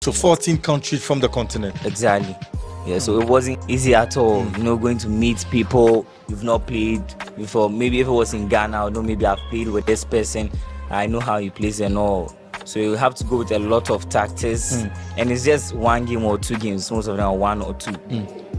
So 14 countries from the continent. Exactly. Yeah, so it wasn't easy at all, going to meet people you've not played before. Maybe if it was in Ghana, or no, maybe I've played with this person, I know how he plays and all. So you have to go with a lot of tactics, and it's just one game or two games. Most of them are one or two.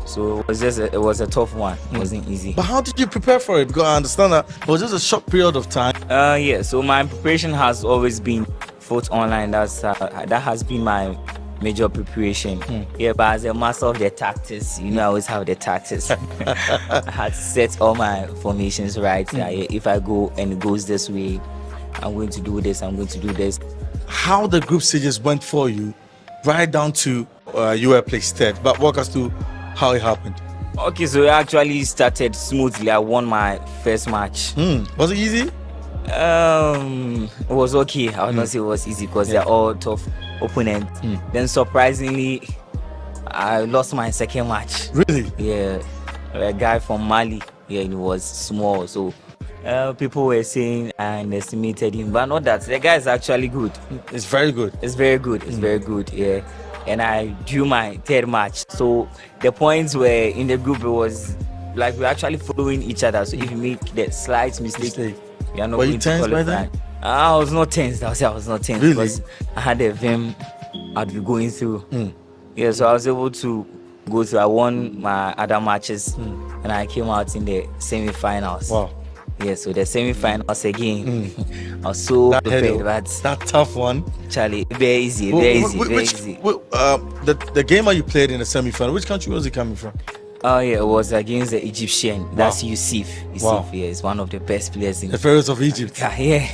So it was a tough one. It wasn't easy. But how did you prepare for it? Because I understand that it was just a short period of time. Yeah. So my preparation has always been foot online. That has been my major preparation. Yeah, but as a master of the tactics, I always have the tactics. I had to set all my formations right. If I go and it goes this way, I'm going to do this. I'm going to do this. How the group stages went for you, right down to you were placed third. But walk us through how it happened. Okay, so it actually started smoothly. I won my first match. Was it easy? It was okay. I would not say it was easy because they're all tough opponents. Then surprisingly, I lost my second match. Really? Yeah, a guy from Mali. Yeah, he was small, so people were saying I underestimated him, but not that. The guy is actually good. It's very good. It's very good. It's very good. Yeah. And I drew my third match. So the points were in the group. It was like we're actually following each other. So if you make the slight mistake, you're not going to qualify. I was not tense. I was not tense because I had a vim I'd be going through. Yeah, so I was able to go through. I won my other matches and I came out in the semi-finals. Wow. Yeah, so the semi-finals again. I was so prepared, but that tough one. Charlie, very easy, very easy. The game that you played in the semi-final, which country was it coming from? Oh yeah, it was against the Egyptian. That's Yusuf. Yusuf, yeah, is one of the best players in the Pharaohs of Egypt. Yeah.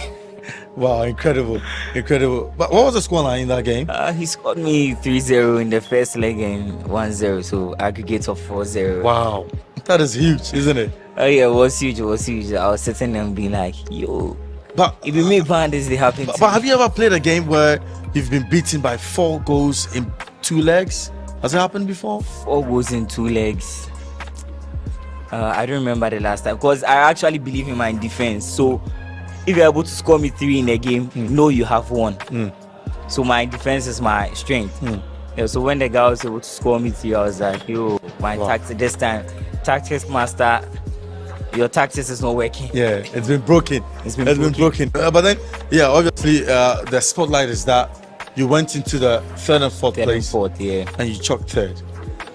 Wow, incredible. But what was the scoreline in that game? He scored me 3-0 in the first leg and 1-0, so aggregate of 4-0. Wow, that is huge, isn't it? Oh yeah, it was huge. I was sitting there and being like, yo. But if you make this, they happen. But have you ever played a game where you've been beaten by 4 goals in 2 legs? Has it happened before? 4 goals in 2 legs. I don't remember the last time because I actually believe in my defense. So if you're able to score me 3 in a game, know you have won. So my defense is my strength. Yeah, so when the guy was able to score me 3, I was like, yo, this time, tactics master. Your tactics is not working. Yeah, it's been broken. It's been broken. But then, yeah, obviously, the spotlight is that you went into the 3rd and 4th place. And you chalked 3rd.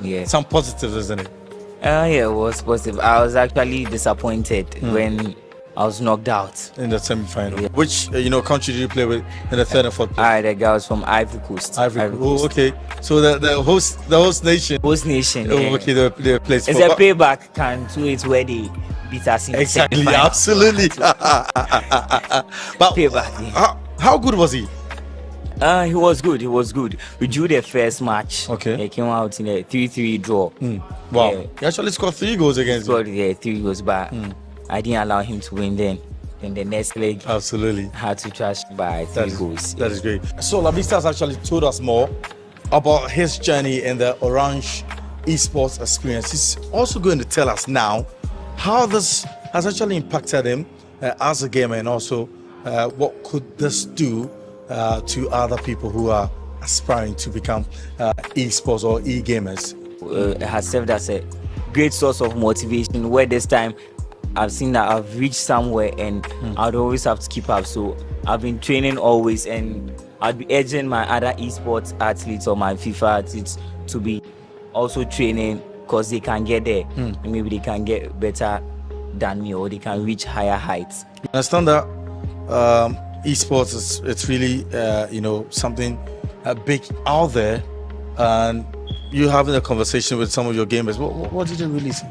Yeah. Some positives, isn't it? Yeah, it was positive. I was actually disappointed when I was knocked out in the semi-final. Yeah. Which country did you play with in the 3rd and 4th place? The guy was from Ivory Coast. Ivory Coast. Oh, okay. So the host nation. Host nation. Oh, yeah. Okay, the place. It's a payback can do it where they beat us in exactly. Absolutely. But payback. Yeah. How good was he? He was good. We drew the first match. Okay. He came out in a 3-3 draw. Wow. Yeah. He actually scored 3 goals against you. Yeah, 3 goals, but I didn't allow him to win then. In the next leg, absolutely had to trash by 3 goals. That is great. So Lavista has actually told us more about his journey in the Orange esports experience. He's also going to tell us now how this has actually impacted him as a gamer, and also what could this do to other people who are aspiring to become esports or e-gamers. It has served as a great source of motivation, where this time I've seen that I've reached somewhere and I'd always have to keep up. So I've been training always, and I'd be urging my other esports athletes or my FIFA athletes to be also training, because they can get there. Maybe they can get better than me, or they can reach higher heights. I understand that esports it's really something big out there, and you're having a conversation with some of your gamers. What did you really see?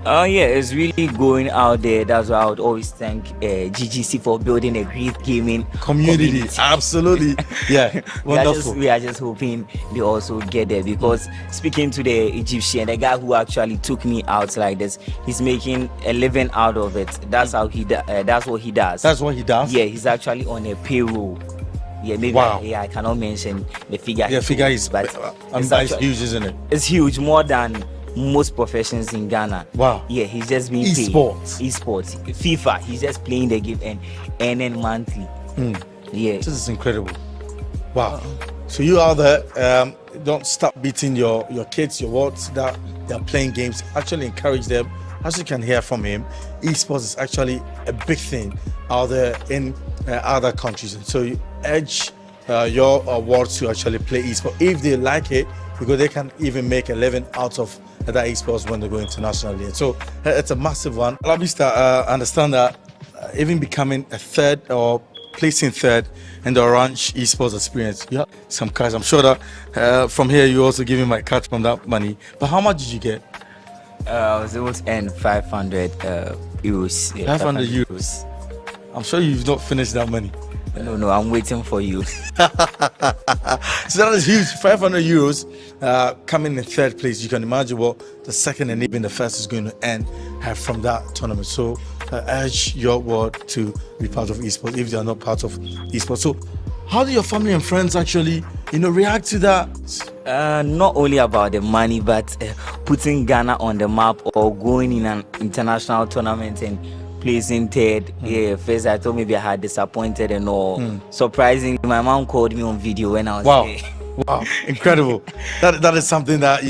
Yeah, it's really going out there. That's why I would always thank GGC for building a great gaming community. Absolutely. Yeah, wonderful. We are just hoping they also get there, because speaking to the Egyptian, the guy who actually took me out like this, he's making a living out of it. That's how that's what he does. That's what he does? Yeah, he's actually on a payroll. Yeah, maybe. Wow. I cannot mention the figure. Yeah, figure is, but it's huge, isn't it? It's huge, more than most professions in Ghana. Wow. Yeah, he's just being esports. FIFA, he's just playing the game and earning monthly. Yeah. This is incredible. Wow. So you out there, don't stop beating your kids, your wards that they're playing games. Actually encourage them. As you can hear from him, esports is actually a big thing out there in other countries. And so you urge your wards to actually play esports if they like it, because they can even make a living out of that esports when they go internationally. And so it's a massive one. Labista, understand that even becoming a third or placing third in the Orange esports experience, you have some cash. I'm sure that from here you also give me my cut from that money. But how much did you get? I was able to earn 500 euros. Yeah, 500 euros. I'm sure you've not finished that money. No, I'm waiting for you. So that is huge. 500 euros coming in third place. You can imagine what the second and even the first is going to earn from that tournament. So I urge your ward to be part of esports if they are not part of esports. So how do your family and friends actually, react to that? Not only about the money, but putting Ghana on the map or going in an international tournament and placing third. Yeah, first I thought maybe I had disappointed and all. Surprisingly, my mom called me on video when I was there. Wow, incredible. That is something that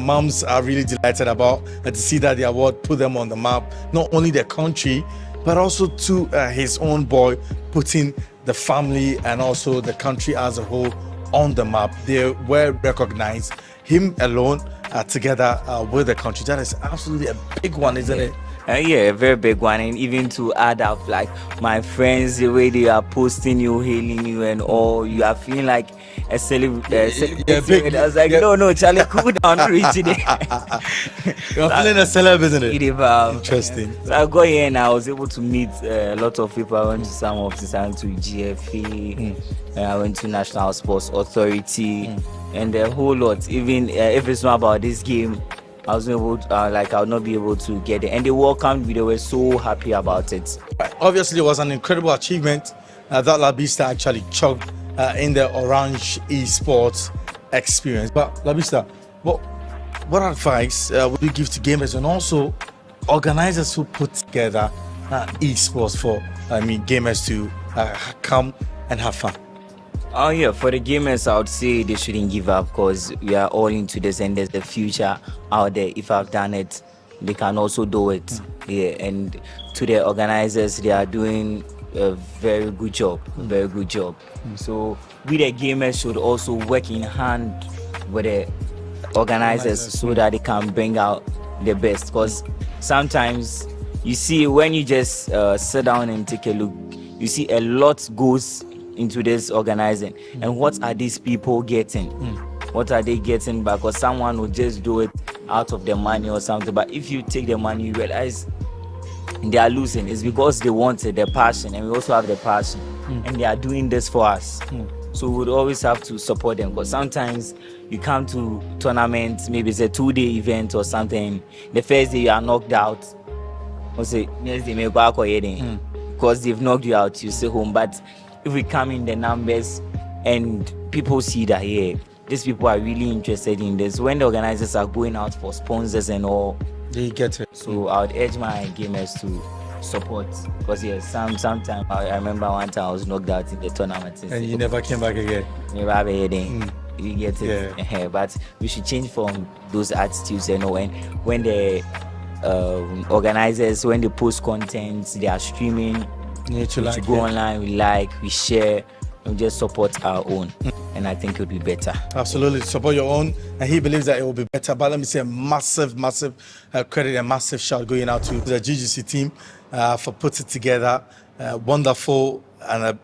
moms are really delighted about, to see that the award put them on the map, not only their country but also to his own boy, putting the family and also the country as a whole on the map. They were recognized, him alone together with the country. That is absolutely a big one, isn't it? Yeah, a very big one. And even to add up, like my friends, the way they are posting you, hailing you and all, you are feeling like a celebrity. I was like, no, Charlie, cool down, not reaching it. You're feeling a celeb, isn't it? Interesting. So I got here and I was able to meet a lot of people. I went to some offices, I went to GFA, I went to National Sports Authority, and a whole lot. Even if it's not about this game, I was able to, I would not be able to get it. And they welcomed me, they were so happy about it. Obviously, it was an incredible achievement that Labista actually chugged in the Orange esports experience. But Labista, what advice would you give to gamers and also organizers who put together esports for gamers to come and have fun? Oh yeah, for the gamers, I would say they shouldn't give up, because we are all into this and there's the future out there. If I've done it, they can also do it. Yeah, and to the organizers, they are doing a very good job. So we the gamers should also work in hand with the organizers so that they can bring out the best. Because sometimes you see, when you just sit down and take a look, you see a lot goes into this organizing. And what are these people getting? What are they getting back? Because someone will just do it out of their money or something. But if you take the money, you realize they are losing. It's because they wanted their passion, and we also have the passion, and they are doing this for us. So we would always have to support them, because sometimes you come to tournaments, maybe it's a 2-day event or something. The first day you are knocked out, or say next day maybe back or because they've knocked you out, you stay home. But if we come in the numbers and people see that, yeah, these people are really interested in this, when the organizers are going out for sponsors and all, they get it. So I would urge my gamers to support, because sometimes I remember one time I was knocked out in the tournament and you never came back again. Never again. You get it. Yeah. But we should change from those attitudes, and when the organizers, when they post content, they are streaming, we should go online, we share, and just support our own. And I think it would be better. Absolutely, support your own, and he believes that it will be better. But let me say a massive credit and massive shout going out to the GGC team for putting together a wonderful and a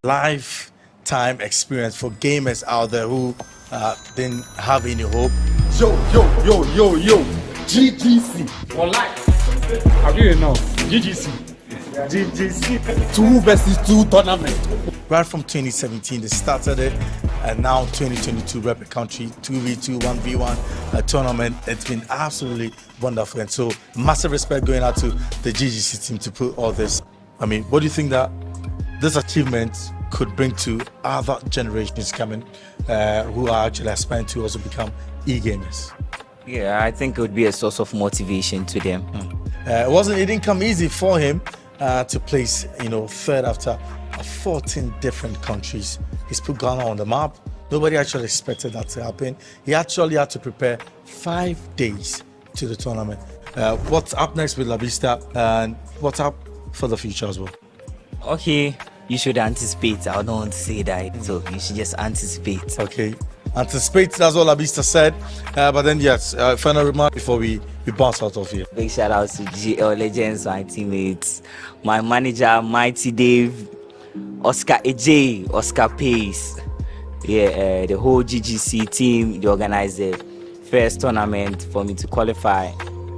lifetime experience for gamers out there who didn't have any hope. Yo, GGC for life. Have you know GGC? GGC 2 versus 2 tournament. Right from 2017 they started it, and now 2022 rep a country 2v2 1v1 tournament. It's been absolutely wonderful, and so massive respect going out to the GGC team to put all this. What do you think that this achievement could bring to other generations coming who are actually aspiring to also become e-gamers? Yeah, I think it would be a source of motivation to them. It didn't come easy for him to place, third after 14 different countries. He's put Ghana on the map, Nobody actually expected that to happen. He actually had to prepare 5 days to the tournament. What's up next with La Vista, and what's up for the future as well? Okay, you should anticipate. I don't want to say that, so you should just anticipate. Okay, anticipate. That's what La Vista said. But then, yes, final remark before we bounce out of here. Big shout out to GL Legends, my teammates, my manager, Mighty Dave, Oscar AJ, Oscar Pace. Yeah, the whole GGC team, they organized the first tournament for me to qualify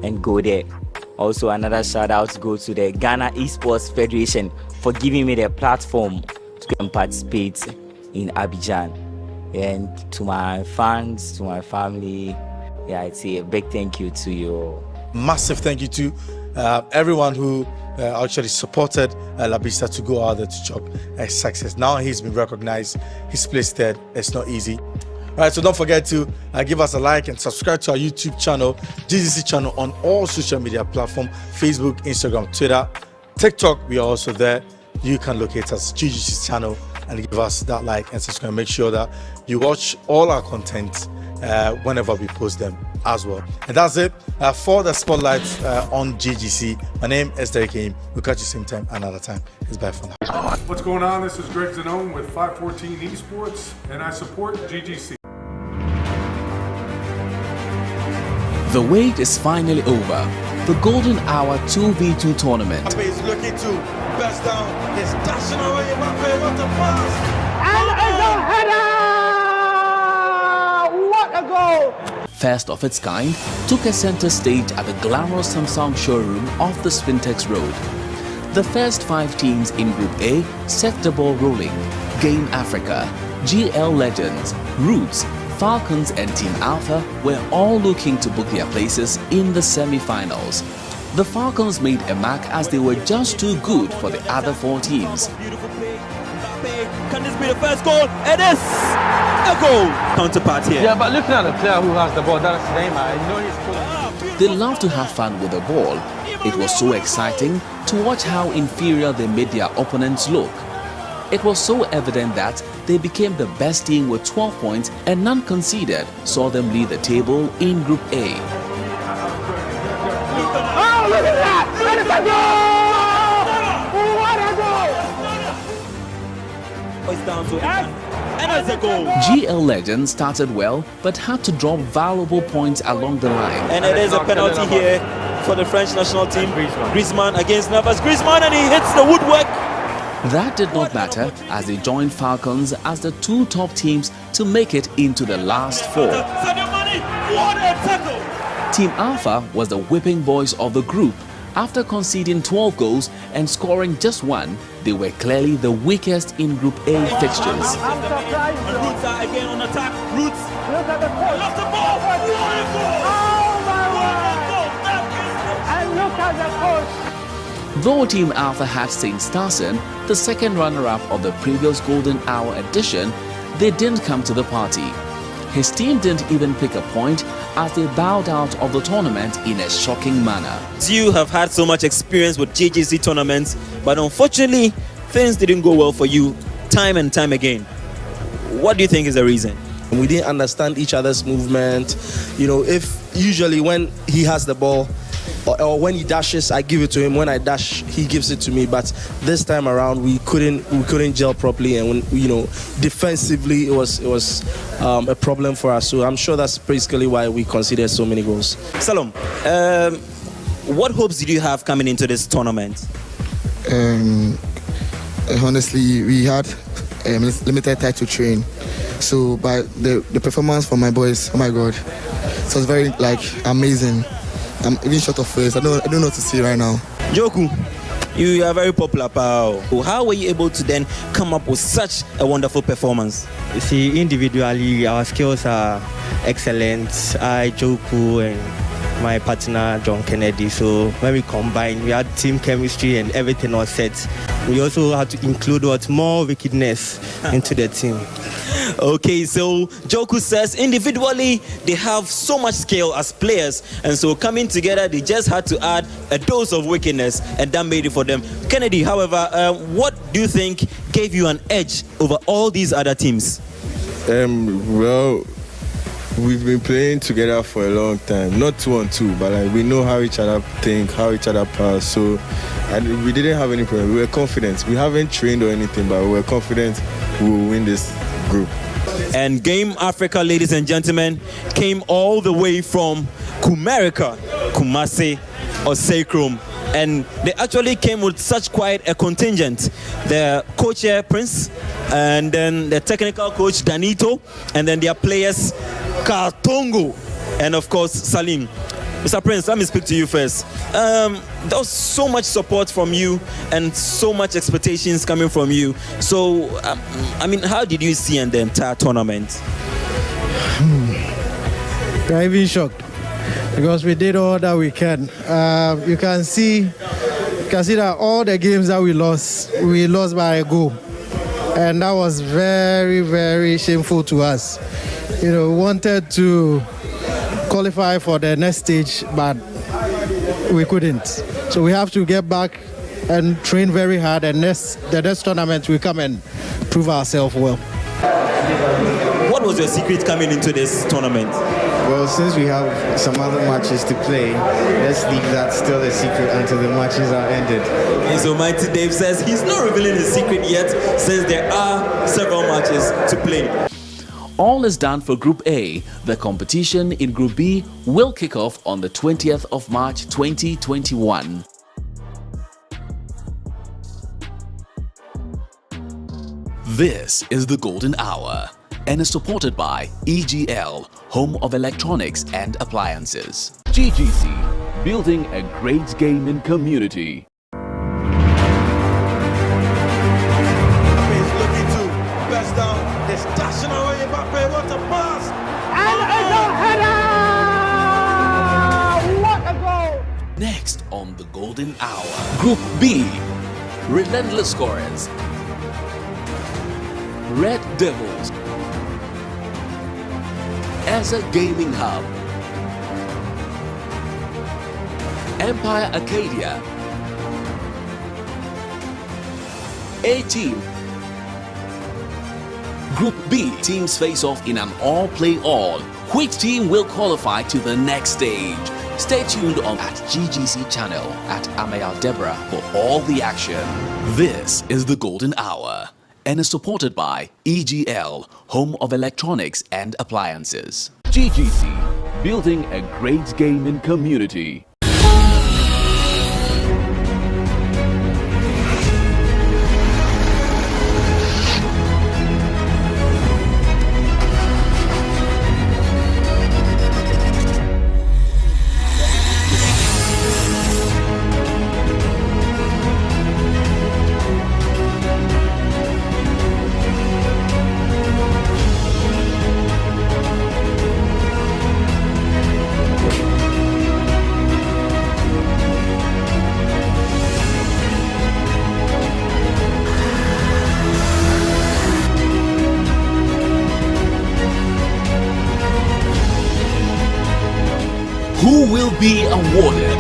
and go there. Also, another shout out go to the Ghana Esports Federation for giving me the platform to go and participate in Abidjan. And to my fans, to my family, yeah, I'd say a big thank you to you. Massive thank you to everyone who actually supported La Vista to go out there to chop a success. Now he's been recognized, he's placed third. It's not easy. All right, so don't forget to give us a like and subscribe to our YouTube channel, GGC channel, on all social media platforms, Facebook, Instagram, Twitter, TikTok. We are also there. You can locate us, GGC channel, and give us that like and subscribe. Make sure that you watch all our content whenever we post them as well. And that's it for the spotlight on GGC. My name is Derek Aim. We'll catch you same time another time. It's bye for now. What's going on? This is Greg Zanone with 514 Esports, and I support GGC. The wait is finally over. The Golden Hour 2v2 tournament. Mbappe is looking to best down. He's dashing away. Mbappe, what a pass! And it's a header! What a goal! First of its kind, took a center stage at the glamorous Samsung showroom off the Spintex Road. The first 5 teams in Group A set the ball rolling. Game Africa, GL Legends, Roots, Falcons and Team Alpha were all looking to book their places in the semi-finals. The Falcons made a mark as they were just too good for the other 4 teams. Beautiful play. Mbappe, can this be the first goal? It is a goal. Counterpart here. Yeah, but looking at the player who has the ball, that's Neymar. You know he's They love to have fun with the ball. It was so exciting to watch how inferior they made their opponents look. It was so evident that they became the best team with 12 points, and none conceded saw them lead the table in Group A. Oh, look at that! And it's a goal! What a goal! It's down to and it's a goal. GL Legends started well, but had to drop valuable points along the line. And it is a penalty here for the French national team. Griezmann against Navas. Griezmann, and he hits the woodwork. That did not matter as they joined Falcons as the 2 top teams to make it into the last 4. What a tackle! Team Alpha was the whipping boys of the group. After conceding 12 goals and scoring just 1, they were clearly the weakest in Group A fixtures. I'm surprised. And Roots are again on attack. Roots. Look at the post. Lost the ball. What a goal! Oh my What a goal! word! And look at the post. Though Team Alpha had St. Starson, the second runner-up of the previous Golden Hour edition, they didn't come to the party. His team didn't even pick a point as they bowed out of the tournament in a shocking manner. You have had so much experience with GGC tournaments, but unfortunately, things didn't go well for you time and time again. What do you think is the reason? We didn't understand each other's movement. You know, if usually when he has the ball, or when he dashes, I give it to him. When I dash, he gives it to me. But this time around, we couldn't gel properly, and when, you know, defensively, it was a problem for us. So I'm sure that's basically why we conceded so many goals. Salom, what hopes did you have coming into this tournament? Honestly, we had limited time to train. So, but the performance from my boys, oh my God, it was very amazing. I'm even short of words. I don't know what to say right now. Joku, you are very popular, pal. How were you able to then come up with such a wonderful performance? You see, individually, our skills are excellent. I, Joku, and my partner, John Kennedy. So when we combined, we had team chemistry and everything was set. We also had to include more wickedness into the team. Okay, so Joku says individually they have so much skill as players, and so coming together they just had to add a dose of wickedness, and that made it for them. Kennedy, however, what do you think gave you an edge over all these other teams? Well, we've been playing together for a long time. Not 2-on-2, but like we know how each other think, how each other pass. So we didn't have any problem. We were confident. We haven't trained or anything, but we were confident we will win this group. And Game Africa, ladies and gentlemen, came all the way from Kumerica, Kumasi, or Sekrum. And they actually came with such quite a contingent. The coach here, Prince, and then the technical coach, Danito, and then their players, Kartongo, and of course, Salim. Mr. Prince, let me speak to you first. There was so much support from you and so much expectations coming from you. So, I mean, how did you see in the entire tournament? We're even shocked because we did all that we can. You can see that all the games that we lost by a goal. And that was very, very shameful to us. You know, we wanted to qualify for the next stage, but we couldn't. So we have to get back and train very hard, and the next tournament we come and prove ourselves well. What was your secret coming into this tournament? Well, since we have some other matches to play, let's leave that still a secret until the matches are ended. Okay, so Mighty Dave says he's not revealing his secret yet, since there are several matches to play. All is done for Group A. The competition in Group B will kick off on the 20th of March 2021. This is the Golden Hour and is supported by EGL, home of electronics and appliances. GGC, building a great gaming community. Next on the Golden Hour, Group B, relentless scorers, Red Devils, as a gaming hub, Empire Arcadia, A-Team. Group B teams face off in an all-play-all. Which team will qualify to the next stage? Stay tuned on at GGC channel at Amayal Deborah for all the action. This is the Golden Hour and is supported by EGL, home of electronics and appliances. GGC, building a great gaming community. Who will be awarded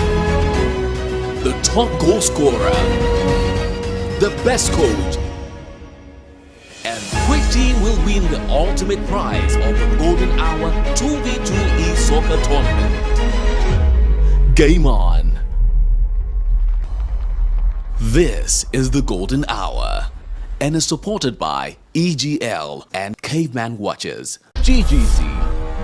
the top goal scorer, the best coach, and which team will win the ultimate prize of the Golden Hour 2v2 e-soccer tournament? Game on! This is the Golden Hour and is supported by EGL and Caveman Watches. GGC,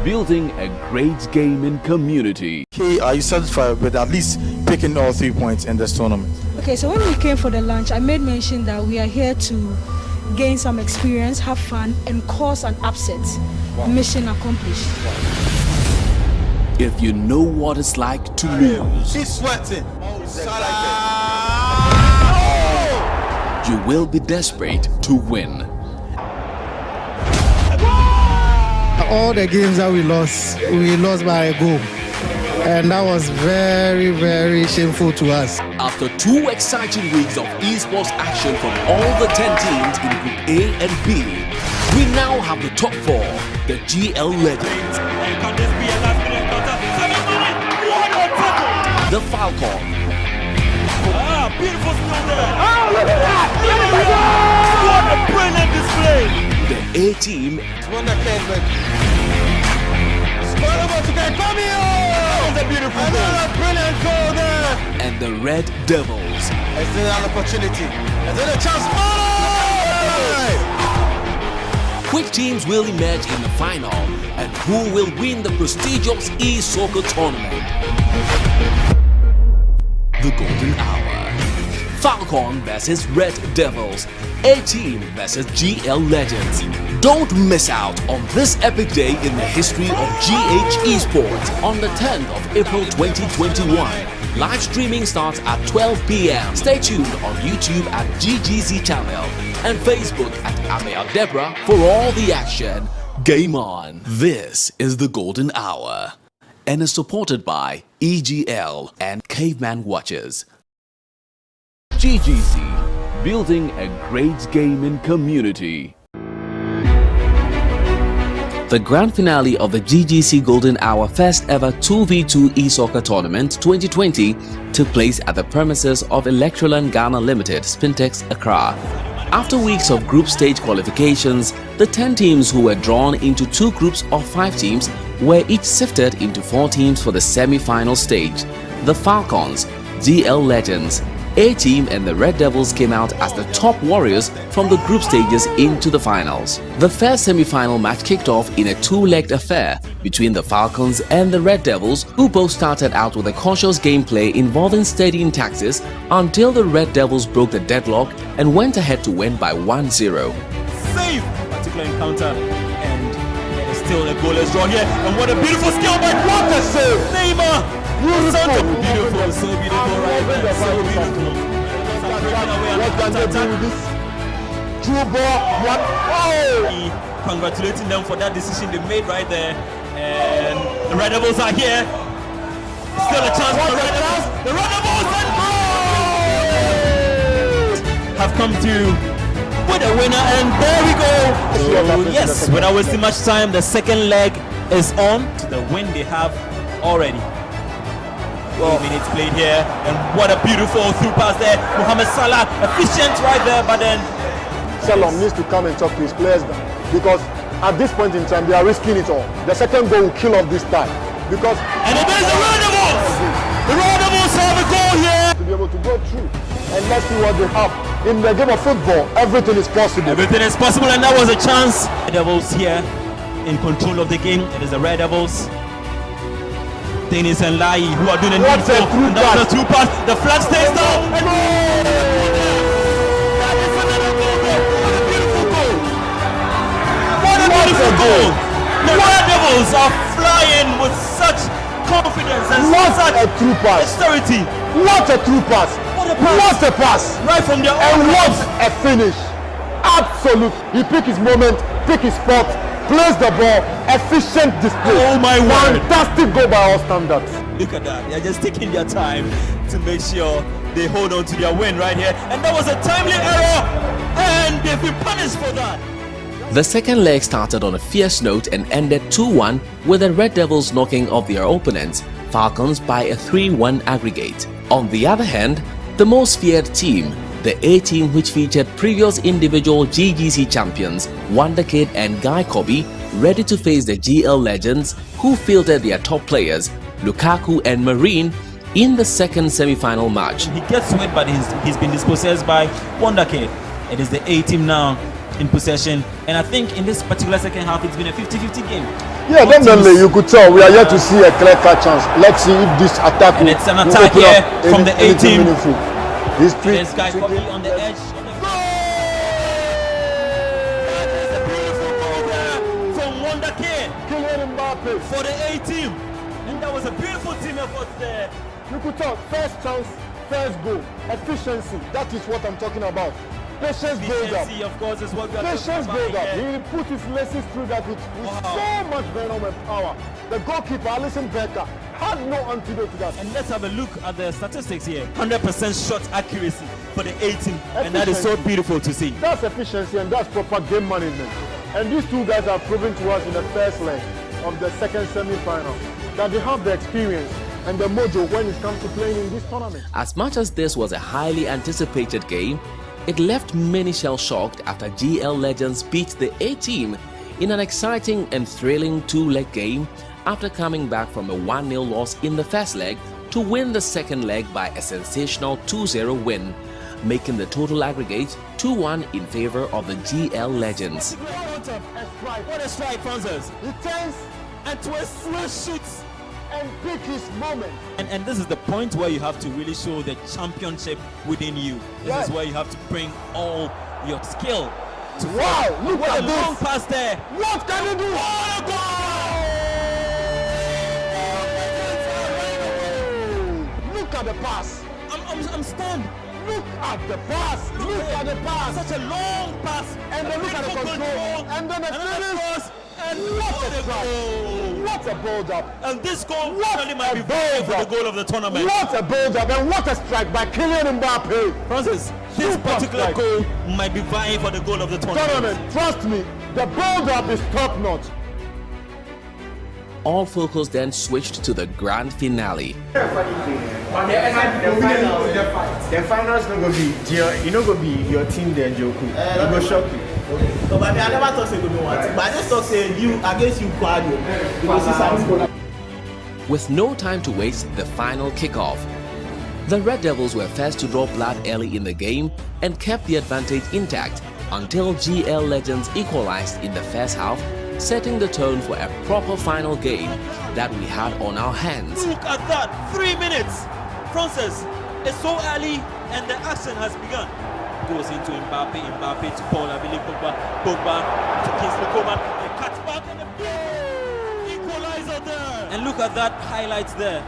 building a great gaming community. Okay, are you satisfied with at least picking all 3 points in this tournament? Okay, so when we came for the lunch, I made mention that we are here to gain some experience, have fun, and cause an upset. Wow. Mission accomplished. If you know what it's like to lose, he's sweating. You will be desperate to win. All the games that we lost by a goal. And that was very, very shameful to us. After 2 exciting weeks of esports action from all the 10 teams in Group A and B, we now have the top 4, the GL Legends. The Falcon. Beautiful skill there. Oh, look at that! What a brilliant display! the A team and the Red Devils. An opportunity. And then a chance. Which teams will emerge in the final and who will win the prestigious e-soccer tournament? The Golden Hour. Falcon versus Red Devils. A-Team versus GL Legends. Don't miss out on this epic day in the history of GH Esports on the 10th of April 2021. Live streaming starts at 12 p.m. Stay tuned on YouTube at GGC channel and Facebook at Amea Deborah for all the action. Game on. This is the Golden Hour and is supported by EGL and Caveman Watches. GGC, building a great gaming community. The grand finale of the GGC Golden Hour first ever 2v2 e-soccer tournament 2020 took place at the premises of Electroland Ghana Limited, Spintex Accra. After weeks of group stage qualifications, the 10 teams who were drawn into 2 groups of 5 teams were each sifted into 4 teams for the semi-final stage. The Falcons, GL Legends, A-Team and the Red Devils came out as the top warriors from the group stages into the finals. The first semi-final match kicked off in a 2-legged affair between the Falcons and the Red Devils, who both started out with a cautious gameplay involving steadying taxes until the Red Devils broke the deadlock and went ahead to win by 1-0. Save! Particular encounter, and there is still a goalless draw here. And what a beautiful skill by what a save! Neymar! Beautiful, so beautiful right there, so beautiful. What can they do with this? True ball, what? Oh! Congratulating them for that decision they made right there. And the Red Devils are here. Still a chance for the Red Devils. The Red Devils have come to with a winner, and there we go. So yes, without wasting much time, the second leg is on to the win they have already. 8 minutes played here, and what a beautiful through pass there. Mohamed Salah, efficient right there, but then Salom needs to come and talk to his players now, because at this point in time they are risking it all. The second goal will kill off this tie, because and it is the Red Devils. The Red Devils have a goal here to be able to go through, and let's see what they have. In the game of football, everything is possible. Everything is possible, and that was a chance. Red Devils here in control of the game. It is the Red Devils. Dennis and Lai who are doing a needful, and that was a through pass. The flag stays down. And that is another goal there. What a beautiful goal. What a beautiful goal. The Red Devils are flying with such confidence and such a true pass. Austerity. What a true pass. What a pass. What a pass. Right from their And own what a finish. Absolute. He picked his moment, picked his spot, plays the ball, efficient display. Oh my word. Fantastic goal by all standards. Look at that. They're just taking their time to make sure they hold on to their win right here. And that was a timely error, and they've been punished for that. The second leg started on a fierce note and ended 2-1 with the Red Devils knocking off their opponents, Falcons, by a 3-1 aggregate. On the other hand, the most feared team, the A-Team, which featured previous individual GGC champions Wonder Kid and Guy Kobe, ready to face the GL Legends, who fielded their top players Lukaku and Marine in the second semi-final match. He gets wet, but he's been dispossessed by Wonder Kid. It is the A-Team now in possession, and I think in this particular second half it's been a 50-50 game. Yeah, definitely. You could tell we are yet to see a clear-cut chance. Let's see if this attack and it's an attack here from the A-Team. This guy Kobe on the edge. For the A-Team, and that was a beautiful team effort there. You could tell, first chance, first goal, efficiency. That is what I'm talking about. Patience build up. Of course, is what we are Patience build up. He put his laces through that with so much venom and power. The goalkeeper, Alison Becker, had no antidote to that. And let's have a look at the statistics here. 100% shot accuracy for the A-Team, and that is so beautiful to see. That's efficiency, and that's proper game management. And these two guys have proven to us in the first leg of the second semi-final that they have the experience and the mojo when it comes to playing in this tournament. As much as this was a highly anticipated game, It left many shell-shocked after GL Legends beat the A team in an exciting and thrilling two-leg game after coming back from a 1-0 loss in the first leg to win the second leg by a sensational 2-0 win, making the total aggregate 2-1 in favor of the GL Legends. What a strike, Francis! He turns and twists, shoots, and pick his moment. And this is the point where you have to really show the championship within you. This is where you have to bring all your skill. Wow! Look at this! Long pass there. What can you do? What a goal! Look at the pass. I'm stunned. Look at the pass. Look at the pass. Such a long pass. And then look at the control. And then the finish. And what a goal! What a build-up! And this goal really might be vying for the goal of the tournament. What a build-up and what a strike by Kylian Mbappe! Francis, this particular goal might be vying for the goal of the tournament. Trust me, the build-up is top-notch. All focus then switched to the grand finale. The finals not gonna be you know gonna be your team there, Joku. It will shock you. So, but I never thought it would be one thing. But I just thought say you against you Quadio. With no time to waste, the final kickoff. The Red Devils were first to draw blood early in the game and kept the advantage intact until GL Legends equalized in the first half, setting the tone for a proper final game that we had on our hands. Look at that! 3 minutes! Francis, it's so early and the action has begun. Goes into Mbappe to Paul Abili Pogba to Kingsley Coman, and cuts back and the equalizer there. And look at that highlights there.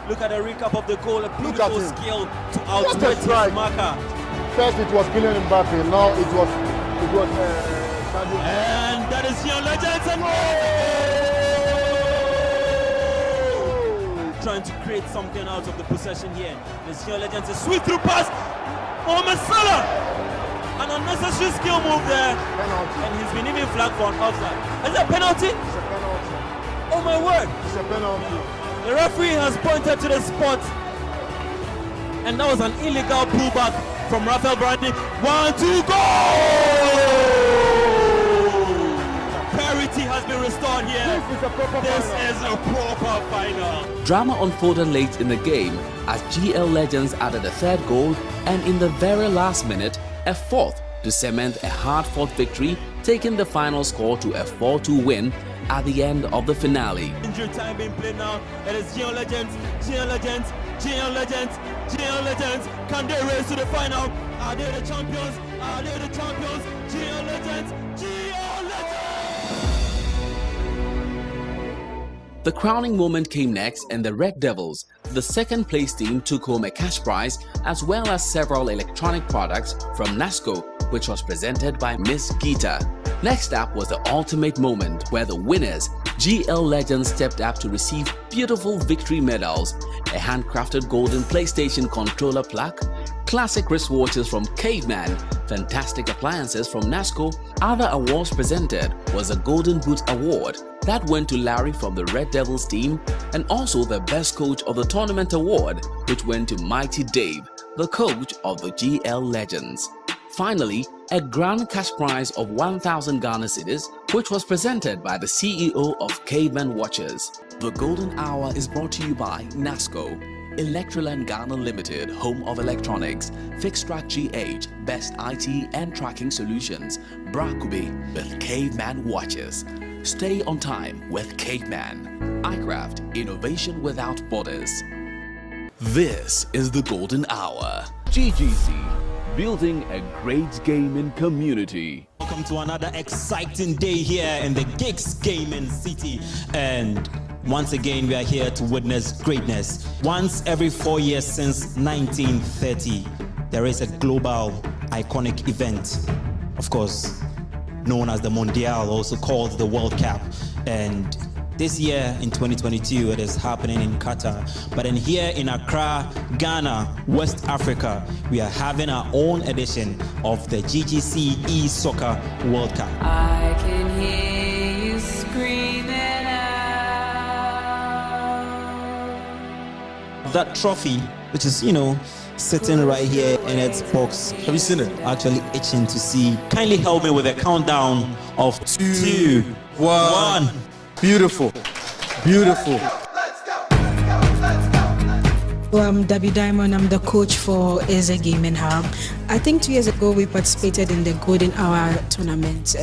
Look at the recap of the goal, a beautiful skill to outwit his marker. First it was Kylian Mbappe, now it was and that is your Legends and trying to create something out of the possession here. This your Legends, a sweep through pass. Mohamed Salah, an unnecessary skill move there, and he's been even flagged for an offside. Is that a penalty? It's a penalty. Oh my word! It's a penalty. The referee has pointed to the spot, and that was an illegal pullback from Rafael Brandy. 1-2 goal! Parity has been restored here. This is a proper final. Drama unfolded late in the game as GL Legends added a third goal and in the very last minute, a fourth to cement a hard-fought victory, taking the final score to a 4-2 win at the end of the finale. Injury time being played now. It is GL Legends, GL Legends, GL Legends, GL Legends. Can they race to the final? Are they the champions? Are they the champions? GL Legends, GL Legends! The crowning moment came next and the Red Devils, the second place team, took home a cash prize as well as several electronic products from NASCO, which was presented by Miss Gita. Next up was the ultimate moment where the winners, GL Legends, stepped up to receive beautiful victory medals, a handcrafted golden PlayStation controller plaque, classic wristwatches from Caveman, fantastic appliances from NASCO. Other awards presented was a Golden Boot Award that went to Larry from the Red Devils team, and also the Best Coach of the Tournament Award, which went to Mighty Dave, the coach of the GL Legends. Finally, a grand cash prize of 1,000 Ghana cedis, which was presented by the CEO of Caveman Watches. The Golden Hour is brought to you by NASCO, Electroland Ghana Limited, home of electronics, Fixed Track GH, best IT and tracking solutions, Brakubi with Caveman Watches. Stay on time with Caveman. iCraft, innovation without borders. This is the Golden Hour. GGC, building a great gaming community. Welcome to another exciting day here in the Gigs Gaming City, and once again we are here to witness greatness. Once every 4 years since 1930, there is a global iconic event, of course known as the Mondial, also called the World Cup, and this year in 2022 it is happening in Qatar. But in here in Accra, Ghana, West Africa, we are having our own edition of the GGC E-Soccer World Cup. I can hear you screaming out. That trophy, which is, you know, sitting right here in its box. Have you seen it? Actually itching to see. Kindly help me with a countdown of 2, 1. Beautiful. Beautiful. Well, I'm Debbie Diamond. I'm the coach for Eze Gaming Hub. I think 2 years ago we participated in the Golden Hour tournament.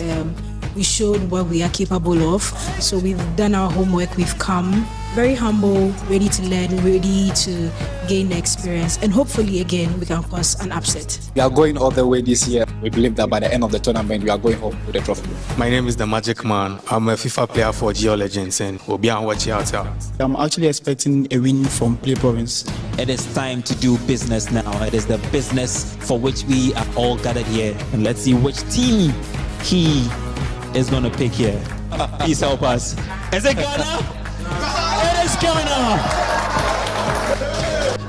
We showed what we are capable of. So we've done our homework. We've come very humble, ready to learn, ready to gain the experience. And hopefully, again, we can cause an upset. We are going all the way this year. We believe that by the end of the tournament, we are going home with the trophy. My name is the Magic Man. I'm a FIFA player for Geo Legends and we'll be on watch out. I'm actually expecting a win from Play Province. It is time to do business now. It is the business for which we are all gathered here. And let's see which team he is going to pick here. Please help us. Is it Ghana? It is Ghana!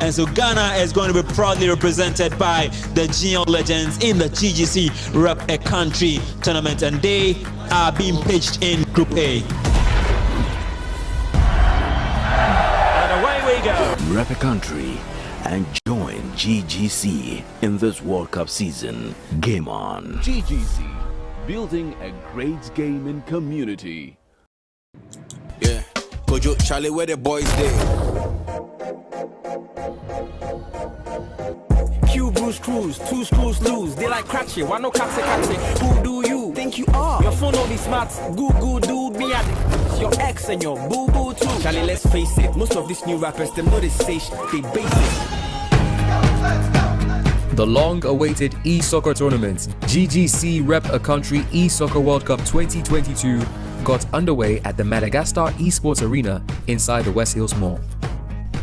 And so Ghana is going to be proudly represented by the Geo Legends in the GGC Rep a Country tournament, and they are being pitched in Group A. And away we go. Rep a Country and join GGC in this World Cup season. Game on. GGC, building a great gaming community. Yeah, Kojo, Charlie, where the boys there? Q Bruce Cruz, 2 screws loose. They like crack shit, why no catch it? Who do you think you are? Your phone all be smart, Google dude, me and your ex and your boo boo too. Charlie, let's face it, most of these new rappers, them know they say they basic. The long-awaited e-soccer tournament, GGC Rep a Country e-soccer World Cup 2022, got underway at the Madagascar Esports Arena inside the West Hills Mall.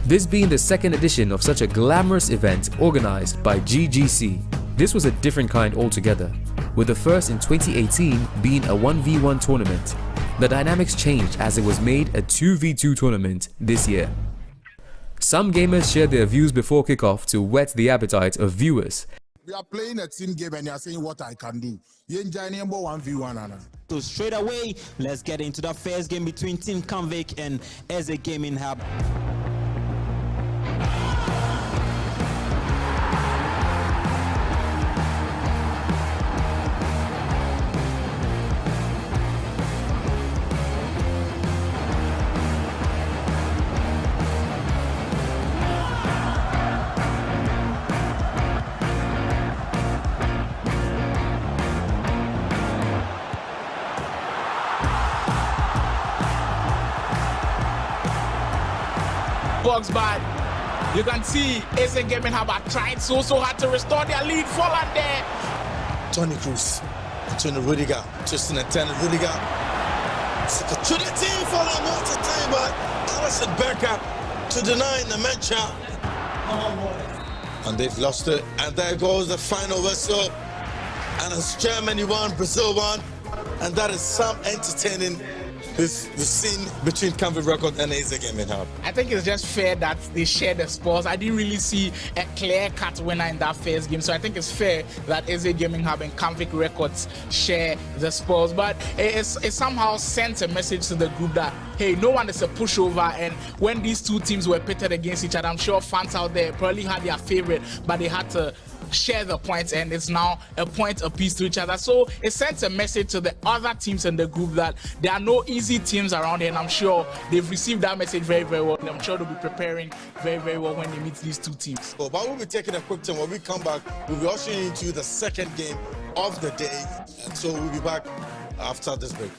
This being the second edition of such a glamorous event organized by GGC. This was a different kind altogether, with the first in 2018 being a 1v1 tournament. The dynamics changed as it was made a 2v2 tournament this year. Some gamers shared their views before kickoff to whet the appetite of viewers. We are playing a team game and you are saying what I can do. You enjoy 1v1. So straight away, let's get into the first game between Team Convict and Eze Gaming Hub. Box bad. You can see Eze Gaming Hub are trying so hard to restore their lead. Fallen there. Tony Cruz, Tony Rudiger, Tristan and Tanner Rudiger. It's an opportunity for them once a time, but Alison Becker to deny Nemencha. And they've lost it. And there goes the final whistle. And it's Germany 1, Brazil 1. And that is some entertaining the scene between Convict Record and Eze Gaming Hub. I think it's just fair that they share the spoils. I didn't really see a clear-cut winner in that first game, so I think it's fair that Eze Gaming Hub and Convict Records share the spoils. But it somehow sent a message to the group that, hey, no one is a pushover, and when these two teams were pitted against each other, I'm sure fans out there probably had their favorite, but they had to share the points, and it's now a point apiece to each other. So it sends a message to the other teams in the group that there are no easy teams around here, and I'm sure they've received that message very well. I'm sure they'll be preparing very well when they meet these two teams. But we'll be taking a quick time. When we come back, we'll be ushering into the second game of the day, and so we'll be back after this break.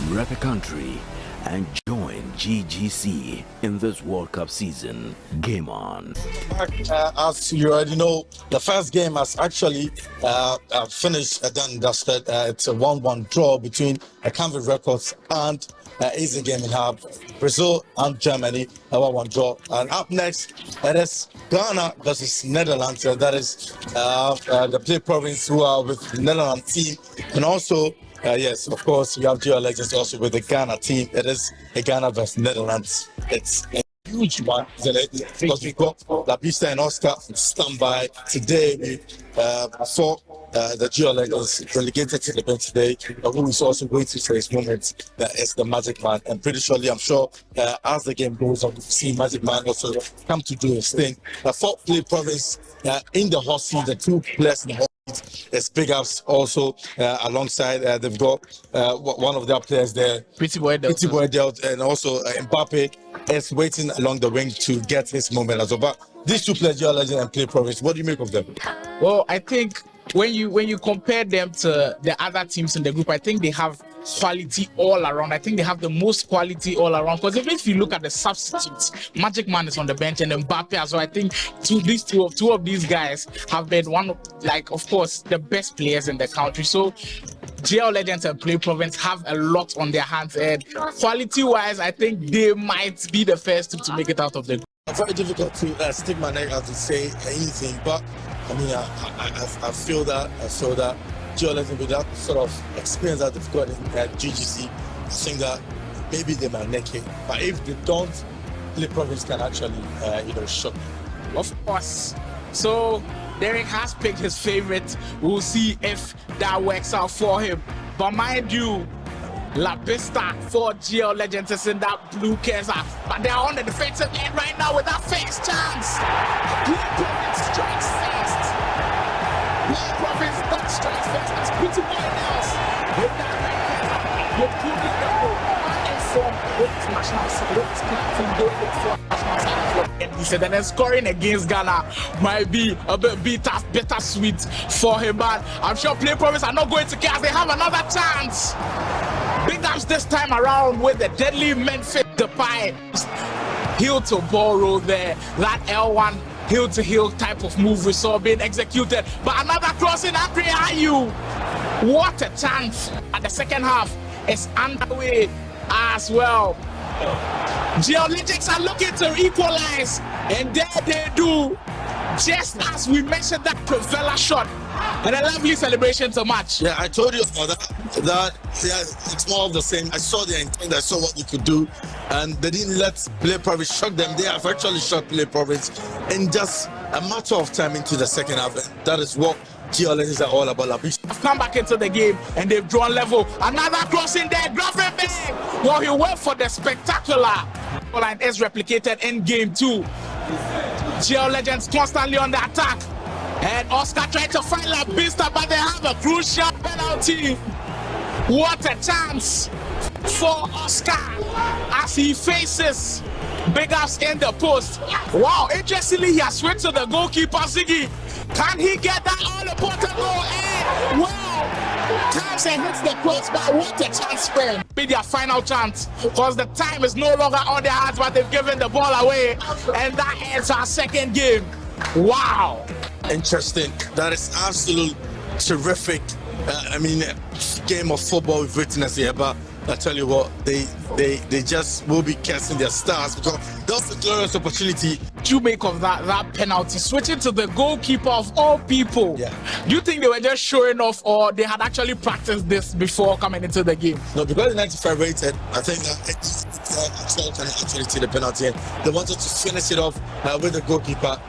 Rep a Country and join GGC in this World Cup season. Game on. As you already know, the first game has actually finished and done dusted. It's a 1-1 draw between Convict Records and Eze Gaming Hub. Brazil and Germany, a 1-1 draw. And up next, it is Ghana versus Netherlands. That is the Play Province, who are with the Netherlands team, and also yes, of course, we have Geo Legends also with the Ghana team. It is a Ghana versus Netherlands. It's a huge one, isn't it? Because we've got Labista and Oscar standby today. We saw the Geo Legends relegated to the bench today, who is also waiting for his moment. That is the Magic Man. And pretty surely, I'm sure, as the game goes on, we'll see Magic Man also come to do his thing. The fourth play province in the hot seat, the two players in the hot seat is Big Ups also alongside. They've got one of their players there, Pretty Boy Dealt, and also Mbappe is waiting along the wing to get his moment as well. But these two players, Geo Legend and Play Province, what do you make of them? Well, I think when you compare them to the other teams in the group, I think they have quality all around. I think they have the most quality all around. Because even if you look at the substitutes, Magic Man is on the bench and Mbappe as well. I think two of these guys have been of course, the best players in the country. So Geo Legends and Play Province have a lot on their hands, and quality-wise, I think they might be the first to make it out of the group. Very difficult to stick my neck out to say anything, but I mean, I feel that Geo Legends, with that sort of experience that they've got in GGC, I think that maybe they might neck it. But if they don't, Play Province can actually, shock. Of course. So Derek has picked his favorite. We'll see if that works out for him. But mind you, La Vista for Geo Legends is in that blue Keza, but they're on the defensive end right now with that first chance. Play Province strikes first. Play Province that strikes first. That's Pretty Boy else. With that right hand, you're putting the ball and from with national side, with from David for national side. And he said that then scoring against Ghana might be a bit bittersweet for him, but I'm sure Play Province are not going to care. They have another chance. Big Ups this time around with the deadly Memphis Depay heel to ball roll there. That L1 heel to heel type of move we saw being executed. But another crossing, Andre Ayew. What a chance. And the second half is underway as well. Geo Legends are looking to equalize, and there they do. Just as we mentioned that Provella shot. And a lovely celebration to match. Yeah, I told you about that it's more of the same. I saw the intent, I saw what they could do, and they didn't let Play Province shock them. They have actually shot Play Province in just a matter of time into the second half. And that is what Geo Legends are all about. Have come back into the game and they've drawn level. Another crossing there, Grafenberg. Well, he went for the spectacular. Line is replicated in game 2. Geo Legends constantly on the attack. And Oscar tried to find La Vista, but they have a crucial penalty. What a chance for Oscar as he faces Big Ups in the post. Wow, interestingly, he has switched to the goalkeeper, Ziggy. Can he get that all-important goal? And wow, comes and hits the post, but what a chance for him. Be their final chance, because the time is no longer on their hands, but they've given the ball away. And that ends our second game. Wow. Interesting. That is absolute terrific. Game of football we've witnessed here, but I tell you what, they just will be casting their stars, because that's a glorious opportunity. What do you make of that penalty? Switching to the goalkeeper of all people. Yeah. Do you think they were just showing off, or they had actually practiced this before coming into the game? No, because the 95 rated, I think that it's actually to the penalty. They wanted to finish it off with the goalkeeper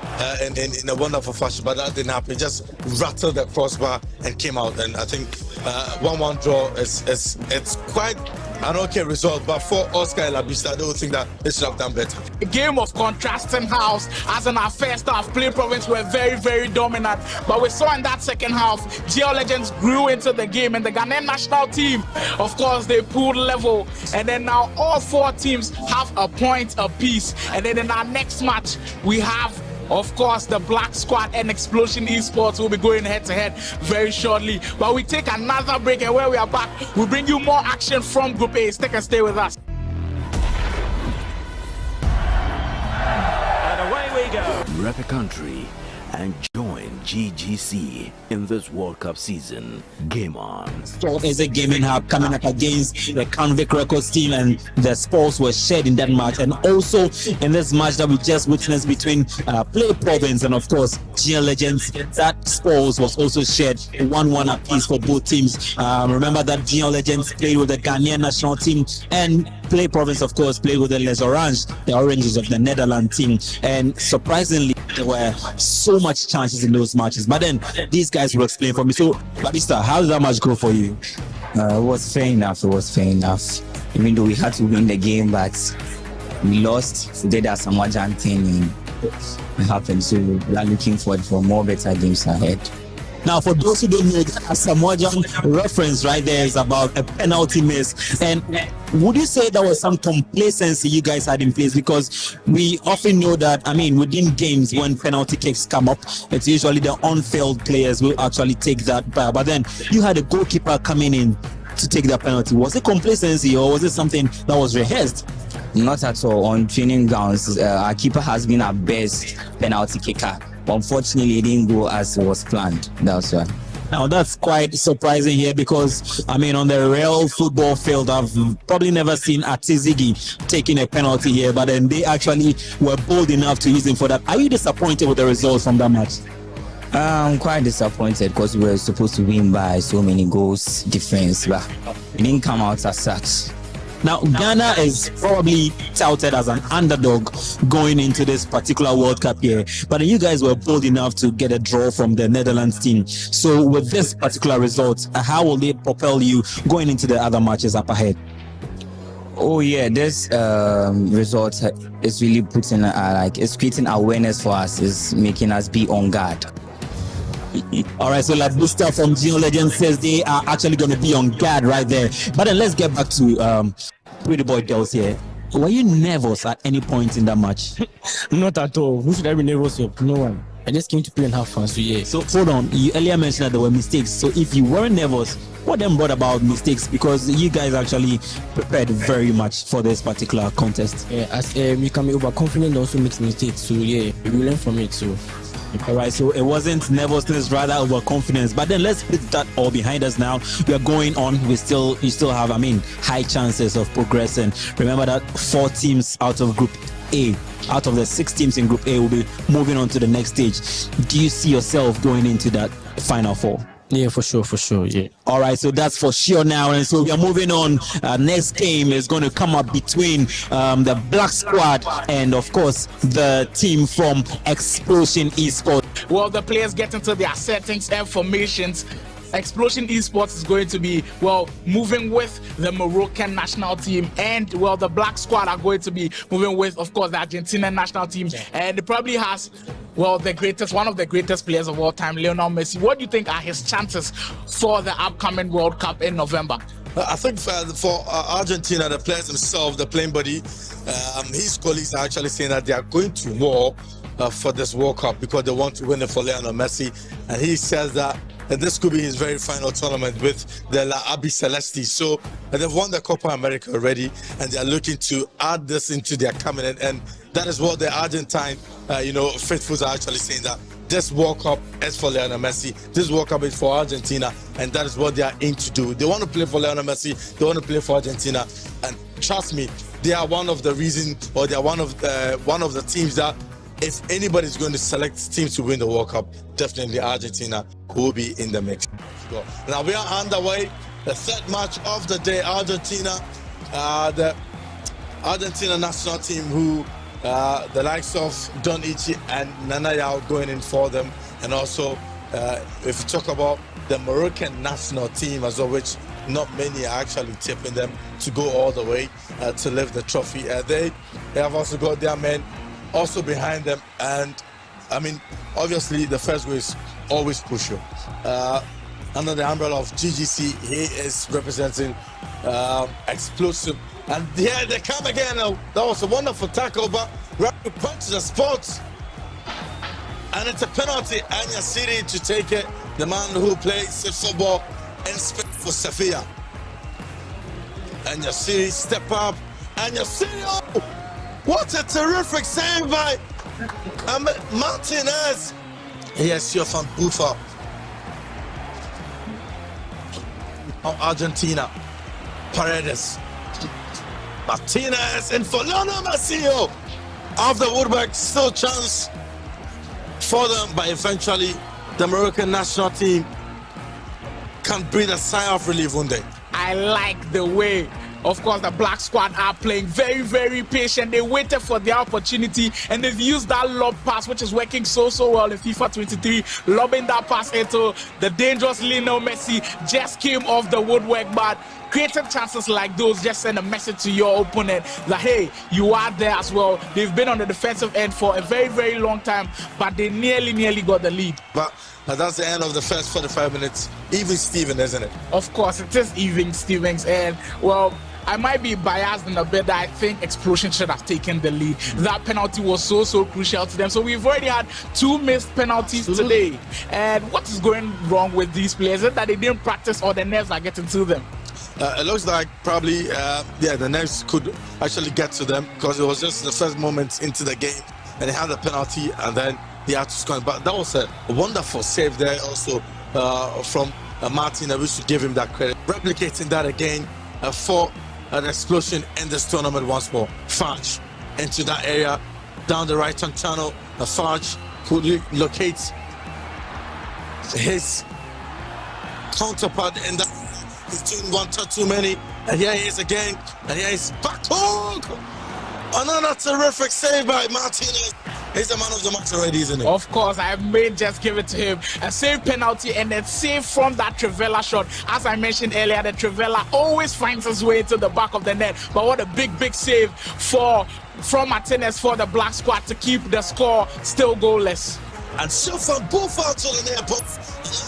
in a wonderful fashion, but that didn't happen. It just rattled the crossbar and came out. And I think 1-1 draw it's quite an okay result, but for Oscar and La Vista, I don't think that they should have done better. A game of contrasting house, as in our first half, Play Province were very, very dominant, but we saw in that second half, Geo Legends grew into the game, and the Ghanaian national team, of course, they pulled level, and then now all 4 teams have a point apiece, and then in our next match, we have, of course, the Black Squad and Explosion Esports will be going head-to-head very shortly. But we take another break, and when we are back, we'll bring you more action from Group A. Stick and stay with us. And away we go. Rep a country and join GGC in this World Cup season. Game on. So is a gaming hub coming up against the Convict Records team, and the spoils were shared in that match. And also in this match that we just witnessed between Play Province and of course Geo Legends, that spoils was also shared 1-1 apiece for both teams. Remember that Geo Legends played with the Ghanaian national team, and play province, of course, played with the Les Orange, the Oranges of the Netherlands team. And surprisingly, there were so much chances in those matches. But then these guys will explain for me. So, Batista, how did that match go for you? It was fair enough. It was fair enough. Even though we had to win the game, but we lost. We did that Samoa thing and it happened. So we are looking forward for more better games ahead. Now, for those who don't know, a Samoa reference right there is about a penalty miss. And would you say there was some complacency you guys had in place? Because we often know that, I mean, within games, when penalty kicks come up, it's usually the on-field players will actually take that. But then you had a goalkeeper coming in to take that penalty. Was it complacency or was it something that was rehearsed? Not at all. On training grounds, our keeper has been our best penalty kicker. Unfortunately, it didn't go as it was planned. That's why. Now, that's quite surprising here because, I mean, on the real football field, I've probably never seen Atizigi taking a penalty here, but then they actually were bold enough to use him for that. Are you disappointed with the results from that match? I'm quite disappointed because we were supposed to win by so many goals difference, but it didn't come out as such. Now, Ghana is probably touted as an underdog going into this particular World Cup here, but you guys were bold enough to get a draw from the Netherlands team. So with this particular result, how will it propel you going into the other matches up ahead? Oh yeah, this result is really putting it's creating awareness for us, is making us be on guard. All right, so Labusta from Geo Legends says they are actually going to be on guard right there. But then let's get back to Pretty Boy Dels here. Were you nervous at any point in that match? Not at all. Who should I be nervous of? No one. I just came to play and have fun. So yeah. So hold on. You earlier mentioned that there were mistakes. So if you weren't nervous, what then brought about mistakes? Because you guys actually prepared very much for this particular contest. Yeah, as we can be overconfident, also makes mistakes. So yeah, we learn from it. So. All right, so it wasn't nervousness, rather overconfidence. But then let's put that all behind us now. We are going on. You still have, high chances of progressing. Remember that 4 teams out of Group A, out of the 6 teams in Group A, will be moving on to the next stage. Do you see yourself going into that Final 4? Yeah, for sure, yeah. All right, so that's for sure now. And so we are moving on. Next game is going to come up between the Black Squad and, of course, the team from Explosion Esports. Well, the players get into their settings and formations. Explosion Esports is going to be, moving with the Moroccan national team, and, the Black Squad are going to be moving with, of course, the Argentinian national team. And it probably has, one of the greatest players of all time, Lionel Messi. What do you think are his chances for the upcoming World Cup in November? I think for Argentina, the players themselves, the playing body, his colleagues are actually saying that they are going to war for this World Cup because they want to win it for Lionel Messi. And he says that this could be his very final tournament with the La Abi Celeste. So they've won the Copa America already, and they are looking to add this into their cabinet. And that is what the Argentine, faithfuls are actually saying, that this World Cup is for Lionel Messi. This World Cup is for Argentina, and that is what they are aimed to do. They want to play for Lionel Messi. They want to play for Argentina, and trust me, they are one of the reasons, or they are one of the teams that, if anybody's going to select teams to win the World Cup, definitely Argentina will be in the mix. Now we are underway. The third match of the day, Argentina, the Argentina national team, who the likes of Don Ichi and Nanayao going in for them. And also, if you talk about the Moroccan national team as well, which not many are actually tipping them to go all the way to lift the trophy. They have also got their men also behind them, and obviously the first goal is always crucial. Under the umbrella of GGC, he is representing Explosive, and here they come again. That was a wonderful tackle, but Rafi punches the spot, and it's a penalty. Anya City to take it, the man who plays football in Spain for Sevilla. Anya City step up, Anya City, what a terrific save by Martinez. Yes, you're from Bufa. Argentina. Paredes. Martinez and for Lionel Messi. Off the woodwork, still chance for them, but eventually the Moroccan national team can breathe a sigh of relief one day. I like the way of course, the black squad are playing very, very patient. They waited for their opportunity and they've used that lob pass, which is working so well in FIFA 23, lobbing that pass into the dangerous Lionel Messi. Just came off the woodwork, but creating chances like those just send a message to your opponent that, hey, you are there as well. They've been on the defensive end for a very, very long time, but they nearly got the lead. But that's the end of the first 45 minutes. Even Steven, isn't it? Of course, it is even Stevens. And, well, I might be biased in a bit that I think Explosion should have taken the lead. That penalty was so crucial to them. So we've already had 2 missed penalties today. And what is going wrong with these players? Is it that they didn't practice or the nerves are getting to them? It looks like probably, the nerves could actually get to them because it was just the first moments into the game and they had the penalty and then they had to score. But that was a wonderful save there also from Martin. I wish to give him that credit. Replicating that again for an Explosion in this tournament once more. Fudge into that area, down the right-hand channel. Fudge could locate his counterpart in that. He's doing one touch too many, and here he is again, and here he's back hook. Another terrific save by Martinez. He's the man of the match already, isn't he? Of course, I may just give it to him. A save penalty and a save from that Trivela shot. As I mentioned earlier, the Trivela always finds his way to the back of the net. But what a big save from Martinez for the black squad to keep the score still goalless. And so far, both out to the net, but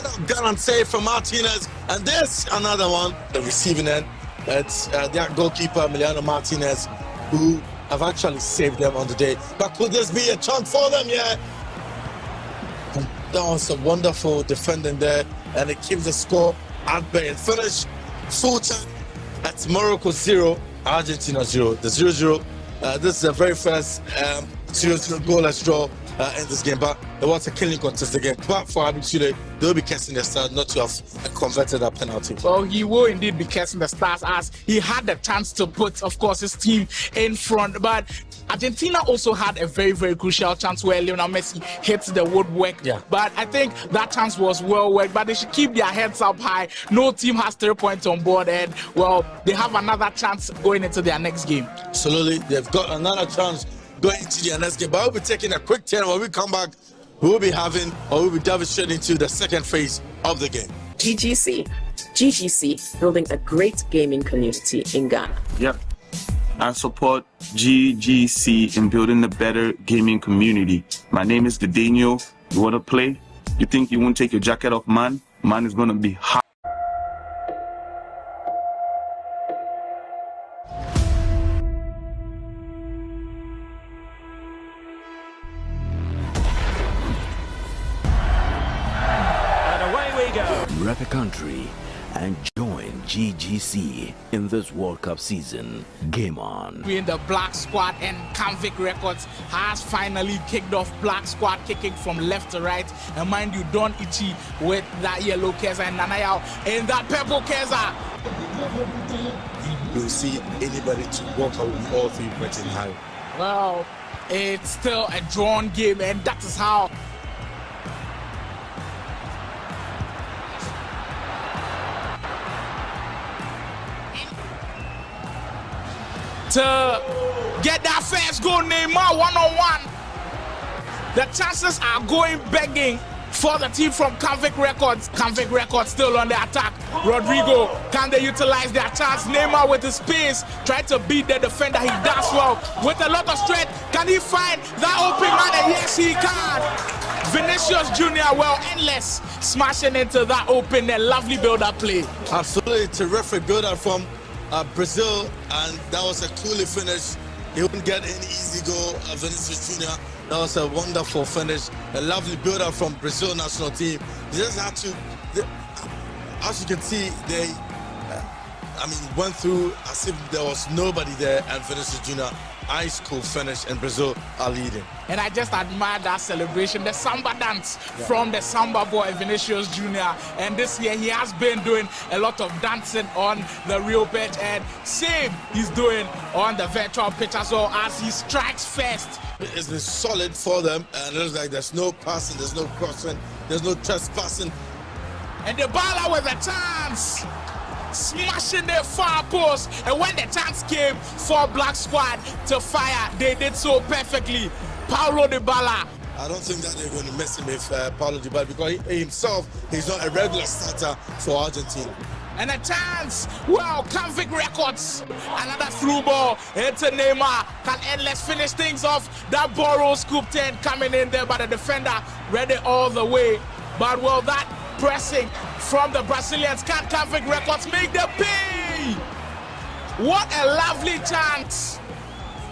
another gallant save from Martinez. And there's another one, the receiving end. It's their goalkeeper, Emiliano Martinez, who have actually saved them on the day. But could this be a chance for them? Yeah. And that was a wonderful defending there, and it keeps the score at bay. And finish full time at Morocco 0, Argentina 0. The 0-0. This is the very first 0-0 goalless draw in this game, but it was a killing contest again. But for Abisule, they'll be casting their stars not to have converted that penalty. Well, he will indeed be casting the stars as he had the chance to put, of course, his team in front. But Argentina also had a very, very crucial chance where Lionel Messi hits the woodwork. Yeah. But I think that chance was well worked, but they should keep their heads up high. No team has 3 points on board, and, well, they have another chance going into their next game. Absolutely. They've got another chance going into the next game. But we'll be taking a quick turn. When we come back, we'll be diving straight into the second phase of the game. GGC, building a great gaming community in Ghana. Yep. I support GGC in building a better gaming community. My name is Daniel. You want to play? You think you won't take your jacket off, man? Man is going to be hot. Rep a country and join GGC in this World Cup season. Game on. Between the Black Squad and Convict Records has finally kicked off. Black Squad kicking from left to right. And mind you, Don Ichi with that yellow Keza and Nanayao in that purple Keza. You'll see anybody to walk out with all 3 points in high. Well, it's still a drawn game, and that is how to get that first goal, Neymar one-on-one. The chances are going begging for the team from Convict Records. Convict Records still on the attack. Rodrigo, can they utilize their chance? Neymar with his pace, trying to beat the defender. He does well with a lot of strength. Can he find that open man? And yes, he can. Vinicius Jr., well, endless, smashing into that open net. Lovely build-up play. Absolutely terrific build-up from Brazil, and that was a coolly finish. He wouldn't get any easy goal. Vinicius Jr. That was a wonderful finish. A lovely build-up from Brazil national team. They just had to, as you can see, they, went through as if there was nobody there, and Vinicius Jr. ice cool finish, and Brazil are leading. And I just admire that celebration, the samba dance from the samba boy Vinicius Jr. And this year he has been doing a lot of dancing on the real pitch, and same he's doing on the virtual pitch as well as he strikes first. It's been solid for them, and it looks like there's no passing, there's no crossing, there's no trespassing. And the baller with a chance. smashing their far post. And when the chance came for Black Squad to fire, they did so perfectly. Paulo Dybala. I don't think that they're going to mess him with Paulo Dybala because he himself, he's not a regular starter for Argentina. And a chance, well, Convict Records, another through ball into Neymar, can Endless finish things off. That Borrow scoop 10 coming in there, but the defender read it all the way. But well, that pressing from the Brazilians, can Convict Records make the pay? What a lovely chance.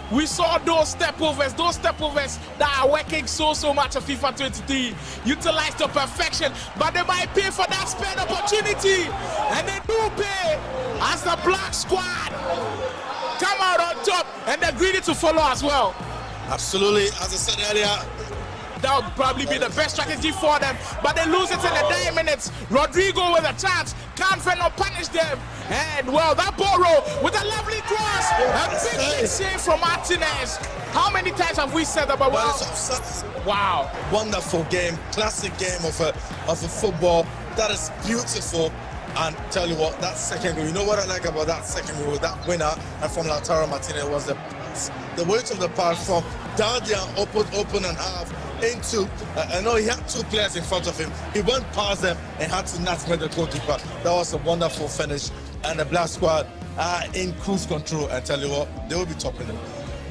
We saw those step overs that are working so much at FIFA 23, utilized to perfection, but they might pay for that spare opportunity, and they do pay as the Black Squad come out on top, and they're greedy to follow as well. Absolutely, as I said earlier, that would probably be the best strategy for them, but they lose it in the 9 minutes. Rodrigo with a chance, can't punish them, and well, that Borrow with a lovely cross, a big save from Martinez. How many times have we said that? But wow, wonderful game, classic game of a football. That is beautiful. And tell you what, that second goal, you know what I like about that second goal, that winner, and from Lautaro Martinez was the weight of the pass from down there, open and half into, I know he had two players in front of him. He went past them and had to nutmeg the goalkeeper. That was a wonderful finish. And the Black Squad are in cruise control. And tell you what, they will be topping them.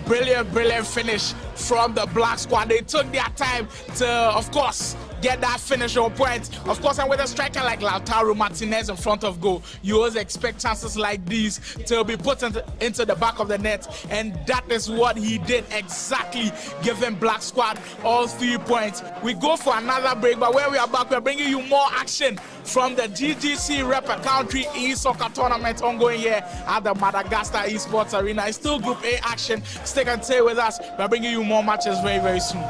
Brilliant finish from the Black Squad. They took their time to, of course, get that finish on point. Of course, and with a striker like Lautaro Martinez in front of goal, you always expect chances like these to be put into the back of the net, and that is what he did exactly, giving Black Squad all 3 points. We go for another break, but when we are back, we're bringing you more action from the GGC Rep a Country e-soccer tournament ongoing here at the Madagascar Esports Arena. It's still Group A action. Stick and stay with us. We're bringing you more matches very soon.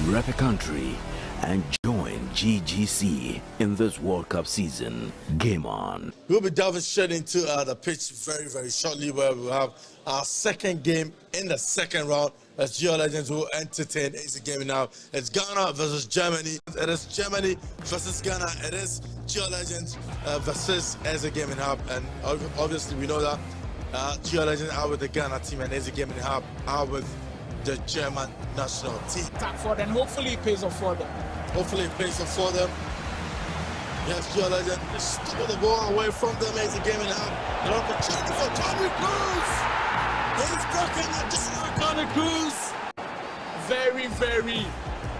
Rep a country and join GGC in this World Cup season. Game on. We'll be diving straight into the pitch very shortly, where we'll have our second game in the second round as Geo Legends will entertain Easy Gaming now. It's Ghana versus Germany. It is Germany versus Ghana. It is Geo Legends versus Easy Gaming Hub, and obviously we know that Geo Legends are with the Ghana team and Easy Gaming Hub are with the German national team. Attack for them. Hopefully it pays off for them. Hopefully it pays off for them. Yes, Geo Legend stole the ball away from them. As a game and a half. An opportunity for Tony Cruz. He's blocking the Tony Cruz. Very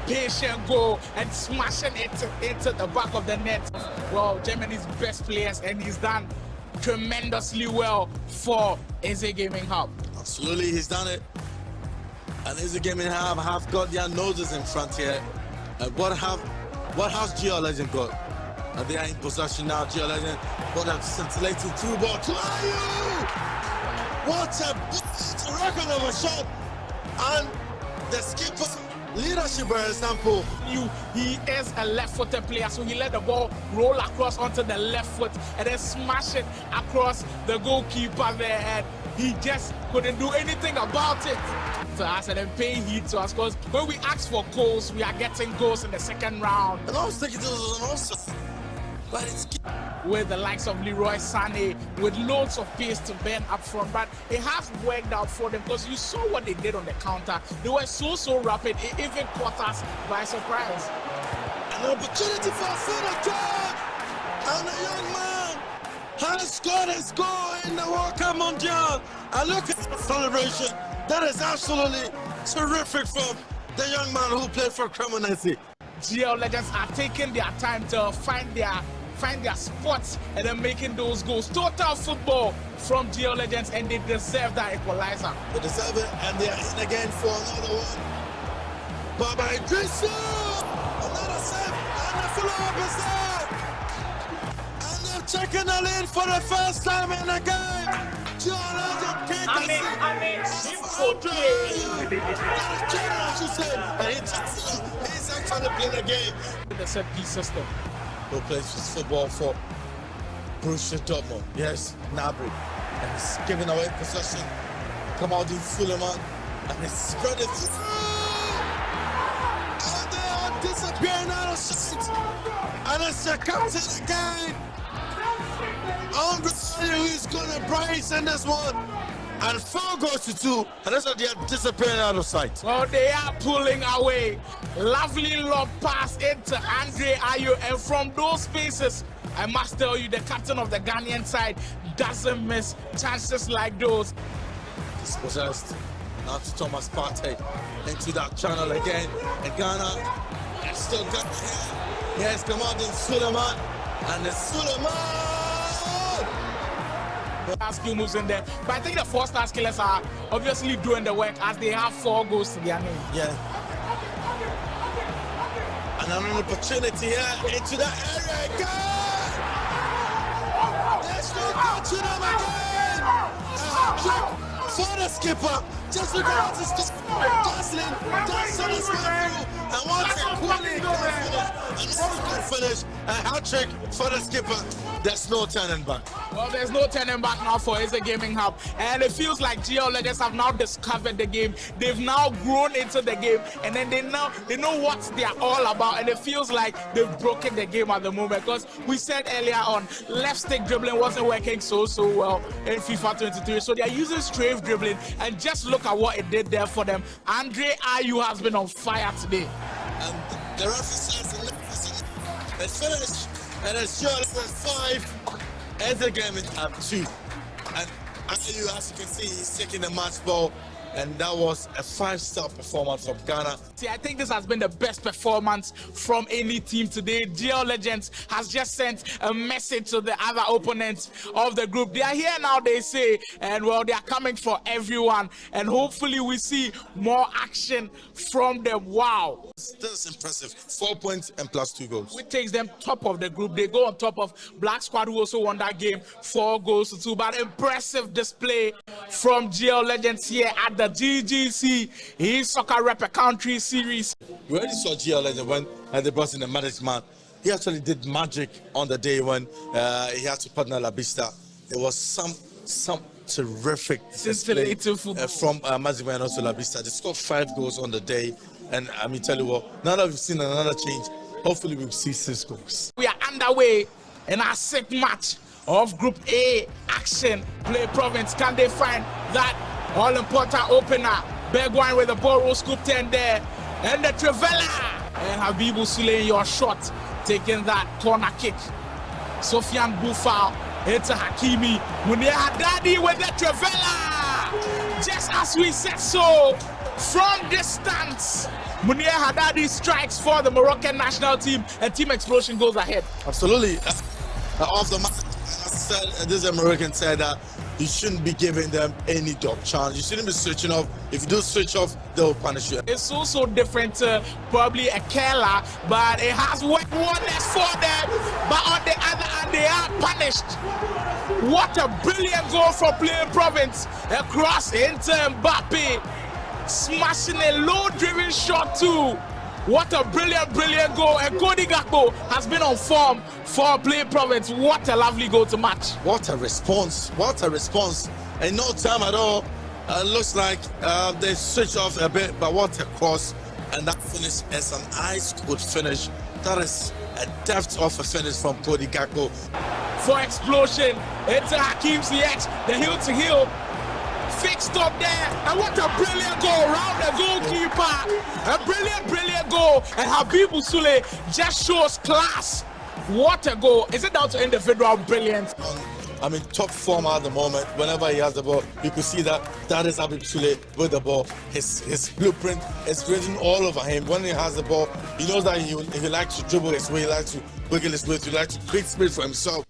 patient goal and smashing it into the back of the net. Well, Germany's best players, and he's done tremendously well for Eze Gaming Hub. Absolutely, he's done it. And Easy Gaming Hub have got their noses in front here. What has Geo Legend got? They are in possession now. Geo Legend got a scintillating through ball to Ayu! What a record of a shot! And the skipper leadership, for example. He is a left-footed player, so he let the ball roll across onto the left foot and then smash it across the goalkeeper there, and he just couldn't do anything about it. To us and then paying heed to us, because when we ask for goals, we are getting goals in the second round. And I was thinking this was an offside, but it's with the likes of Leroy Sané, with loads of pace to bend up front, but it has worked out for them, because you saw what they did on the counter. They were so rapid, it even caught us by surprise. An opportunity for a further try, and a young man has scored his goal in the World Cup Mondial. And look at the celebration. That is absolutely terrific from the young man who played for Cremonese. Geo Legends are taking their time to find their spots and then making those goals. Total football from Geo Legends, and they deserve that equalizer. They deserve it, and they are in again for another one. Baba Idrissa! Another save, and the follow-up is there! And they're checking the lead for the first time in the game. Geo Legends can't he's actually playing the game. The set piece system. Who plays football for Borussia Dortmund. Yes, Gnabry. And he's giving away possession. come out in Suleiman and they spread it. And they are disappearing out of sight. And it's the captain again. Andre who is going to brace in this one. And 4 goes to 2, and that's how they are disappearing out of sight. Well, they are pulling away. Lovely lob pass into Andre Ayew, and from those spaces, I must tell you, the captain of the Ghanaian side doesn't miss chances like those. Dispossessed. Now to Thomas Partey into that channel again. And Ghana has still got here. Yes, come on, then Suleiman. And the Suleiman! Skill moves in there, but I think the 4-star skillers are obviously doing the work as they have 4 goals to their name. Yeah. And an opportunity here into that area again. Let's go to them again. For the skipper, just look at this dazzling, dazzling through. And once a quality good finish, a hat-trick for the skipper. There's no turning back. Well, there's no turning back now for Eze Gaming Hub, and it feels like GL Legends have now discovered the game. They've now grown into the game, and then they know what they're all about, and it feels like they've broken the game at the moment. Because we said earlier on, left stick dribbling wasn't working so well in FIFA 23, so they're using strafe dribbling, and just look at what it did there for them. Andre Ayew has been on fire today. And the referee says it's finished. And it's sure it's 5. Eze Gaming have 2. And as you can see, he's taking the match ball. And that was a 5-star performance from Ghana. See, I think this has been the best performance from any team today. GL Legends has just sent a message to the other opponents of the group. They are here now, they say, and well, they are coming for everyone. And hopefully we see more action from them. Wow. This is impressive. 4 points and plus 2 goals. Which takes them top of the group. They go on top of Black Squad, who also won that game, 4 goals to 2. But impressive display from GL Legends here at the GGC E-Soccer Rep Country Series. We already saw GL Legend when they brought in the management. He actually did magic on the day when he had to partner La Vista. There was some terrific display from Mazima and also La Vista. They scored 5 goals on the day. And I mean, tell you what, now that we've seen another change, hopefully we'll see 6 goals. We are underway in our 6th match of Group A action. Play Province, can they find that all-important opener? Bergwijn with the ball roll scooped in there. And the Trivela. And Habibu Sule, your shot, taking that corner kick. Sofiane Boufal into Hakimi. Munir Haddadi with the Trivela. Just as we said so, from distance, Munir Haddadi strikes for the Moroccan national team, and Team Explosion goes ahead. Absolutely. Off the match, this American said that you shouldn't be giving them any dog chance. You shouldn't be switching off. If you do switch off, they'll punish you. It's also different to probably a Kela, but it has worked wonders for them. But on the other hand, they are punished. What a brilliant goal for Play Province. Across into Mbappe, smashing a low-driven shot too. What a brilliant goal. And Cody Gakpo has been on form for Play Province. What a lovely goal to match. What a response. What a response. In no time at all. Looks like they switched off a bit, but what a cross. And that finish is an ice-cold finish. That is a depth of a finish from Cody Gakpo. For Explosion, it's Hakim Ziyech, the heel-to-heel. Fixed up there, and what a brilliant goal around the goalkeeper. A brilliant goal, and Habibu Sule just shows class. What a goal. Is it down to individual brilliance? I mean, top form at the moment. Whenever he has the ball, you can see that is Habibu Sule with the ball. His blueprint is written all over him. When he has the ball, he knows that he likes to dribble his way, he likes to wiggle his way, he likes to create space for himself.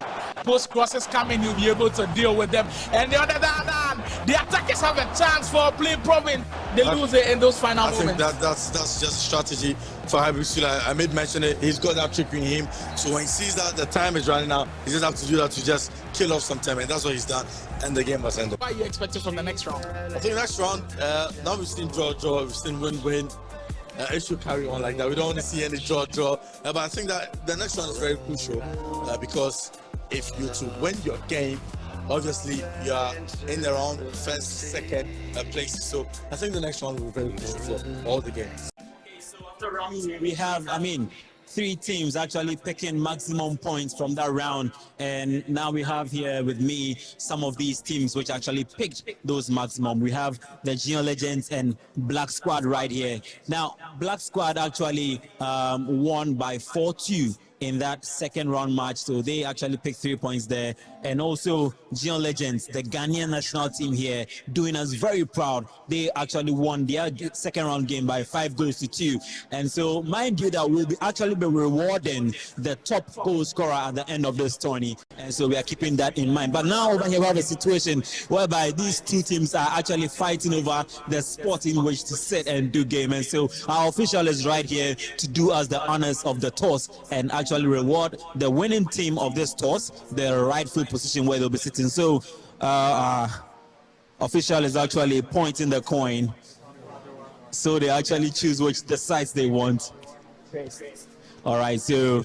Post crosses coming, he'll be able to deal with them. And the other hand, the attackers have a chance for Play Province. They lose it in those final moments. I think that's just strategy for Habibu Sule. I made mention it. He's got that trick in him. So when he sees that the time is running out, he just have to do that to just kill off some time, and that's what he's done. And the game was ended. What are you expecting from the next round? I think next round, now we've seen draw, we've seen win. It should carry on like that. We don't want to see any draw. But I think that the next round is very crucial because if you to win your game, obviously you are in around first, second places. So I think the next one will be very crucial for all the games. We have, 3 teams actually picking maximum points from that round, and now we have here with me some of these teams which actually picked those maximum. We have the Geo Legends and Black Squad right here. Now, Black Squad actually won by 4-2 in that second round match, so they actually picked 3 points there. And also Geo Legends, the Ghanaian national team here, doing us very proud. They actually won their second round game by 5-2. And so mind you that we'll actually be rewarding the top goal scorer at the end of this tourney, and so we are keeping that in mind. But now over here we have a situation whereby these 2 teams are actually fighting over the spot in which to sit and do game, and so our official is right here to do us the honors of the toss and actually reward the winning team of this toss the rightful position where they'll be sitting. So official is actually pointing the coin, so they actually choose the sides they want. All right, so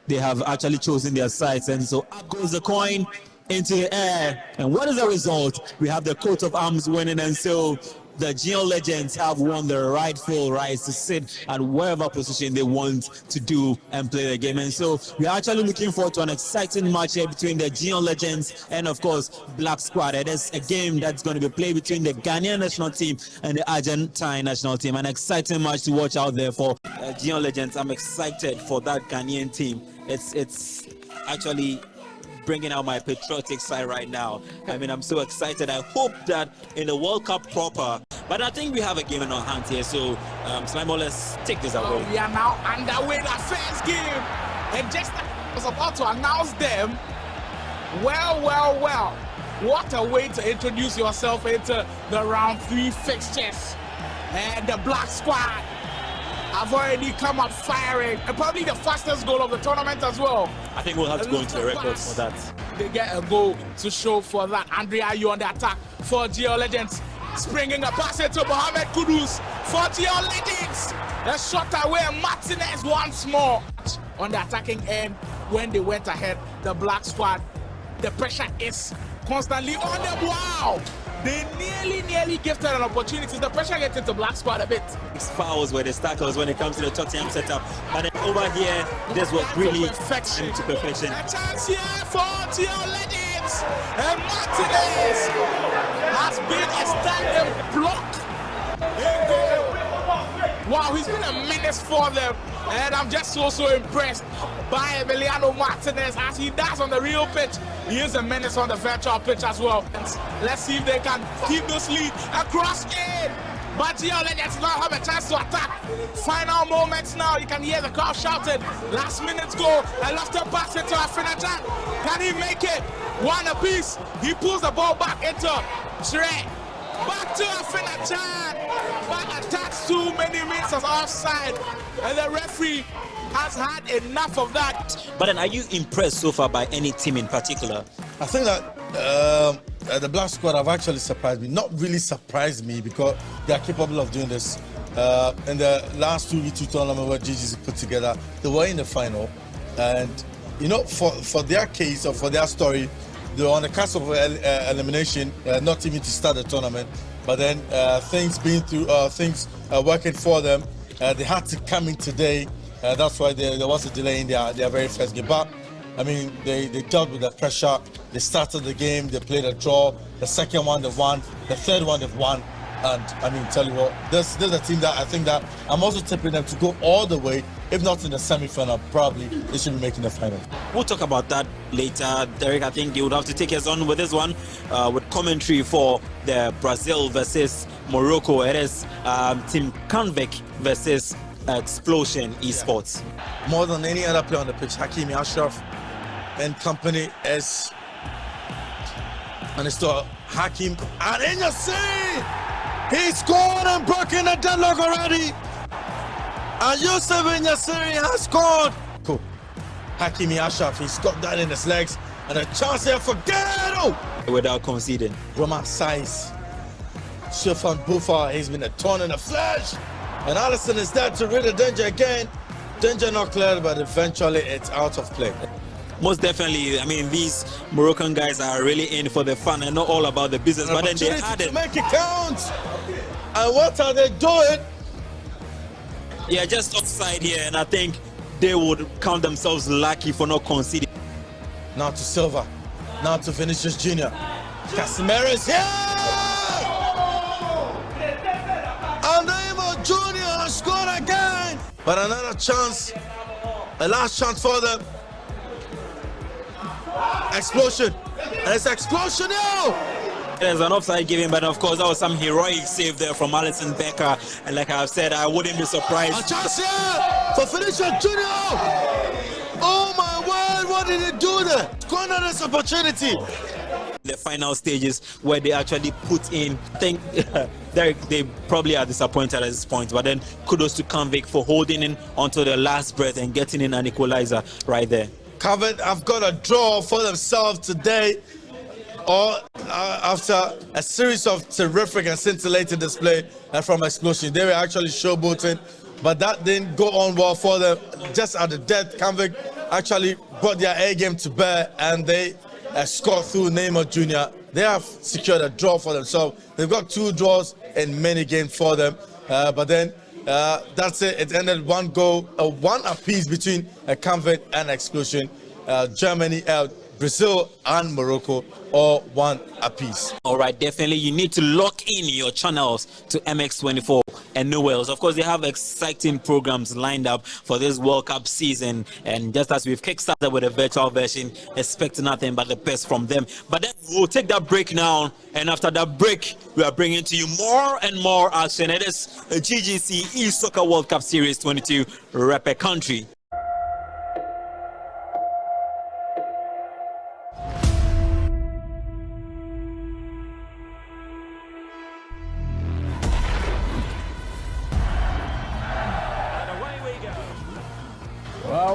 they have actually chosen their sides, and so up goes the coin into the air. And what is the result? We have the coat of arms winning, and so the Geo Legends have won the rightful rights to sit at wherever position they want to do and play the game. And so we're actually looking forward to an exciting match here between the Geo Legends and, of course, Black Squad. It is a game that's going to be played between the Ghanaian national team and the Argentine national team. An exciting match to watch out there for Geo Legends. I'm excited for that Ghanaian team. It's actually bringing out my patriotic side right now. I'm so excited. I hope that in the World Cup proper, but I think we have a game in our hands here. So, Slimo, let's take this away. We are now underway the first game, and just I was about to announce them. Well. What a way to introduce yourself into the round 3 fixtures. And the Black Squad have already come up firing, and probably the fastest goal of the tournament as well. I think we'll have to go into the records for that. They get a goal to show for that. Andrea, you on the attack for Geo Legends. Springing a pass into Mohamed Kudus for Geo Legends. A shot away, Martinez once more. On the attacking end, when they went ahead, the Black Squad, the pressure is constantly on them. Wow! They nearly gifted an opportunity. The pressure gets into Black Squad a bit. It's fouls where the starters when it comes to the Tottenham setup. But then over here, this was really perfection. To perfection. A chance here for Geo Legends. And Martinez has been a standing block. Wow, he's been a menace for them. And I'm just so impressed by Emiliano Martinez as he does on the real pitch. He is a menace on the virtual pitch as well. Let's see if they can keep this lead across in. But Geo Legends now have a chance to attack. Final moments now. You can hear the crowd shouting. Last minute goal. I love to pass it to Afinajan. Can he make it? One apiece. He pulls the ball back into Trey. Back to Afinajan. But attacks too many minutes as offside. And the referee has had enough of that. But then, are you impressed so far by any team in particular? I think that the Black Squad have actually surprised me. Not really surprised me because they are capable of doing this. In the last 2v2 tournament where GGC put together, they were in the final. And, for their case or for their story, they were on the cusp of elimination, not even to start the tournament. But then things working for them, they had to come in today. That's why there was a delay in their very first game. But they dealt with the pressure. They started the game. They played a draw. The second one they've won. The third one they've won. And tell you what, this is a team that I think that I'm also tipping them to go all the way. If not in the semi-final, probably they should be making the final. We'll talk about that later. Derek, I think you would have to take us on with this one with commentary for the Brazil versus Morocco. It is Team Canvec versus Explosion Esports. More than any other player on the pitch, Hakimi Ashraf and company is, and it's to Hakim, and in the scene, he scored and broken the deadlock already. And Yusuf Inyasiri has scored. Cool. Hakimi Ashraf, he's got that in his legs, and a chance here for Ghetto without conceding. Roma size. Stefan Buffa, he's been a thorn in the flesh. And Allison is there to rid of danger again. Danger not cleared, but eventually it's out of play. most definitely. I mean, these Moroccan guys are really in for the fun and not all about the business. But then they had it to make it count. And what are they doing? Yeah, just offside here, and I think they would count themselves lucky for not conceding. Now to Silva. Now to Vinicius Jr. Casemiro is here! And Neymar Jr. has scored again! But another chance, a last chance for them. Explosion! And it's explosion now! There's an offside given, but of course that was some heroic save there from Alisson Becker. And like I've said, I wouldn't be surprised. A chance here for Vinicius Jr. Oh my word, what did he do there? Scored on this opportunity. The final stages where they actually put in, I think they probably are disappointed at this point, but then kudos to Convict for holding in until the last breath and getting in an equalizer right there. Convict have got a draw for themselves today, or after a series of terrific and scintillating display from Explosion. They were actually showboating, but that didn't go on well for them. Just at the death, Convict actually brought their A game to bear, and they scored through Neymar Jr. They have secured a draw for themselves. They've got 2 draws in many games for them, but then that's it. It ended 1 goal, 1 apiece between Convict and Explosion. Germany, Brazil and Morocco, all 1 apiece. All right, definitely you need to lock in your channels to MX24 and New Wales. Of course, they have exciting programs lined up for this World Cup season, and just as we've kickstarted with a virtual version, expect nothing but the best from them. But then we'll take that break now, and after that break, we are bringing to you more and more action. It is a GGC E-Soccer World Cup Series 22 Rep a Country.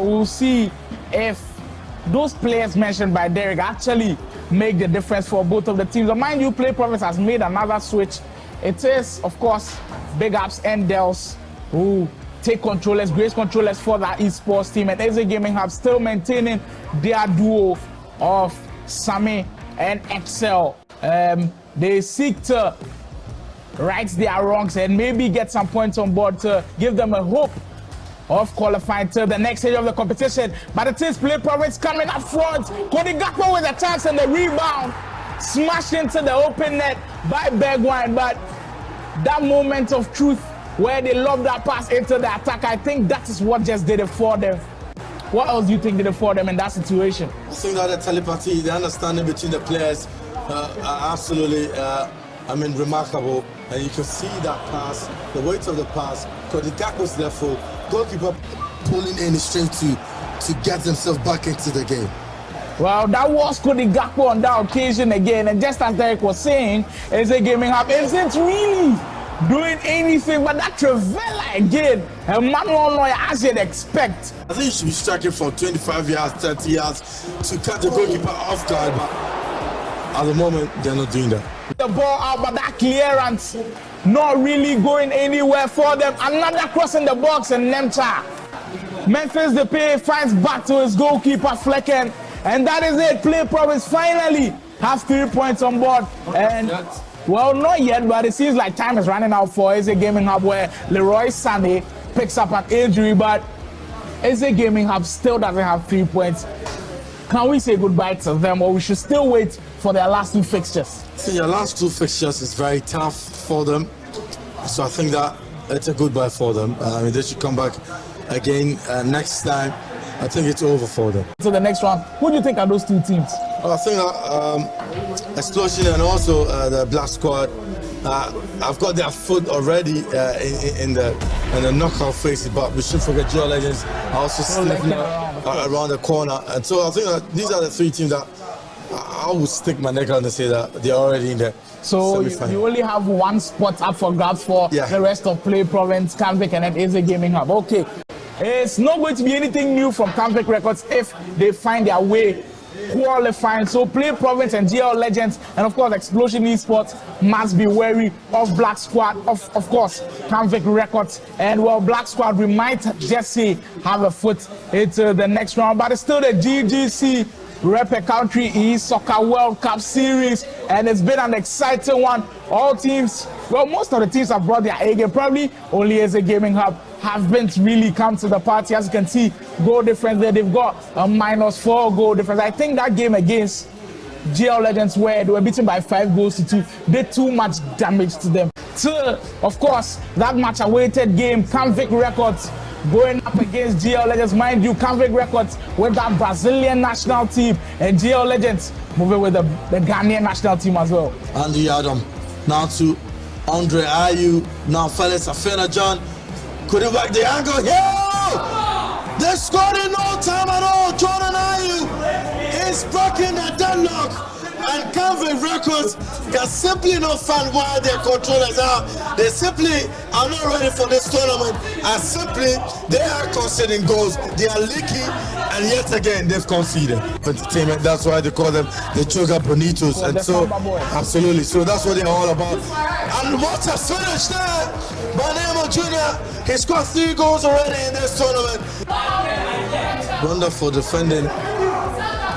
We'll see if those players mentioned by Derek actually make the difference for both of the teams. And mind you, Play Province has made another switch. It is, of course, big ups and Dels who take controllers, grace controllers for that esports team. And AZ Gaming Hub still maintaining their duo of Sammy and Excel. They seek to right their wrongs and maybe get some points on board to give them a hope of qualifying to the next stage of the competition. But it is Play Province coming up front. Cody Gakpo with a chance and the rebound. Smashed into the open net by Bergwijn. But that moment of truth where they lobbed that pass into the attack, I think that is what just did it for them. What else do you think did it for them in that situation? I think that the telepathy, the understanding between the players are absolutely remarkable. And you can see that pass, the weight of the pass. Cody Gakpo's left foot, goalkeeper pulling in his strength to get themselves back into the game. Well, that was Cody Gakpo on that occasion again. And just as Derek was saying, AZ Gaming Hub isn't really doing anything but that Trevella again. And Manuel Neuer, as you'd expect. I think you should be striking from 25 yards, 30 yards to cut the goalkeeper off guard. But at the moment, they're not doing that. The ball out, but that clearance not really going anywhere for them. Another cross in the box and Nemcha. Memphis Depay finds back to his goalkeeper Flecken. And that is it. Play Province finally have 3 points on board. And well, not yet, but it seems like time is running out for AZ Gaming Hub, where Leroy Sané picks up an injury, but AZ Gaming Hub still doesn't have 3 points. Can we say goodbye to them, or we should still wait for their last 2 fixtures? See, your last 2 fixtures is very tough for them, so I think that it's a goodbye for them. They should come back again next time. I think it's over for them. So the next one, who do you think are those 2 teams? Well, I think that Explosion and also the Black Squad have got their foot already in the knockout phase, but we shouldn't forget Geo Legends are also slipping around the corner. And so I think that these are the 3 teams that I would stick my neck out and say that they're already in there. So you only have 1 spot up for grabs for the rest of Play Province, Convict, and then AZ Gaming Hub. Okay. It's not going to be anything new from Convict Records if they find their way qualifying. So Play Province and GL Legends and of course Explosion Esports must be wary of Black Squad, of course Convict Records, and well, Black Squad, we might just say have a foot into the next round, but it's still the GGC Rep a Country E-Soccer World Cup Series, and it's been an exciting one. All teams, well, most of the teams have brought their A game. Probably only as a Gaming Hub haven't really come to the party. As you can see, goal difference there, they've got a -4 goal difference. I think that game against GL Legends, where they were beaten by 5 goals to 2, did too much damage to them. So, of course, that much awaited game, Convict Records going up against GL Legends. Mind you, Convict Records with that Brazilian national team, and GL Legends moving with the Ghanaian national team as well. Andy Adam now to Andre Ayew. Now Felix Afena-John. Couldn't work the angle here. They scored in no time at all. Jordan Ayew is breaking the deadlock. And Convict Records can simply not find why their controllers are. They simply are not ready for this tournament. And simply, they are conceding goals. They are leaky. And yet again, they've conceded. Entertainment, that's why they call them the Choga Bonitos. And so, absolutely. So that's what they're all about. And what a finish there by Nemo Jr. He scored 3 goals already in this tournament. Wonderful defending.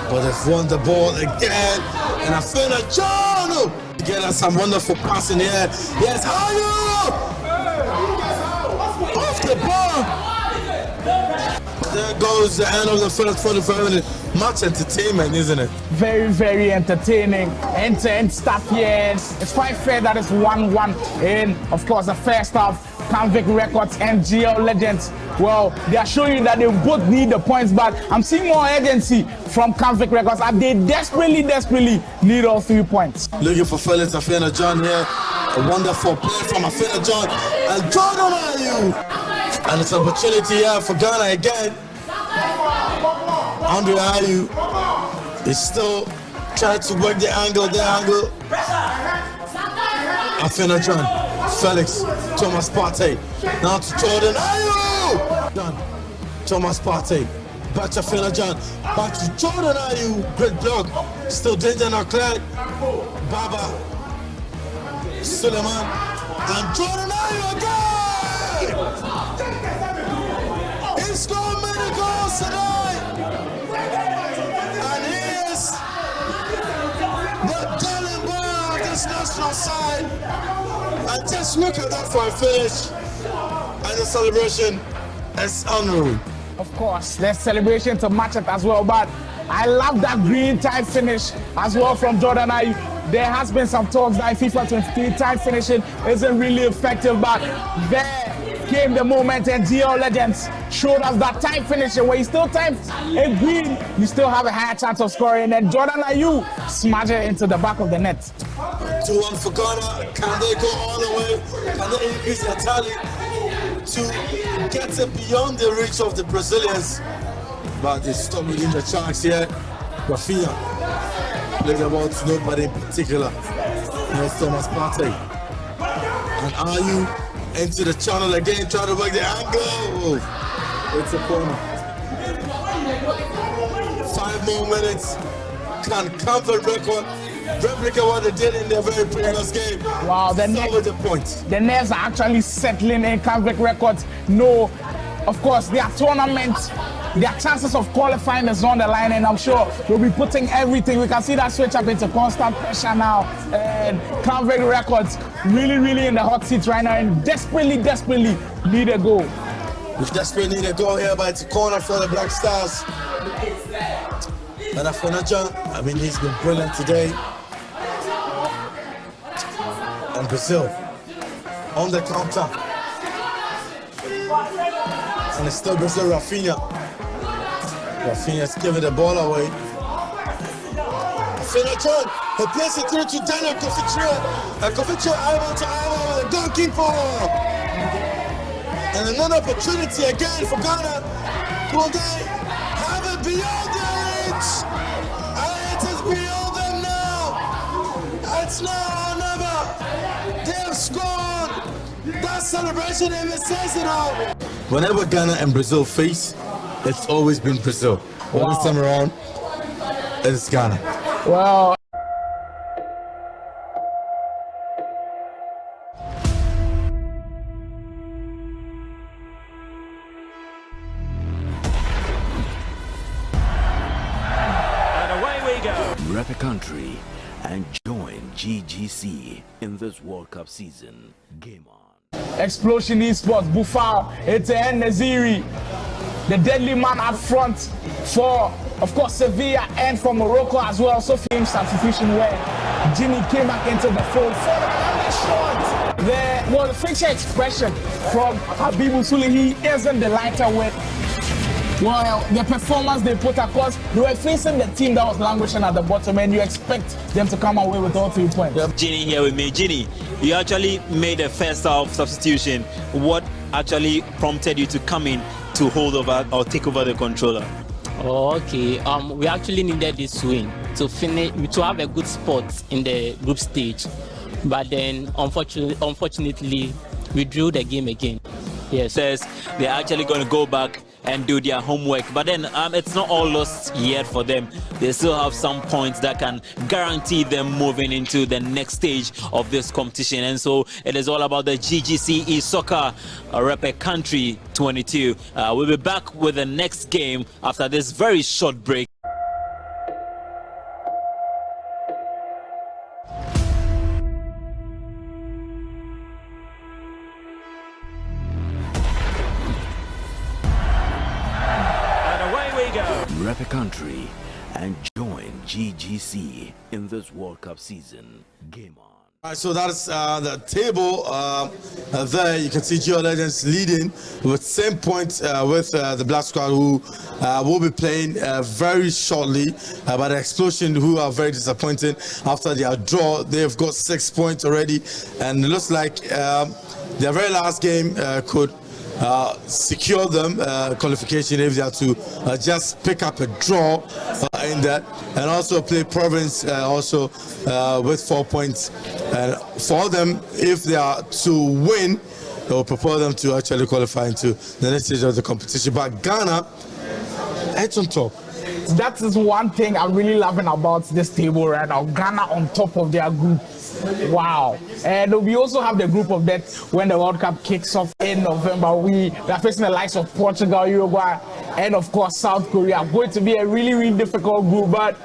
But they've won the ball again. And Afena-John again has some wonderful passing here. Yes, Ayew! Off the ball. There goes the end of the first 45 minutes. Much entertainment, isn't it? Very, very entertaining. End-to-end stuff here. It's quite fair that it's 1-1 in, of course, the first half. Convict Records and GL Legends, well, they are showing you that they both need the points, but I'm seeing more urgency from Convict Records, and they desperately need all 3 points. Looking for Felix Afena-John here. A wonderful play from Afena-John and Jordan Ayew. And it's an opportunity here for Ghana again. Andre Ayew is still trying to work the angle. Afena-John, Felix, Thomas Partey, now to Jordan Ayew! Thomas Partey, back to Afena-John, back to Jordan Ayew, great block, still danger now cleared, Baba, Suleiman, and Jordan Ayew again! He's scored many goals tonight! And he is the darling boy of this national side. And just look at that for a finish. And the celebration is unreal. Of course, there's celebration to match it as well, but I love that green tie finish as well from Jordan Ayew. There has been some talks that FIFA 23 tie finishing isn't really effective, but there came the moment and GL Legends showed us that tie finishing where you still time a green, you still have a higher chance of scoring, and Jordan Ayew smashed it into the back of the net. 2-1 for Ghana. Can they go all the way? Can they increase their tally to get it beyond the reach of the Brazilians? But they stop within the chance here. Rafinha played the ball to nobody in particular. Here's Thomas Partey. And Ayew into the channel again, trying to work the angle. It's a corner. 5 more minutes. Can Convict Record replicate what they did in their very previous game? Wow, the nerves are actually settling in Convict Records. No, of course, their tournament, their chances of qualifying is on the line, and I'm sure they'll be putting everything. We can see that switch up into constant pressure now. And Convict Records really in the hot seat right now, and desperately need a goal. We desperately need a goal here, but it's a corner for the Black Stars. And Afena-John, I mean, he's been brilliant today. And Brazil on the counter. And it's still Brazil. Rafinha's giving the ball away. Afena-John, he plays it through to Daniel Kofichia. And Kofichia eyeball to eyeball with the goalkeeper. And another opportunity again for Ghana. Will they have it beyond their reach? And it is beyond them now. It's now or never. They have scored. That celebration even says it all. Whenever Ghana and Brazil face, it's always been Brazil. All this time around, against Ghana? Well, Rep a country and join GGC in this World Cup season. Game on. Explosion Esports, Bufal, Etienne Naziri, the deadly man up front for, of course, Sevilla and for Morocco as well. So film substitution where Ginny came back into the fold for another shot. There was a facial expression from Habibu Suli. He isn't the lighter with. Well, the performance they put across, they were facing the team that was languishing at the bottom, and you expect them to come away with all 3 points. Ginny here with me. Ginny, you actually made a first half substitution. What actually prompted you to come in to hold over or take over the controller? Oh, okay. We actually needed this win to finish, to have a good spot in the group stage, but then unfortunately, we drew the game again. Yes, says they're actually going to go back and do their homework, but then it's not all lost yet for them. They still have some points that can guarantee them moving into the next stage of this competition, and so it is all about the GGC eSoccer Rep a Country 22. We'll be back with the next game after this very short break. Rep a country and join GGC in this World Cup season. Game on. All right, so that's the table. There you can see Geo Legends leading with same points with the Black Squad, who will be playing very shortly. But the Explosion, who are very disappointed after their draw. They've got 6 points already, and it looks like their very last game could secure them qualification if they are to just pick up a draw in that, and also play Province also with 4 points. And for them, if they are to win, it will propel them to actually qualify into the next stage of the competition. But Ghana, it's on top. That is one thing I'm really loving about this table right now. Ghana on top of their group. Wow. And we also have the group of death when the World Cup kicks off in November. We are facing the likes of Portugal, Uruguay, and of course South Korea. Going to be a really, really difficult group, but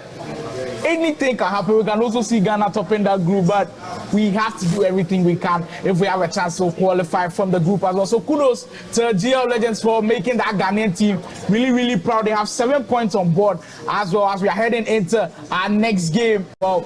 anything can happen. We can also see Ghana topping that group, but we have to do everything we can if we have a chance to qualify from the group as well. So kudos to GL Legends for making that Ghanaian team really, really proud. They have 7 points on board as well as we are heading into our next game. Well,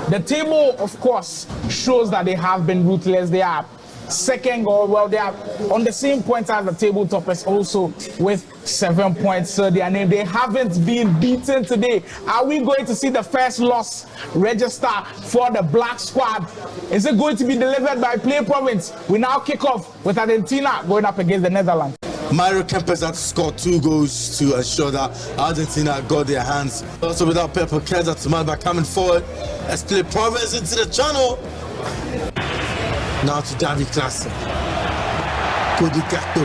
the table, of course, shows that they have been ruthless. They are second goal. Well, they are on the same points as the table toppers, also with 7 points. So they haven't been beaten today. Are we going to see the first loss register for the Black Squad? Is it going to be delivered by Play Province? We now kick off with Argentina going up against the Netherlands. Mario Kempes had scored 2 goals to ensure that Argentina got their hands. Also without Pepper Keza Tumalba coming forward. Let's Play Province into the channel. Now to David Klassen. Cody Gatto.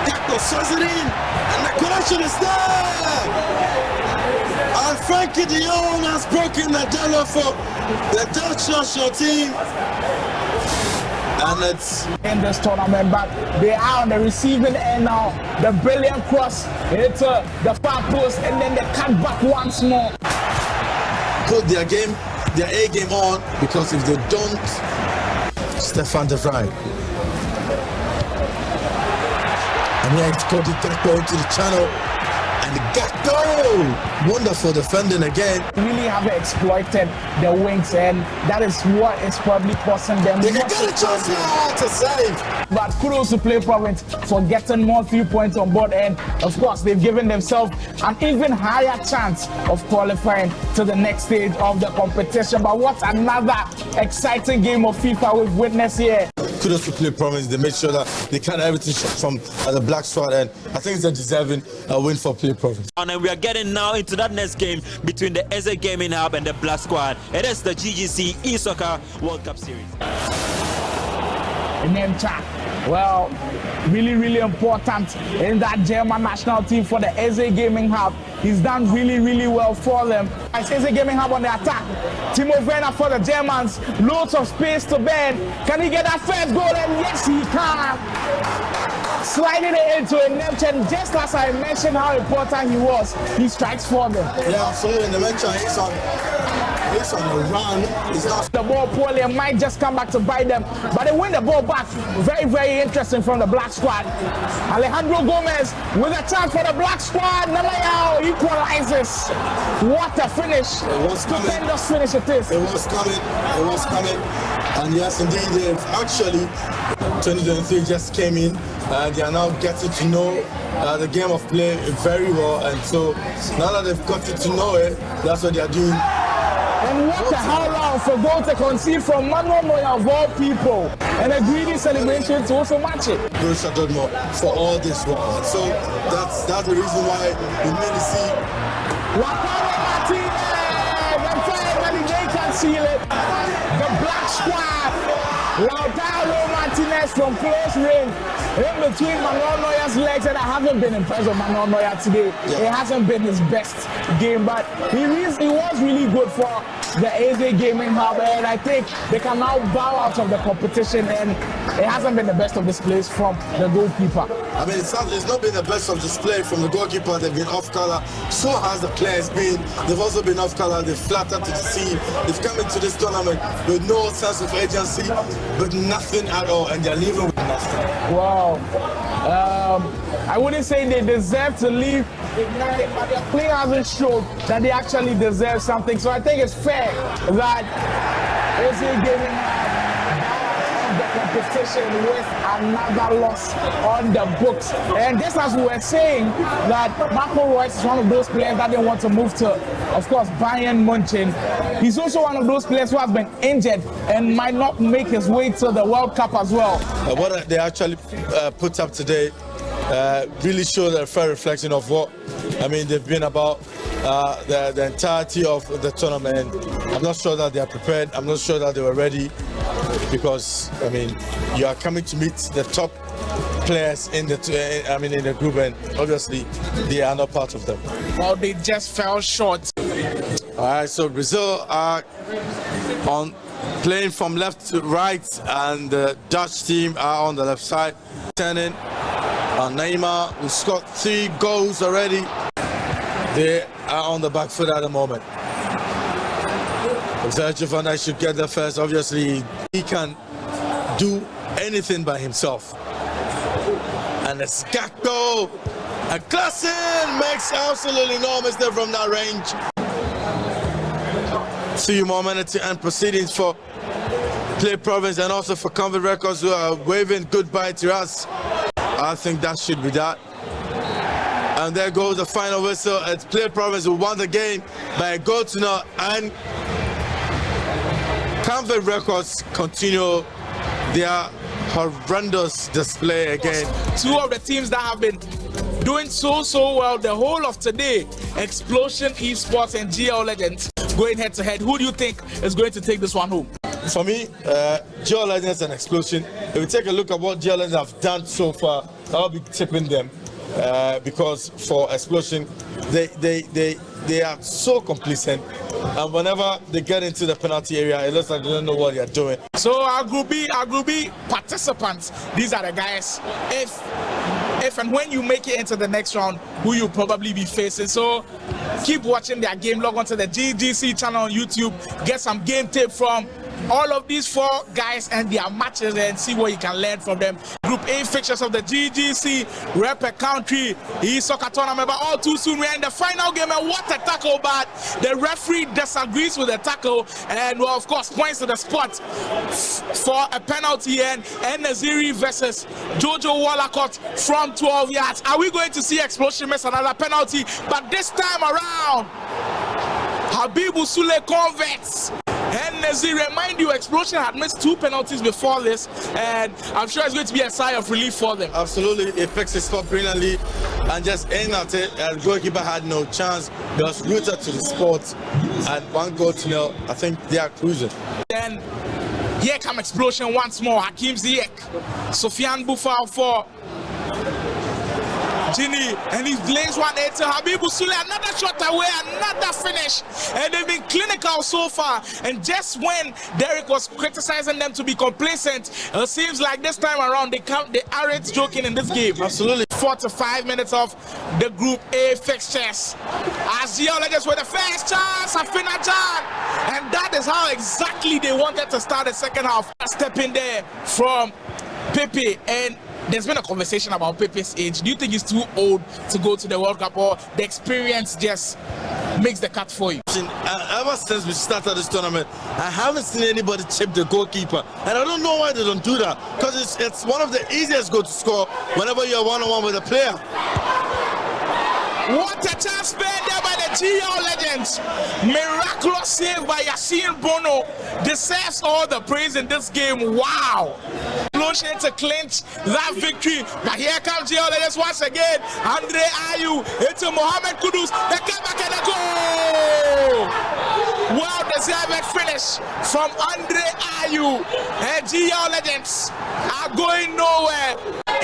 Gatto throws it in, and the connection is there. And Frankie de Jong has broken the dollar for the Dutch national team. And it's in this tournament, but they are on the receiving end now. The brilliant cross into the far post, and then they cut back once more. Put their A game on, because if they don't, Stefan de Vrij. And here it's Cody Gatto into the channel. And Gatto! Wonderful defending again. Really have exploited the wings, and that is what is probably causing them. They can get a chance here to save. But kudos to Play Province for getting more 3 points on board, and of course they've given themselves an even higher chance of qualifying to the next stage of the competition. But what another exciting game of FIFA we've witnessed here. Kudos to Play Province. They made sure that they carried everything from the Black Squad, and I think it's a deserving win for Play Province. And we are getting now into that next game between the Eze Gaming Hub and the Black Squad. It is the GGC eSoccer World Cup Series. And then well, really, really important in that German national team for the SA Gaming Hub. He's done really, really well for them. I say SA Gaming Hub on the attack. Timo Werner for the Germans. Loads of space to Ben. Can he get that first goal? And yes, he can. Sliding it into a net, and just as I mentioned how important he was, he strikes for them. Yeah, absolutely. And the mention is on the run. It's not the ball poorly and might just come back to bite them, but they win the ball back. Very, very interesting from the black squad. Alejandro Gomez with a chance for the black squad. Namayao equalizes. What a finish! Stupendous finish it is. It was coming. And yes, indeed, they've actually 2023 just came in. They are now getting to know the game of play very well, and so now that they've gotten to know it, that's what they are doing. And what a how for goal to concede from Manuel Neuer of all people, and a greedy celebration to also match it. Borussia Dortmund for all this one. So that's the reason why we mainly see Lautaro Martinez, and finally they can seal it. The black squad, Lautaro Martinez from close range, in between Manuel Neuer's legs, and I haven't been impressed with Manuel Neuer today. Yeah. It hasn't been his best game, but he was really good for the AZ Gaming Hub, and I think they can now bow out of the competition, and it hasn't been the best of displays from the goalkeeper. I mean, it's not been the best of display from the goalkeeper. They've been off color. So has the players been. They've also been off color. They've flattered to the sea. They've come into this tournament with no sense of agency, but nothing at all, and they're leaving with nothing. Wow. I wouldn't say they deserve to leave, but their play hasn't shown that they actually deserve something. So I think it's fair that AZ Gaming the competition with another loss on the books. And just as we were saying that Marco Reus is one of those players that didn't want to move to, of course, Bayern Munich. He's also one of those players who has been injured and might not make his way to the World Cup as well. What they actually put up today really shows a fair reflection of what they've been about the entirety of the tournament. I'm not sure that they are prepared. I'm not sure that they were ready, because you are coming to meet the top players in the group, and obviously they are not part of them. Well, they just fell short. All right, so Brazil are playing from left to right, and the Dutch team are on the left side. Turning on Neymar, who scored 3 goals already. They are on the back foot at the moment. Virgil van Dijk should get there first. Obviously, he can do anything by himself. And it's Gakpo. And Klassen makes absolutely no mistake from that range. 3 more minutes to end proceedings for Play Province and also for Convent Records, who are waving goodbye to us. I think that should be that. And there goes the final whistle. It's Play Province who won the game by a goal to nil, and Convent Records continue their horrendous display again. 2 of the teams that have been doing so well the whole of today, Explosion Esports and GL Legends, going head to head. Who do you think is going to take this one home? For me, GL Legends and Explosion. If we take a look at what GL Legends have done so far, I'll be tipping them, because for Explosion, they are so complacent, and whenever they get into the penalty area, it looks like they don't know what they are doing. So our Group B participants, these are the guys. If and when you make it into the next round, who you'll probably be facing. So keep watching their game. Log on to the GGC channel on YouTube. Get some game tape from all of these 4 guys and their matches, and see what you can learn from them. Group A fixtures of the GGC Rep a Country e-soccer tournament, but all too soon we're in the final game, and what a tackle, but the referee disagrees with the tackle, and well, of course, points to the spot for a penalty, and Naziri versus Jojo Wallacott from 12 yards. Are we going to see Explosion miss another penalty? But this time around, Habibu Sule converts. And Nazir, remind you, Explosion had missed 2 penalties before this, and I'm sure it's going to be a sigh of relief for them. Absolutely, he picks his spot brilliantly and just aimed at it, and the goalkeeper had no chance. He was rooted to the spot, and 1 goal to nil. I think they are cruising. Then Here come explosion once more. Hakim Ziyech. Sofiane Boufal for Gini, and he lays one there to Habibu Sule. Another shot away, another finish. And they've been clinical so far. And just when Derek was criticizing them to be complacent, it seems like this time around they aren't joking in this game. Absolutely. 4 to 5 minutes of the Group A fixtures. As Geologist with the first chance, Afina Jan. And that is how exactly they wanted to start the second half. Step in there from Pepe, and there's been a conversation about Pepe's age. Do you think he's too old to go to the World Cup, or the experience just makes the cut for you? Ever since we started this tournament, I haven't seen anybody chip the goalkeeper, and I don't know why they don't do that, because it's one of the easiest goals to score whenever you're one-on-one with a player. What a chance spared there by the GL legends. Miraculous save by Yassine Bono. Deserves all the praise in this game. Wow. Explosion to clinch that victory. But here comes GL legends once again. Andre Ayew into Mohamed Kudus. They come back and they go. Well deserved finish from Andre Ayew. And GL legends are going nowhere.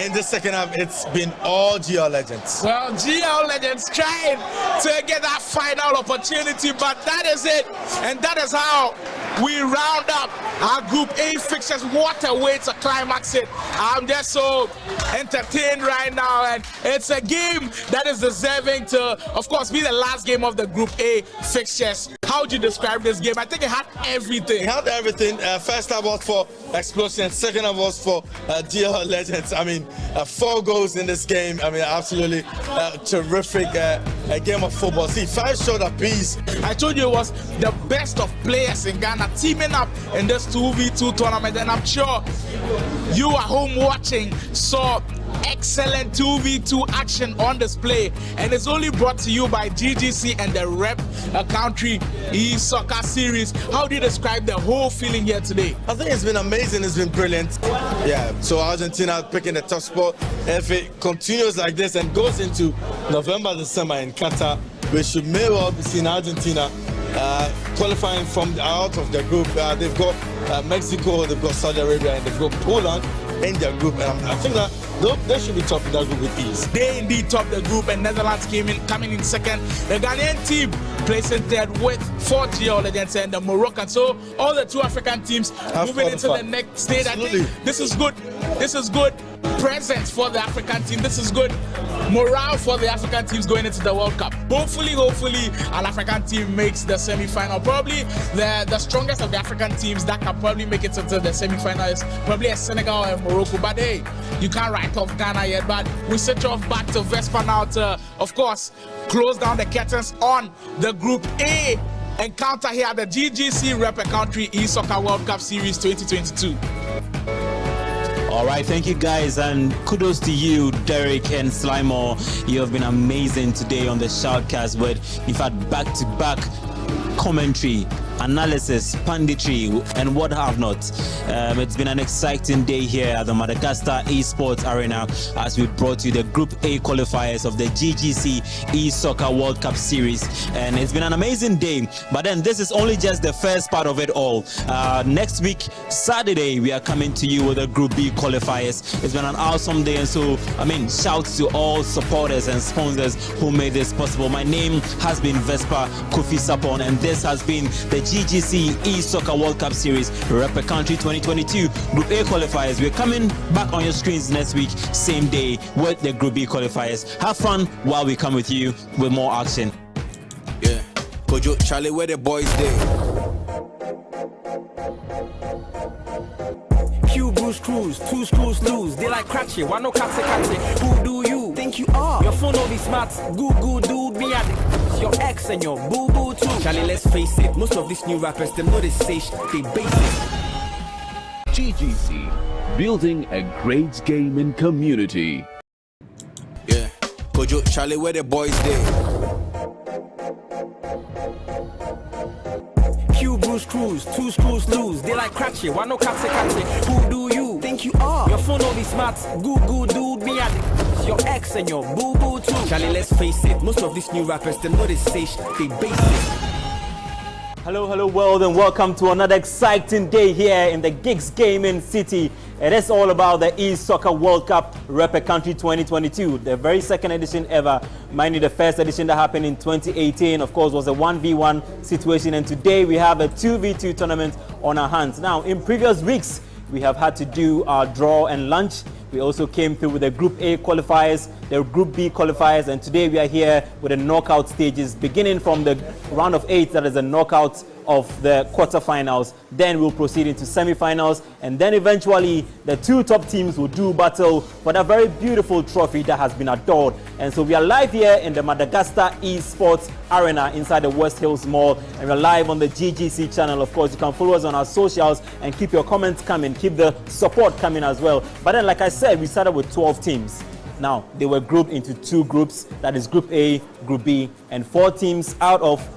In the second half, it's been all GL legends. Well, GL legends trying to get that final opportunity, but that is it. And that is how we round up our Group A fixtures. What a way to climax it. I'm just so entertained right now, and it's a game that is deserving to, of course, be the last game of the Group A fixtures. How would you describe this game? I think it had everything. It had everything. First half was for Explosion, second half was for GL legends. I mean, 4 goals in this game. I mean, absolutely terrific game of football. See, 5 shot apiece. I told you it was the best of players in Ghana teaming up in this 2v2 tournament, and I'm sure you at home watching saw excellent 2v2 action on display, and it's only brought to you by GGC and the Rep Country e-soccer series. How do you describe the whole feeling here today? I think it's been amazing. It's been brilliant. Yeah, so Argentina picking the top spot. If it continues like this and goes into November, December in Qatar, we should may well be seeing Argentina qualifying from out of the group. They've got Mexico, they've got Saudi Arabia, and they've got Poland in their group, and I think that they should be top in that group with ease. They indeed top the group, and Netherlands coming in second. The Ghanaian team placing third with 4 GL legends and the Moroccan. So all the 2 African teams moving into the next stage. Absolutely. I think this is good. This is good presence for the African team. This is good morale for the African teams going into the World Cup. Hopefully, an African team makes the semi-final. Probably the strongest of the African teams that can probably make it into the semi-final is probably a Senegal and Morocco. But hey, you can't write off Ghana yet. But we set off back to Vespa now to, of course, close down the curtains on the Group A encounter here at the GGC Rep Country e-soccer World Cup Series 2022. All right, thank you guys, and kudos to you, Derek and Slimore. You have been amazing today on the Shoutcast, but you've had back-to-back commentary, analysis, punditry, and what have not. It's been an exciting day here at the Madagascar Esports Arena as we brought you the Group A qualifiers of the GGC e-soccer World Cup Series, and it's been an amazing day. But then this is only just the first part of it all. Next week, Saturday, we are coming to you with the Group B qualifiers. It's been an awesome day, and so shouts to all supporters and sponsors who made this possible. My name has been Vespa Kofi Sapon, and this has been the GGC e-soccer World Cup Series Rep Country 2022 Group A qualifiers. We're coming back on your screens next week, same day, with the Group B qualifiers. Have fun while we come with you with more action. Yeah, Kojo Charlie, where the boys there? Q Bruce Cruz, 2 screws loose. They like cratchy, why no catch it? Who do you think you are? Your phone all be smart, Google dude, me at your ex and your boo-boo too. Charlie, let's face it, most of these new rappers, them know they say they basic. GGC, building a great gaming community. Yeah, Kojo Charlie, where the boys there? Q Bruce Cruz, 2 screws loose. They like cratchy, why no catch it? Who do you think you are? Your phone all be smart, Google dude, me at your ex and your boo-boo too. Charlie, let's face it, most of these new rappers, them know they say they basic. Hello world, and welcome to another exciting day here in the Gigs Gaming City. It is all about the e-Soccer World Cup Rep Country 2022, the very second edition ever. Mind you, the first edition that happened in 2018, of course, was a 1v1 situation, and today we have a 2v2 tournament on our hands. Now, in previous weeks, we have had to do our draw and lunch. We also came through with the Group A qualifiers, the Group B qualifiers, and today we are here with the knockout stages, beginning from the round of 8, that is the knockout of the quarterfinals. Then we'll proceed into semi-finals, and then eventually the two top teams will do battle for that very beautiful trophy that has been adored. And so we are live here in the Madagascar Esports Arena inside the West Hills Mall, and we're live on the GGC channel. Of course, you can follow us on our socials and keep your comments coming, keep the support coming as well. But then, like I said, we started with 12 teams. Now, they were grouped into two groups, that is Group A, Group B, and 4 teams out of,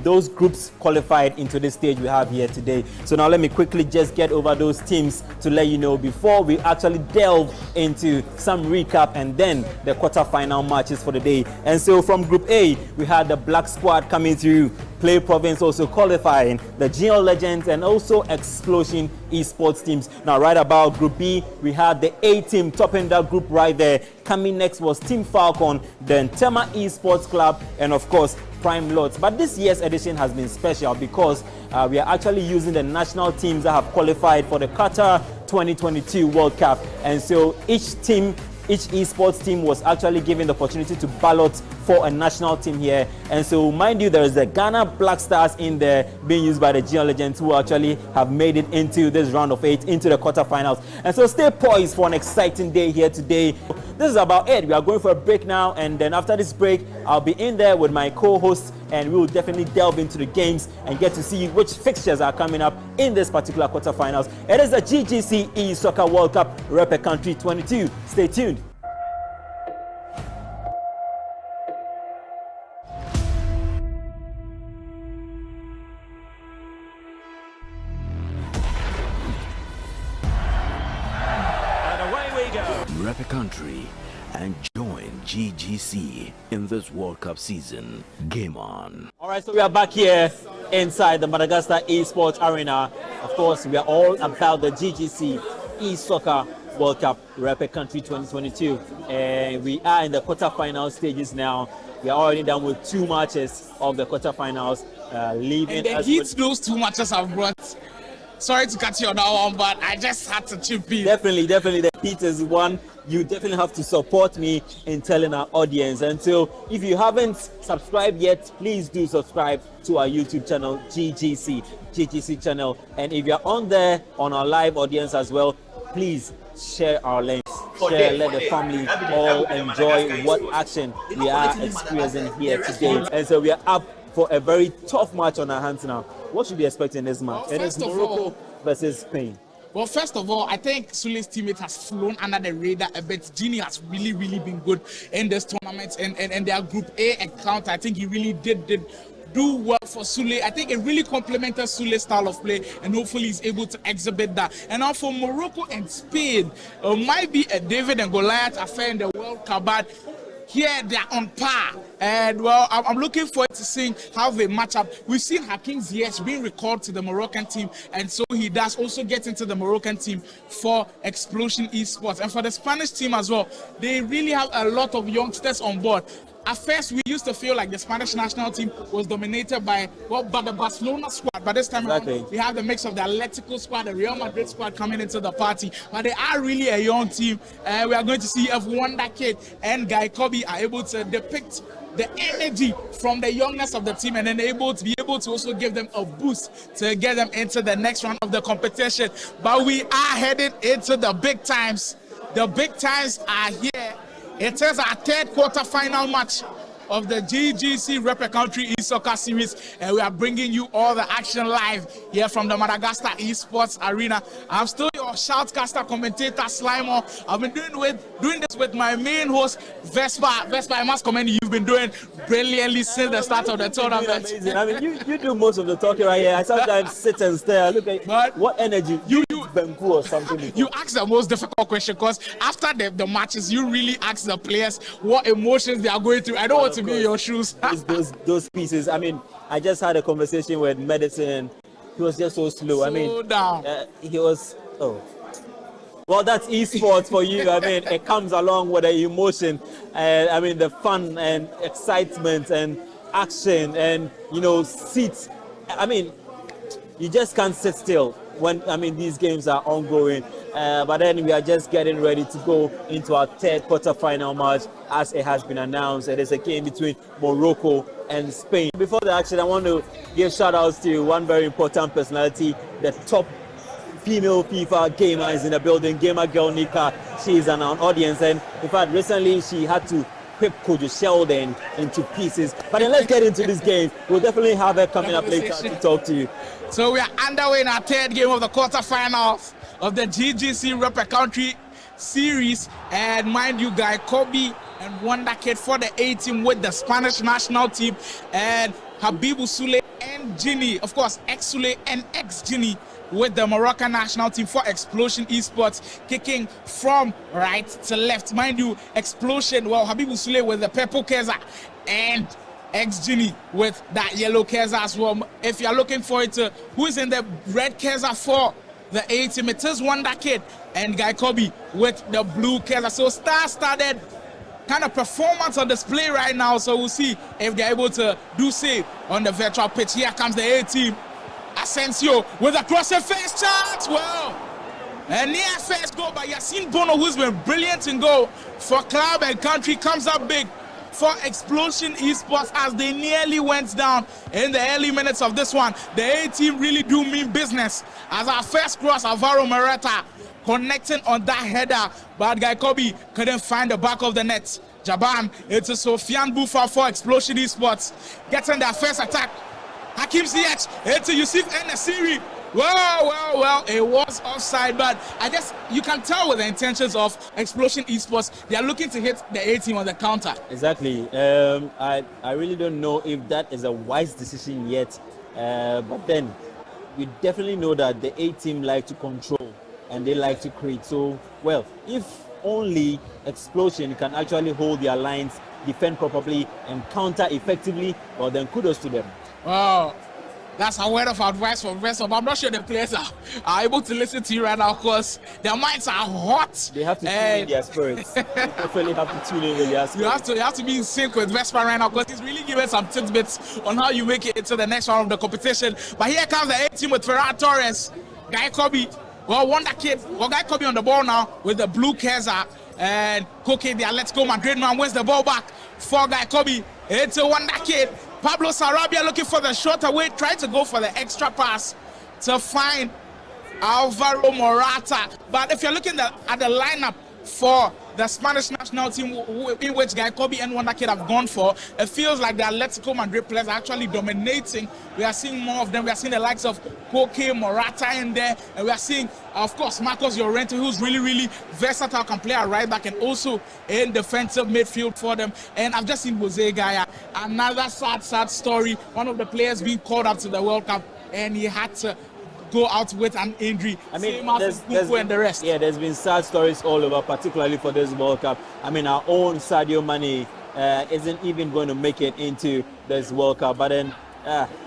those groups qualified into this stage we have here today. So now let me quickly just get over those teams to let you know before we actually delve into some recap and then the quarterfinal matches for the day. And so from Group A, we had the Black Squad coming through, Play Province also qualifying, the Geo Legends, and also Explosion Esports teams. Now, right about Group B, we had the A team topping that group right there. Coming next was Team Falcon, then Tema Esports Club, and of course, Prime Lords. But this year's edition has been special because we are actually using the national teams that have qualified for the Qatar 2022 World Cup. And so each esports team was actually given the opportunity to ballot for a national team here. And so, mind you, there is the Ghana Black Stars in there being used by the Geo Legends, who actually have made it into this round of 8, into the quarterfinals. And so stay poised for an exciting day here today. This is about it. We are going for a break now, and then after this break, I'll be in there with my co-hosts, and we will definitely delve into the games and get to see which fixtures are coming up in this particular quarterfinals. It is the GGC e-Soccer World Cup Rep Country 22. Stay tuned. Rep a country and join GGC in this World Cup season. Game on. All right, so we are back here inside the Madagascar Esports Arena. Of course, we are all about the GGC e-Soccer World Cup Rep Country 2022. And we are in the quarterfinal stages now. We are already done with 2 matches of the quarterfinals. And the heat those 2 matches have brought. Sorry to cut you on that one, but I just had to chip in. Definitely, the heat is one. You definitely have to support me in telling our audience. And so if you haven't subscribed yet, please do subscribe to our YouTube channel, GGC channel. And if you're on there, on our live audience as well, please share our links. Share, let the family all enjoy what action we are experiencing here today. And so we are up for a very tough match on our hands now. What should we expect in this match? It is Morocco versus Spain. Well, first of all, I think Sule's teammate has flown under the radar a bit. Gini has really been good in this tournament, and their Group A account, I think he really did do well for Sule. I think it really complemented Sule's style of play, and hopefully he's able to exhibit that. And now for Morocco and Spain, it might be a David and Goliath affair in the World Cup, but here they are on par, and well, I'm looking forward to seeing how they match up. We've seen Hakim Ziyech being recalled to the Moroccan team, and so he does also get into the Moroccan team for Explosion Esports. And for the Spanish team as well, they really have a lot of youngsters on board. At first, we used to feel like the Spanish national team was dominated by the Barcelona squad. But this time around, we have the mix of the Atletico squad, the Real Madrid squad coming into the party. But they are really a young team. We are going to see if Wonder Kid and Guy Kobe are able to depict the energy from the youngness of the team, and then be able to also give them a boost to get them into the next round of the competition. But we are headed into the big times. The big times are here. It is our 3rd quarter-final match of the GGC Rep Country e-Soccer Series, and we are bringing you all the action live here from the Madagascar Esports Arena. I'm still your shoutcaster commentator, Slimer. I've been doing this with my main host, Vespa. Vespa, I must commend you. You've been doing brilliantly since the start of the tournament. Amazing. I mean, you do most of the talking right here. I sometimes sit and stare. Look at what energy. You Benku or something before? You asked the most difficult question because after the matches, you really ask the players what emotions they are going through. I don't want to be in your shoes. those pieces. I mean, I just had a conversation with Medicine. He was just so slow. He was. Oh. Well, that's esports for you. I mean, it comes along with the emotion, and I mean the fun and excitement and action and seats. I mean, you just can't sit still when these games are ongoing. But then we are just getting ready to go into our third quarter-final match, as it has been announced. It is a game between Morocco and Spain. Before the action, I want to give shout-outs to one very important personality, the top female FIFA gamer is in the building, gamer girl Nika. She is an audience, and in fact, recently she had to whip Kojo Sheldon into pieces. But then let's get into this game. We'll definitely have her coming up later to talk to you. So we are underway in our third game of the quarterfinals of the GGC Rep Country Series, and mind you, Guy Kobe and Wonder Kid for the A team with the Spanish national team, and Habibu Sule and Ginny, of course, ex-Sule and ex-Ginny with the Moroccan national team for Explosion Esports, kicking from right to left. Mind you, Explosion, well, Habibu Sule with the purple Keza and ex-Ginny with that yellow Keza as well. If you're looking for it, who is in the red Keza for the A team, it is Wonder Kid and Guy Kobe with the blue Keza. So star-studded kind of performance on display right now. So we'll see if they're able to do save on the virtual pitch. Here comes the A team. Asensio with a crossing face chance. Well, a near first goal by Yassine Bono, who's been brilliant in goal for club and country, comes up big for Explosion Esports as they nearly went down in the early minutes of this one. The A team really do mean business as our first cross, Alvaro Morata connecting on that header, but Guy Kobe couldn't find the back of the net. Jaban, it's a Sofian Bufa for Explosion Esports getting their first attack. Hakim Ziyech, it's a Yusuf Enesiri. Well, it was offside, but I guess you can tell with the intentions of Explosion Esports, they are looking to hit the A team on the counter. Exactly. I really don't know if that is a wise decision yet, but then we definitely know that the A team like to control and they like to create. So, well, if only Explosion can actually hold their lines, defend properly, and counter effectively, well, then kudos to them. Wow, that's a word of advice from Wrestle. I'm not sure the players are able to listen to you right now because their minds are hot. They have to tune in their spirits. They definitely have to tune in with their spirits. You have to be in sync with Vespa right now because he's really giving some tidbits on how you make it into the next round of the competition. But here comes the A team with Ferran Torres, Guy Kobe. Well, Wonder Kid, Guy Kobe on the ball now with the blue Keza, and Koke, the Atletico Madrid man, wins the ball back for Guy Kobe. It's a Wonder Kid. Pablo Sarabia looking for the short away, trying to go for the extra pass to find Alvaro Morata. But if you're looking at the lineup for the Spanish national team, in which Guy Kobe and Wonder Kid have gone for, it feels like the Atletico Madrid players are actually dominating. We are seeing more of them. We are seeing the likes of Koke, Morata in there, and we are seeing, of course, Marcos Llorente, who's really versatile, can play a right back and also in defensive midfield for them. And I've just seen Jose Gaya, another sad story. One of the players being called up to the World Cup, and he had to go out with an injury. I mean, and the rest. Yeah, there's been sad stories all over, particularly for this World Cup. I mean, our own Sadio Mane isn't even going to make it into this World Cup. But then,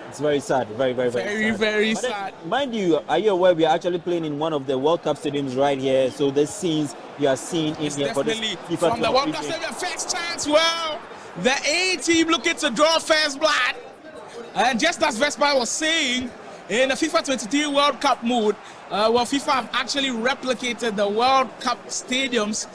it's very sad, very sad. Mind you, are you aware we are actually playing in one of the World Cup stadiums right here? So the scenes you are seeing in here for this FIFA from the World Cup stadium, first chance. Well, the A team looking to draw first blood, and just as Vespa was saying, in the FIFA 23 World Cup mood, FIFA have actually replicated the World Cup stadiums.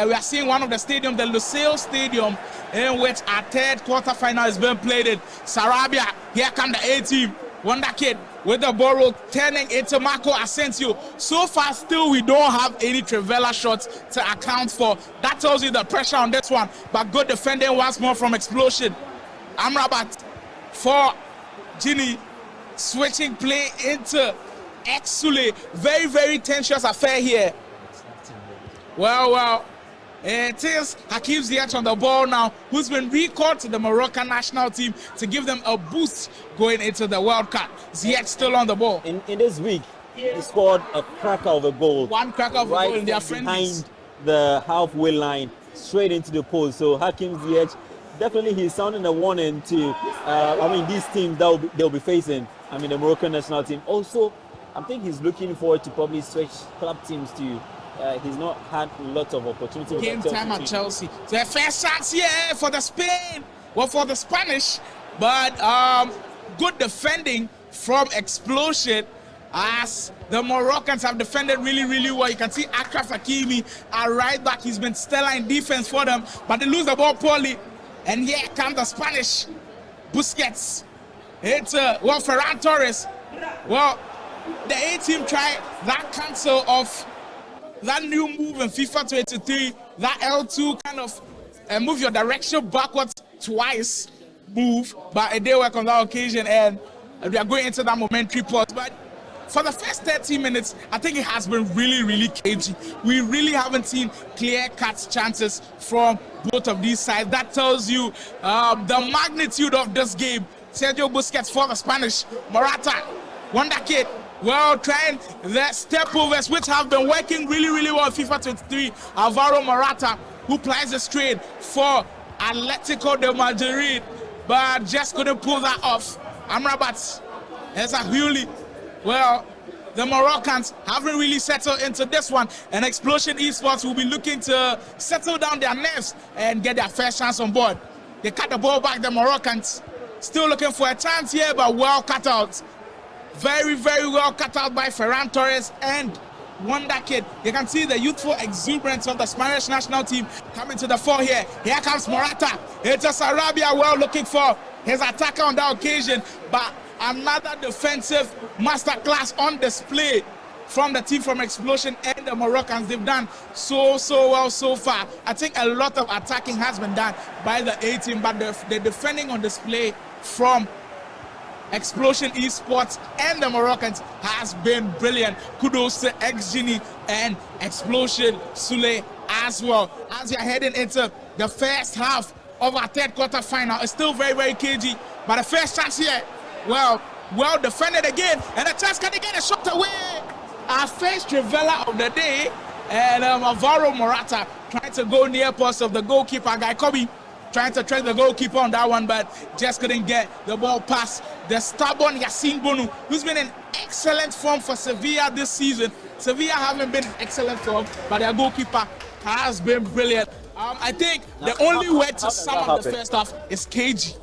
We are seeing one of the stadiums, the Lusail Stadium, in which our third quarterfinal is being played in. Sarabia, here come the A team. Wonder Kid with the ball turning into Marco Asensio. So far, still, we don't have any Trivela shots to account for. That tells you the pressure on this one. But good defending once more from Explosion. Amrabat for Ginny. Switching play into Exule. Very tensious affair here. Well, it is Hakim Ziyech on the ball now, who's been recalled to the Moroccan national team to give them a boost going into the World Cup. Ziyech still on the ball. In this week, he scored a cracker of a goal. One cracker of a goal in their friendlies. Behind the halfway line, straight into the post. So Hakim Ziyech, definitely he's sounding a warning to, these teams that they'll be facing. The Moroccan national team. Also, I think he's looking forward to probably switch club teams to. He's not had lots of opportunity. Game time at Chelsea. So the first chance here for the Spain, for the Spanish, but good defending from Explosion as the Moroccans have defended really, really well. You can see Achraf Hakimi right back. He's been stellar in defense for them, but they lose the ball poorly. And here comes the Spanish. Busquets. It's Ferran Torres. Well, the A team tried that cancel of that new move in FIFA 23, that L2 kind of move your direction backwards twice move, but it did work on that occasion, and we are going into that momentary pause. But for the first 30 minutes, I think it has been really, really cagey. We really haven't seen clear-cut chances from both of these sides. That tells you the magnitude of this game. Sergio Busquets for the Spanish. Morata, Wonder Kid, well, trying the step overs, which have been working really, really well in FIFA 23. Alvaro Morata, who plays the straight for Atletico de Madrid, but just couldn't pull that off. Amrabat, there's a Huli. Well, the Moroccans haven't really settled into this one, and Explosion Esports will be looking to settle down their nerves and get their first chance on board. They cut the ball back, the Moroccans. Still looking for a chance here, but well cut out. Very, very well cut out by Ferran Torres and Wonder Kid. You can see the youthful exuberance of the Spanish national team coming to the fore here. Here comes Morata. It's a Sarabia well looking for his attacker on that occasion, but another defensive masterclass on display from the team from Explosion and the Moroccans. They've done so well so far. I think a lot of attacking has been done by the A team, but the defending on display from Explosion Esports and the Moroccans has been brilliant. Kudos to XGenie and Explosion Sule as well. As we are heading into the first half of our third quarter final, it's still very, very cagey, but the first chance here, well defended again, and the chance can get a shot away. Our first Trivela of the day, and Alvaro Morata trying to go near post of the goalkeeper, Guy Kobe, trying to track the goalkeeper on that one, but just couldn't get the ball past the stubborn Yassine Bonu, who's been in excellent form for Sevilla this season. Sevilla haven't been in excellent form, but their goalkeeper has been brilliant. I think the only way to sum up the first half is cagey.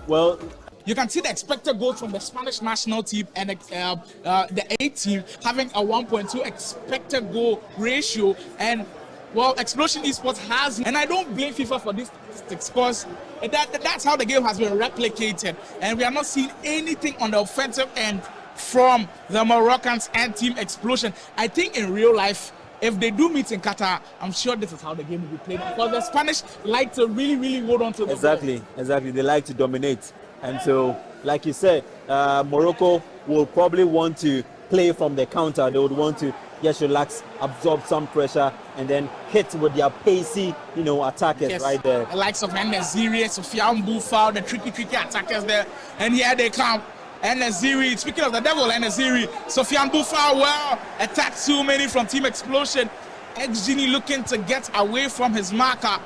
Well, you can see the expected goals from the Spanish national team and the A team having a 1.2 expected goal ratio, and well, Explosion Esports has, and I don't blame FIFA for this statistics, because that's how the game has been replicated, and we are not seeing anything on the offensive end from the Moroccans and Team Explosion. I think in real life, if they do meet in Qatar, I'm sure this is how the game will be played, because the Spanish like to really, really hold on to the ball. Exactly. They like to dominate. And so, like you said, Morocco will probably want to play from the counter. They would want to just relax, absorb some pressure, and then hit with their pacey, attackers right there. The likes of En-Nesyri, Sofiane Boufal, the tricky attackers there. And here they come. En-Nesyri, speaking of the devil, En-Nesyri, Sofiane Boufal, well, attacked too many from Team Explosion. XGenie looking to get away from his marker,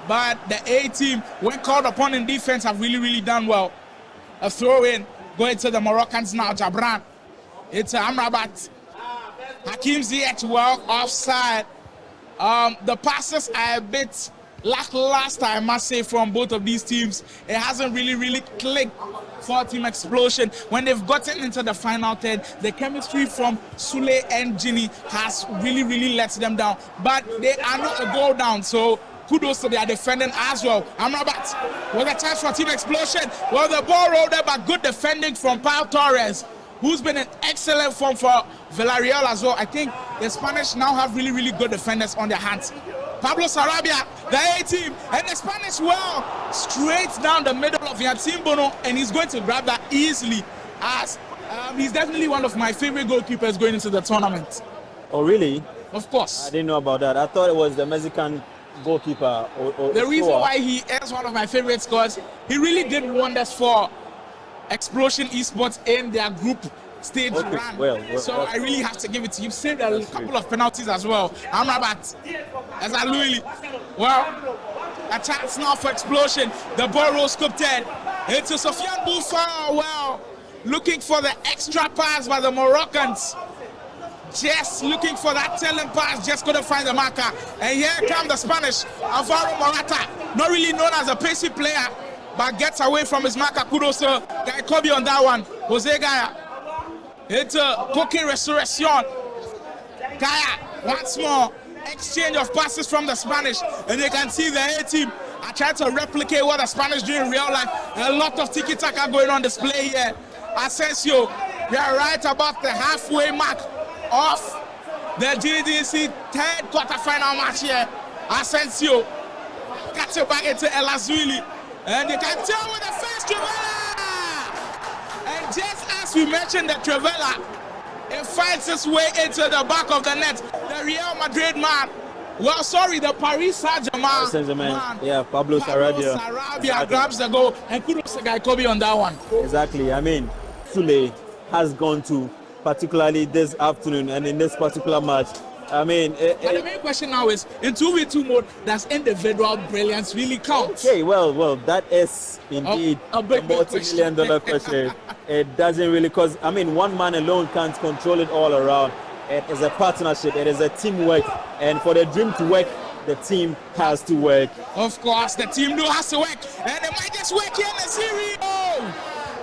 but the A team, when called upon in defense, have really, really done well. A throw in, going to the Moroccans now, Jabran. It's Amrabat. Hakim Ziyech, well, offside. The passes are a bit lackluster, I must say, from both of these teams. It hasn't really clicked for Team Explosion. When they've gotten into the final third, the chemistry from Sule and Gini has really let them down. But they are not a goal down, so kudos to their defending as well. Amrabat with a chance for Team Explosion. Well, the ball rolled up, but good defending from Pau Torres, who's been in excellent form for Villarreal as well. I think the Spanish now have really good defenders on their hands. Pablo Sarabia, the A team, and the Spanish, well, straight down the middle of Yassine Bono, and he's going to grab that easily, as he's definitely one of my favorite goalkeepers going into the tournament. Oh, really? Of course. I didn't know about that. I thought it was the Mexican goalkeeper. The reason why he is one of my favorites, because he really did wonders for Explosion Esports in their group stage Okay, run. well, So I really have to give it to you. You've saved a couple of penalties as well. I'm Rabat. As I Louis. Well, a chance now for explosion. The ball rolls scooped in. It's a Sofiane Bouffa. Well, looking for the extra pass by the Moroccans. Just looking for that telling pass, just couldn't find the marker. And here come the Spanish, Alvaro Morata, not really known as a pacey player, but gets away from his marker. Kudos to Guy Kobe on that one. Jose Gaya. It's a cooking restoration. Gaya, once more, exchange of passes from the Spanish. And you can see the A team are trying to replicate what the Spanish do in real life. A lot of tiki-taka going on display here. Asensio, we are right about the halfway mark of the GDC third quarterfinal match here. Asensio cuts it back into El Azuli. And you can tell with the first Trivela. And just as we mentioned the Trivela, it finds its way into the back of the net. The Real Madrid man. Well, sorry, the Paris Saint-Germain man. Yeah, Pablo Sarabia. Sarabia grabs the goal. And kudos to Guy Kobe on that one. Exactly. I mean, Sule has gone to, particularly this afternoon and in this particular match. I mean, but the main question now is, in 2v2 mode, does individual brilliance really count? Okay, well, that is indeed a multi-million-dollar question. It doesn't really, because, I mean, one man alone can't control it all around. It is a partnership, it is a teamwork, and for the dream to work, the team has to work. Of course, the team has to work, and it might just work here in the series.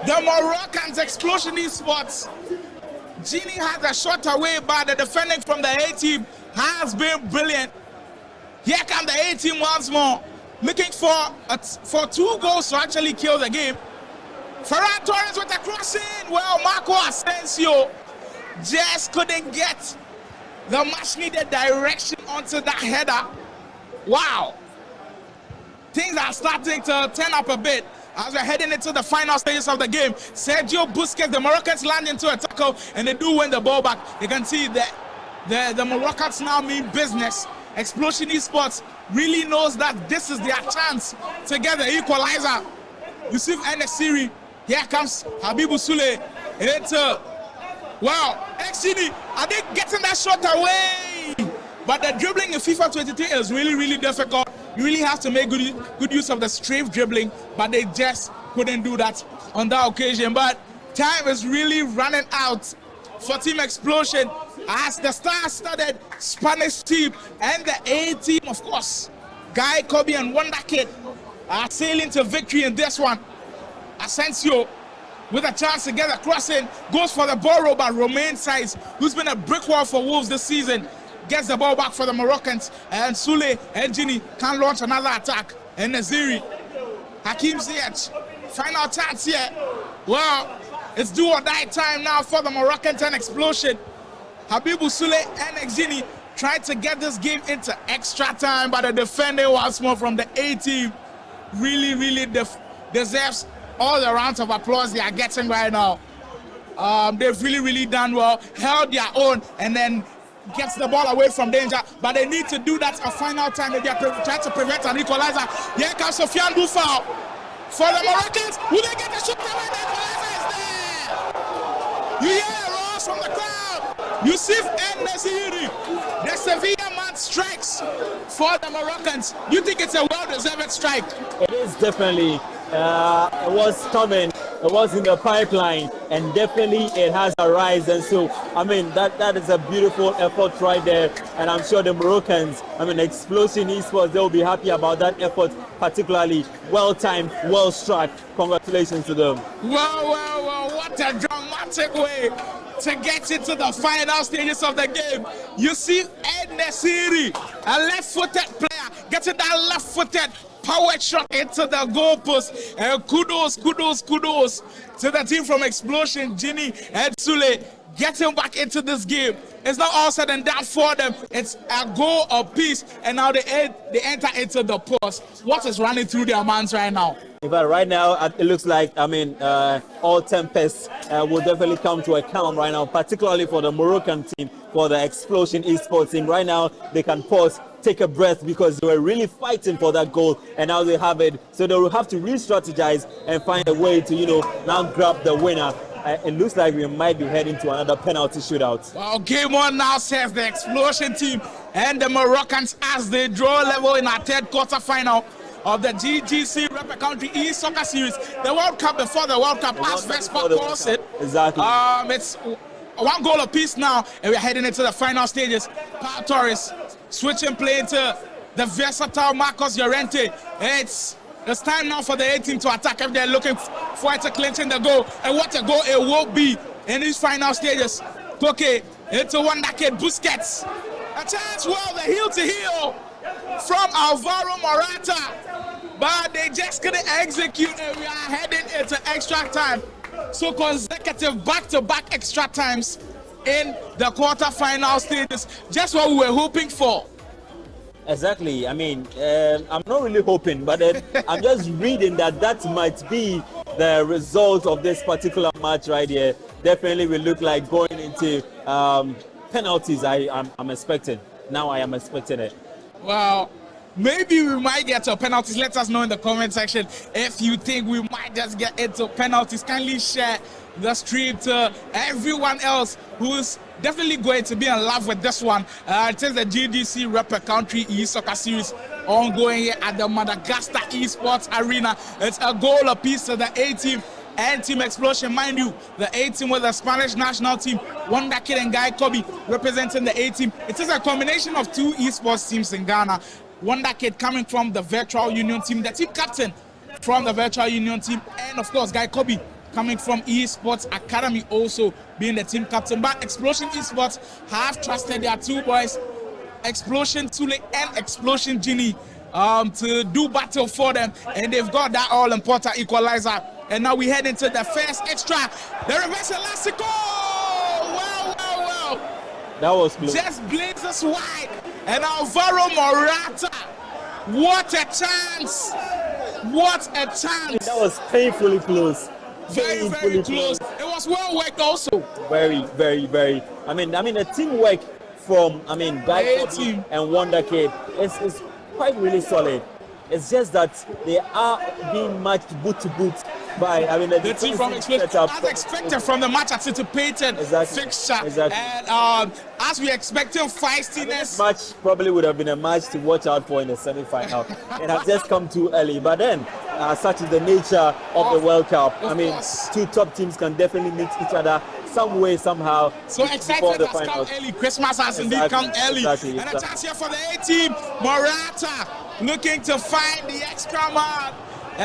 The Moroccans explosion esports. Gini has a shot away, but the defending from the A team has been brilliant. Here comes the A team once more, looking for 2 goals to actually kill the game. Ferran Torres with a crossing. Well, Marco Asensio just couldn't get the much needed direction onto that header. Wow. Things are starting to turn up a bit as we're heading into the final stages of the game. Sergio Busquets, the Moroccans land into a tackle, and they do win the ball back. You can see that the Moroccans now mean business. Explosion Esports really knows that this is their chance to get the equalizer. Yusuf Enesiri, here comes Habibou Sule. It's wow, XGD, are they getting that shot away? But the dribbling in FIFA 23 is really, really difficult. You really have to make good use of the strafe dribbling, but they just couldn't do that on that occasion. But time is really running out for Team Explosion as the star-studded Spanish team and the A team, of course, Guy Kobe and Wonder Kid are sailing to victory in this one. Asensio with a chance to get a crossing, goes for the ball roll by Romain Saiz, who's been a brick wall for Wolves this season. Gets the ball back for the Moroccans, and Sule and Gini can launch another attack. And Naziri, Hakim Ziyech, final chance here. Well, it's do or die time now for the Moroccan 10 Explosion. Habibou Sule and Gini tried to get this game into extra time, but the defender once more from the A team really, really deserves all the rounds of applause they are getting right now. They've really, really done well, held their own, and then gets the ball away from danger, but they need to do that a final time if they are trying to prevent an equalizer. Here comes Sofiane Bouffa for the Moroccans. Will they get the shot away? The equalizer is there. You hear a roar from the crowd. Yusuf En-Nesyri, the Sevilla man, strikes for the Moroccans. You think it's a well-deserved strike? It is definitely. It was coming. It was in the pipeline, and definitely it has arisen. So, I mean, that is a beautiful effort right there, and I'm sure the Moroccans, I mean, Explosion Esports, they'll be happy about that effort, particularly well-timed, well-struck. Congratulations to them. Well, what a dramatic way to get into the final stages of the game. You see En-Nesyri, a left-footed player, getting that left-footed power shot into the goalpost. And kudos to the team from Explosion, Gini and Sule, getting back into this game. It's not all said and done for them. It's a goal apiece, and now they enter into the post. What is running through their minds right now? In fact, right now, it looks like, I mean, all tempests will definitely come to account right now, particularly for the Moroccan team, for the Explosion Esports team. Right now, they can pause, take a breath, because they were really fighting for that goal, and now they have it. So they will have to re-strategize and find a way to, now grab the winner. it looks like we might be heading to another penalty shootout. Well, game on now, says the Explosion team and the Moroccans as they draw level in our third quarter final of the GGC Rep Country E-Soccer Series. The World Cup before the World Cup, as Vespa calls it. Exactly. It's 1 goal apiece now, and we're heading into the final stages. Pau Torres switching play to the versatile Marcos Llorente. It's time now for the A team to attack if they're looking for it to clinch in the goal. And what a goal it will be in these final stages. Okay, into one that kid Busquets. A chance, well, the heel to heel from Alvaro Morata, but they just couldn't execute, and we are heading into extra time. So consecutive back-to-back extra times in the quarter-final stages, just what we were hoping for. Exactly. I mean, I'm not really hoping, but I'm just reading that might be the result of this particular match right here. Definitely will look like going into penalties. I'm expecting. Now I am expecting it. Well, maybe we might get to penalties. Let us know in the comment section if you think we might just get into penalties. Kindly share the stream to everyone else who's definitely going to be in love with this one. It is the GDC Rep Country E-Soccer Series ongoing here at the Madagascar Esports Arena. It's a goal apiece to the A team and Team Explosion. Mind you, the A team with the Spanish national team, Wonder Kid and Guy Kobe representing the A team. It is a combination of 2 esports teams in Ghana. Wonder Kid coming from the Virtual Union team, the team captain from the Virtual Union team, and of course Guy Kobe coming from Esports Academy, also being the team captain. But Explosion Esports have trusted their 2 boys, Explosion Tule and Explosion Genie, to do battle for them, and they've got that all-important equalizer. And now we head into the first extra. The reverse elastico! Well. That was close. Just blazes wide. And Alvaro Morata, what a chance! What a chance! That was painfully close. Very close. It was well worked also. Very. I mean, the teamwork from Guy Kobe and Wonder Kid is quite really solid. It's just that they are being matched boot to boot by the team from Explosion, as expected from the match anticipated fixture. Exactly. And as we expected feistiness. This match probably would have been a match to watch out for in the semi-final. It has just come too early. But then, such is the nature of the World Cup. Course. 2 top teams can definitely meet each other some way, somehow. So excited has come early. Christmas has indeed come early. And a chance here for the A team. Morata looking to find the extra man.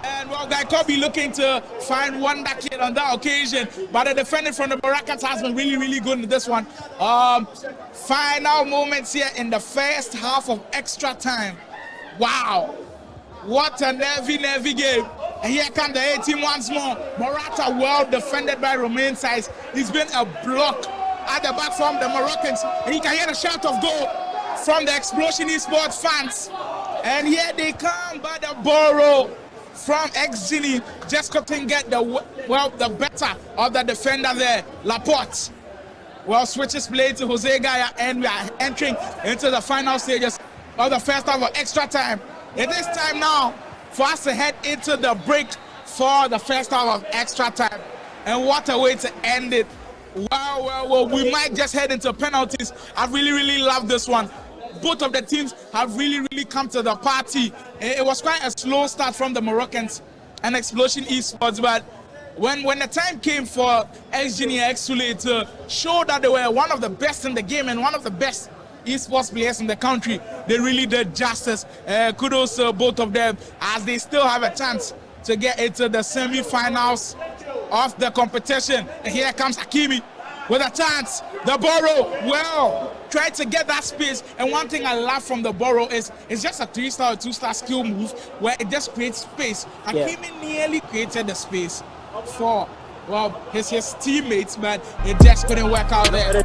And well, Guy Kobe looking to find Wonder Kid on that occasion. But the defender from the Moroccans has been really good in this one. Final moments here in the first half of extra time. Wow. What a nervy game. And here comes the A team once more. Morata well defended by Romain Saiz. He's been a block at the back from the Moroccans. And you can hear the shout of goal from the Explosion Esports fans. And here they come by the borrow from ex-Genie. Just couldn't get the better of the defender there, Laporte. Well, switches play to Jose Gaya, and we are entering into the final stages of the first half of extra time. It is time now for us to head into the break for the first half of extra time. And what a way to end it. Well, we might just head into penalties. I really love this one. Both of the teams have really come to the party. It was quite a slow start from the Moroccans and Explosion Esports, but when the time came for ex-Genie and ex-Sule to show that they were one of the best in the game and one of the best esports players in the country, they really did justice. Kudos to both of them, as they still have a chance to get into the semi-finals of the competition. And here comes Hakimi with a chance. The Borrow, well, tried to get that space. And one thing I love from the Borrow is it's just a 3-star or 2-star skill move where it just creates space. Hakimi nearly created the space for, well, his teammates, but it just couldn't work out there.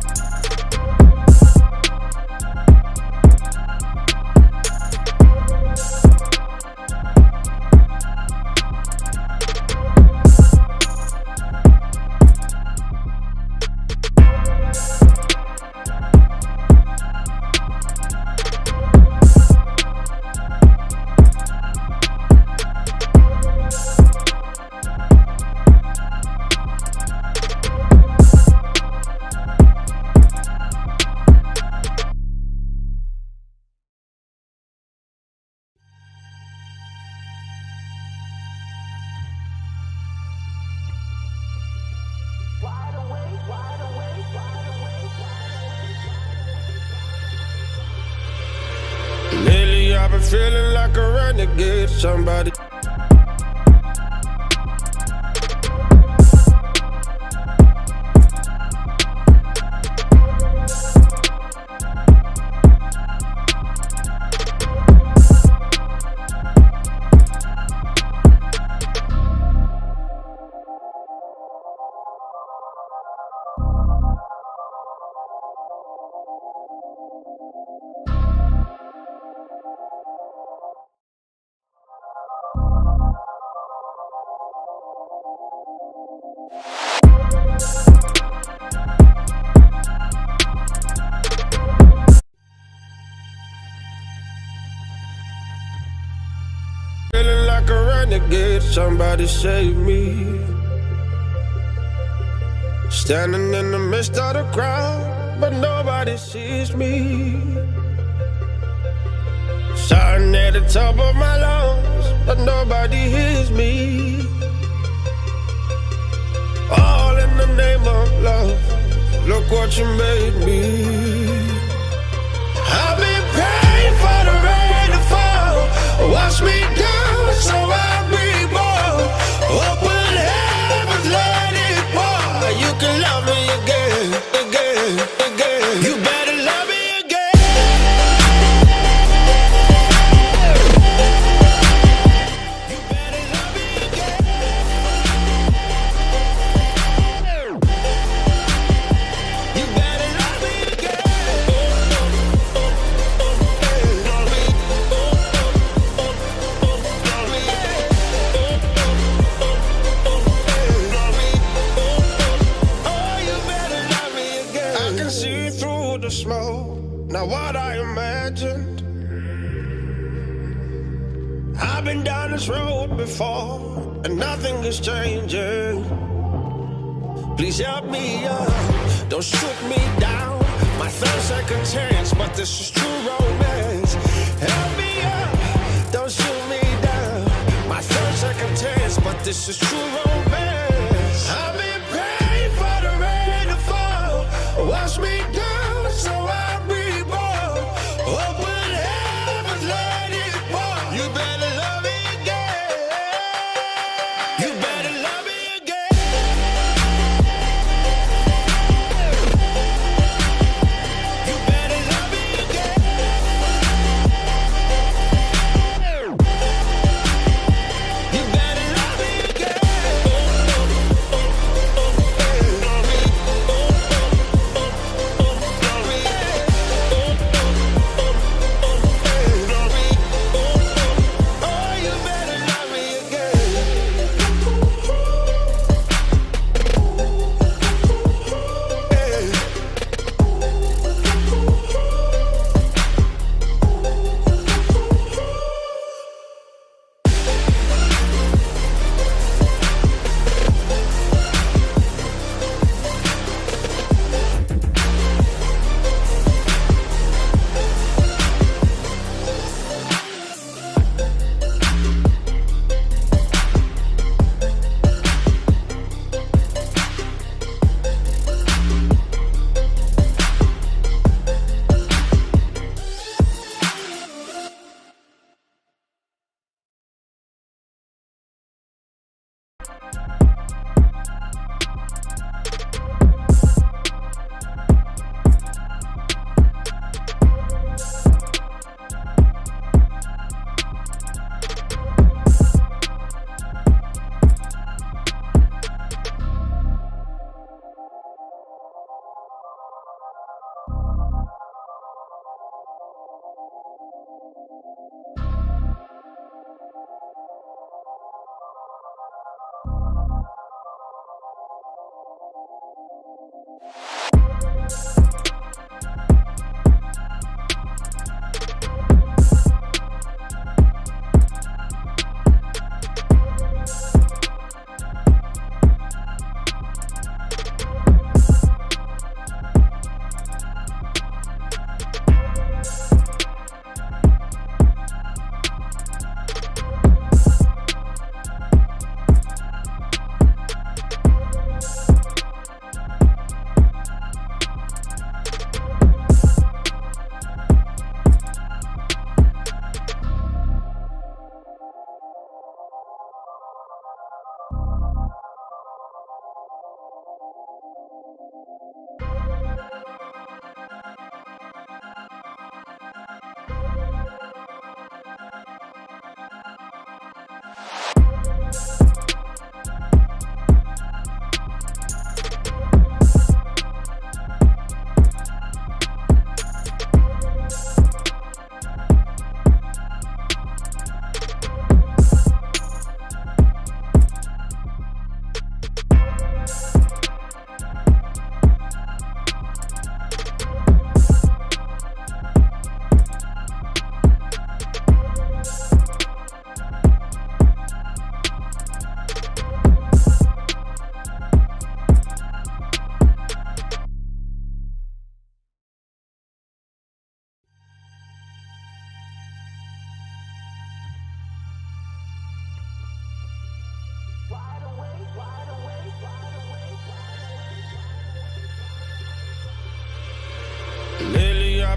been feeling like a renegade. Somebody. Feeling like a renegade, somebody save me. Standing in the midst of the crowd, but nobody sees me. Shouting at the top of my lungs, but nobody hears me. All in the name of love, look what you made me. I've been praying for the rain to fall, wash me down so I reborn. Open heavens, let it pour. You can love me again, again, again. You better love me again. You better love me again. You better love me again. I can see through the smoke, not what I imagined. I've been down this road before, and nothing is changing. Please help me up, don't shoot me down. My third second chance, but this is true romance. Help me up, don't shoot me down. My third second chance, but this is true romance. I've been praying for the rain to fall, wash me down so I reborn. Open heavens, let it pour. You better love me again. You better love me again. You better love me again. You better love me again.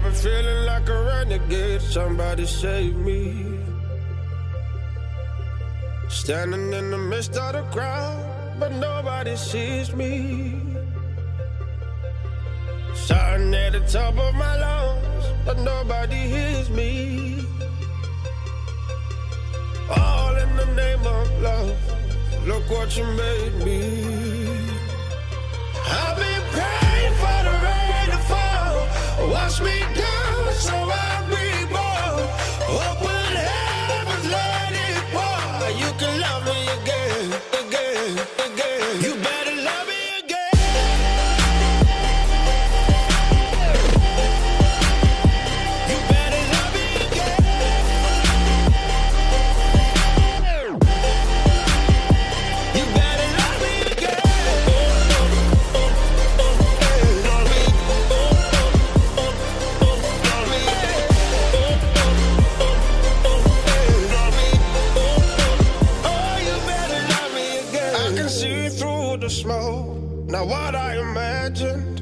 I've been feeling like a renegade, somebody save me. Standing in the midst of the crowd, but nobody sees me. Shouting at the top of my lungs, but nobody hears me. All in the name of love, look what you made me. I've been praying for the rain to fall, wash me down so I'm reborn. Open heavens, let it pour. You can love me again, again, again. You better love me again. You better love me again. You better love me again. The smoke, not what I imagined.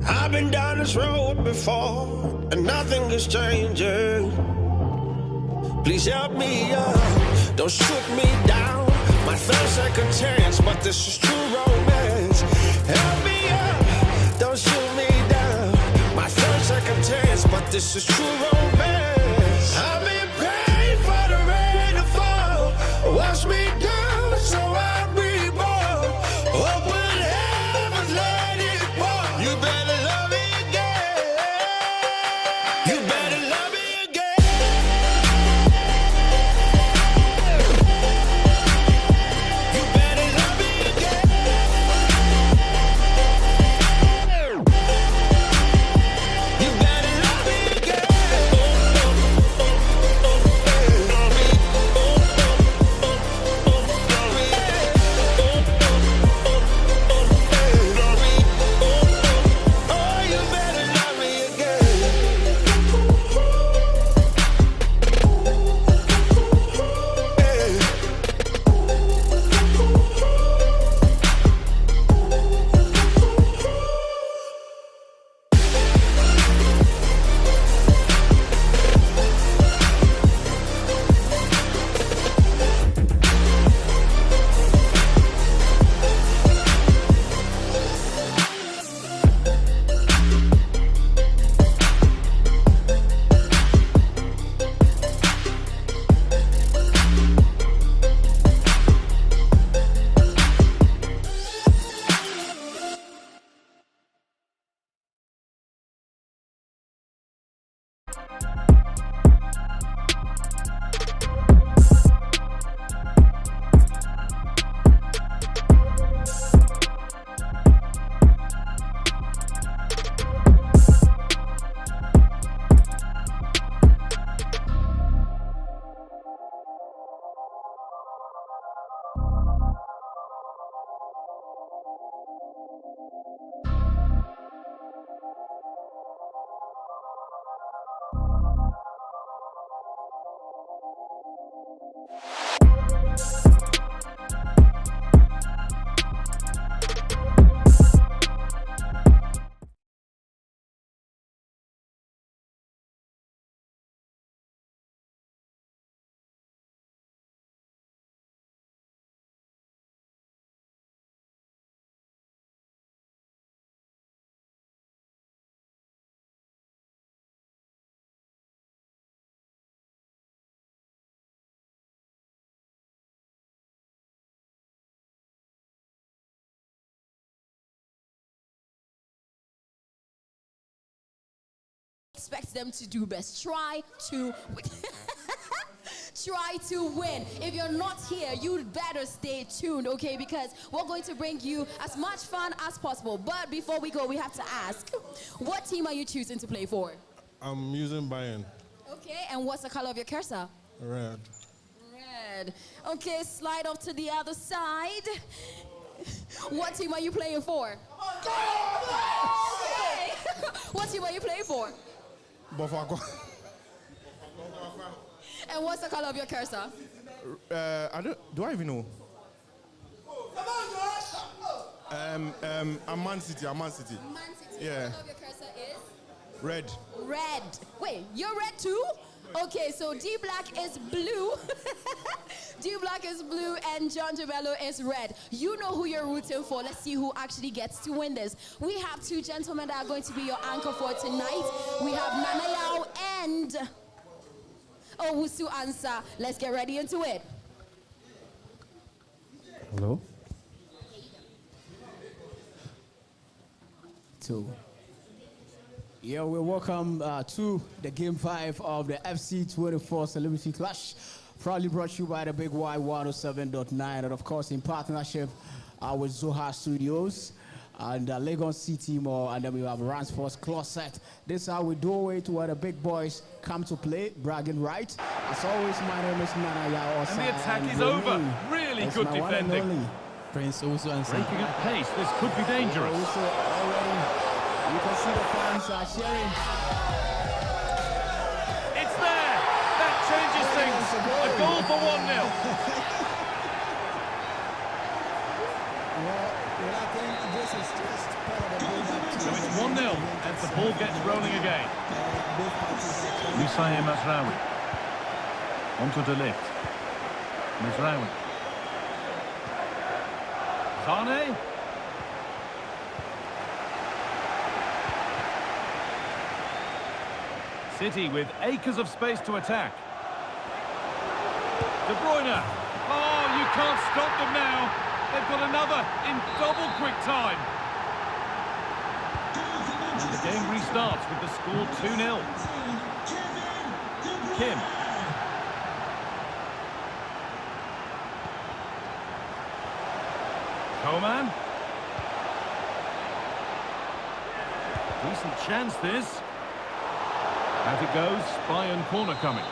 I've been down this road before, and nothing is changing. Please help me up, don't shoot me down. My third second chance, but this is true romance. Help me up, don't shoot me down. My third second chance, but this is true romance. I've been praying for the rain to fall, wash me down. So I'm reborn. Open heavens, let it pour. You better love me again. You better love me again. You better love me again. You better love me again. Expect them to do best. Try to try to win. If you're not here, you'd better stay tuned, okay? Because we're going to bring you as much fun as possible. But before we go, we have to ask, what team are you choosing to play for? I'm using Bayern. Okay, and what's the color of your cursor? Red. Red. Okay, slide off to the other side. What team are you playing for? Okay. What team are you playing for? Bofakwa. And what's the color of your cursor? Do I even know? I'm Man City. Man City. Yeah. The color of your cursor is? Red. Red. Wait, you're red too? Okay, so D Black is blue. D Black is blue and John Dumelo is red. You know who you're rooting for. Let's see who actually gets to win this. We have two gentlemen that are going to be your anchor for tonight. We have Nana Yao and Owusu Ansah. Let's get ready into it. Hello. 2. Yeah, we welcome to the Game 5 of the FC24 Celebrity Clash. Proudly brought to you by the Big Y 107.9 and of course in partnership with Zoha Studios and Lagos City Mall, and then we have Ransford's Closet. This is how we do it where the big boys come to play, bragging right. As always, my name is Nana Yao. And the attack is over. Really good defending. Prince Owusu Ansah. Breaking at pace, this could be dangerous. You can see the fans are cheering. It's there! That changes things. A goal for 1-0. So it's 1-0 as the ball gets rolling again. Musaye Mazraoui. Onto the left. Mazraoui. Zane. City with acres of space to attack. De Bruyne. Oh, you can't stop them now. They've got another in double quick time. And the game restarts with the score 2-0. Kim. Coman. Decent chance this. Out it goes, Bayern corner coming.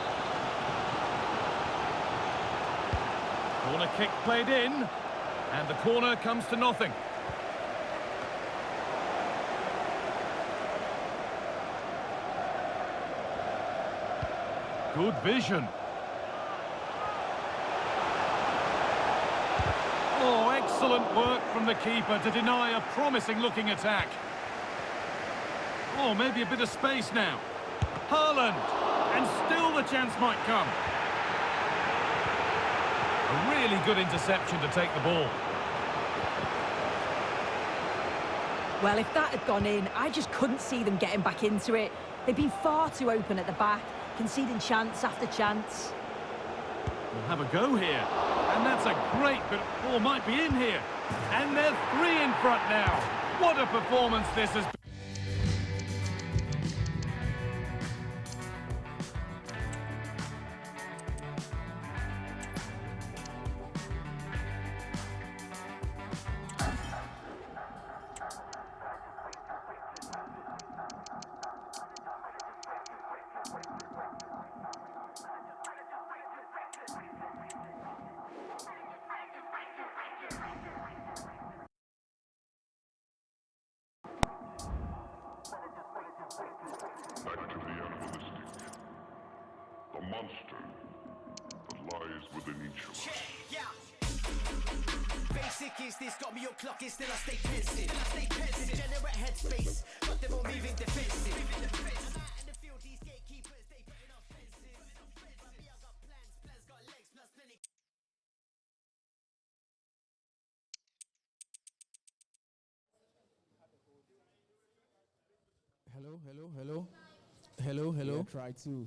Corner kick played in, and the corner comes to nothing. Good vision. Oh, excellent work from the keeper to deny a promising looking attack. Oh, maybe a bit of space now. Haaland, and still the chance might come. A really good interception to take the ball. Well, if that had gone in, I just couldn't see them getting back into it. They've been far too open at the back, conceding chance after chance. We'll have a go here. And that's a great, but ball might be in here. And they're 3 in front now. What a performance this has been. Back to the animalistic, the monster that lies within each of us. Basic is this, got me on clock, still I stay pensive. Degenerate headspace, got them all moving defensive. In the field, these gatekeepers, they putting up fences. But me, I got plans got legs, plus plenty. Hello. Yeah, try two.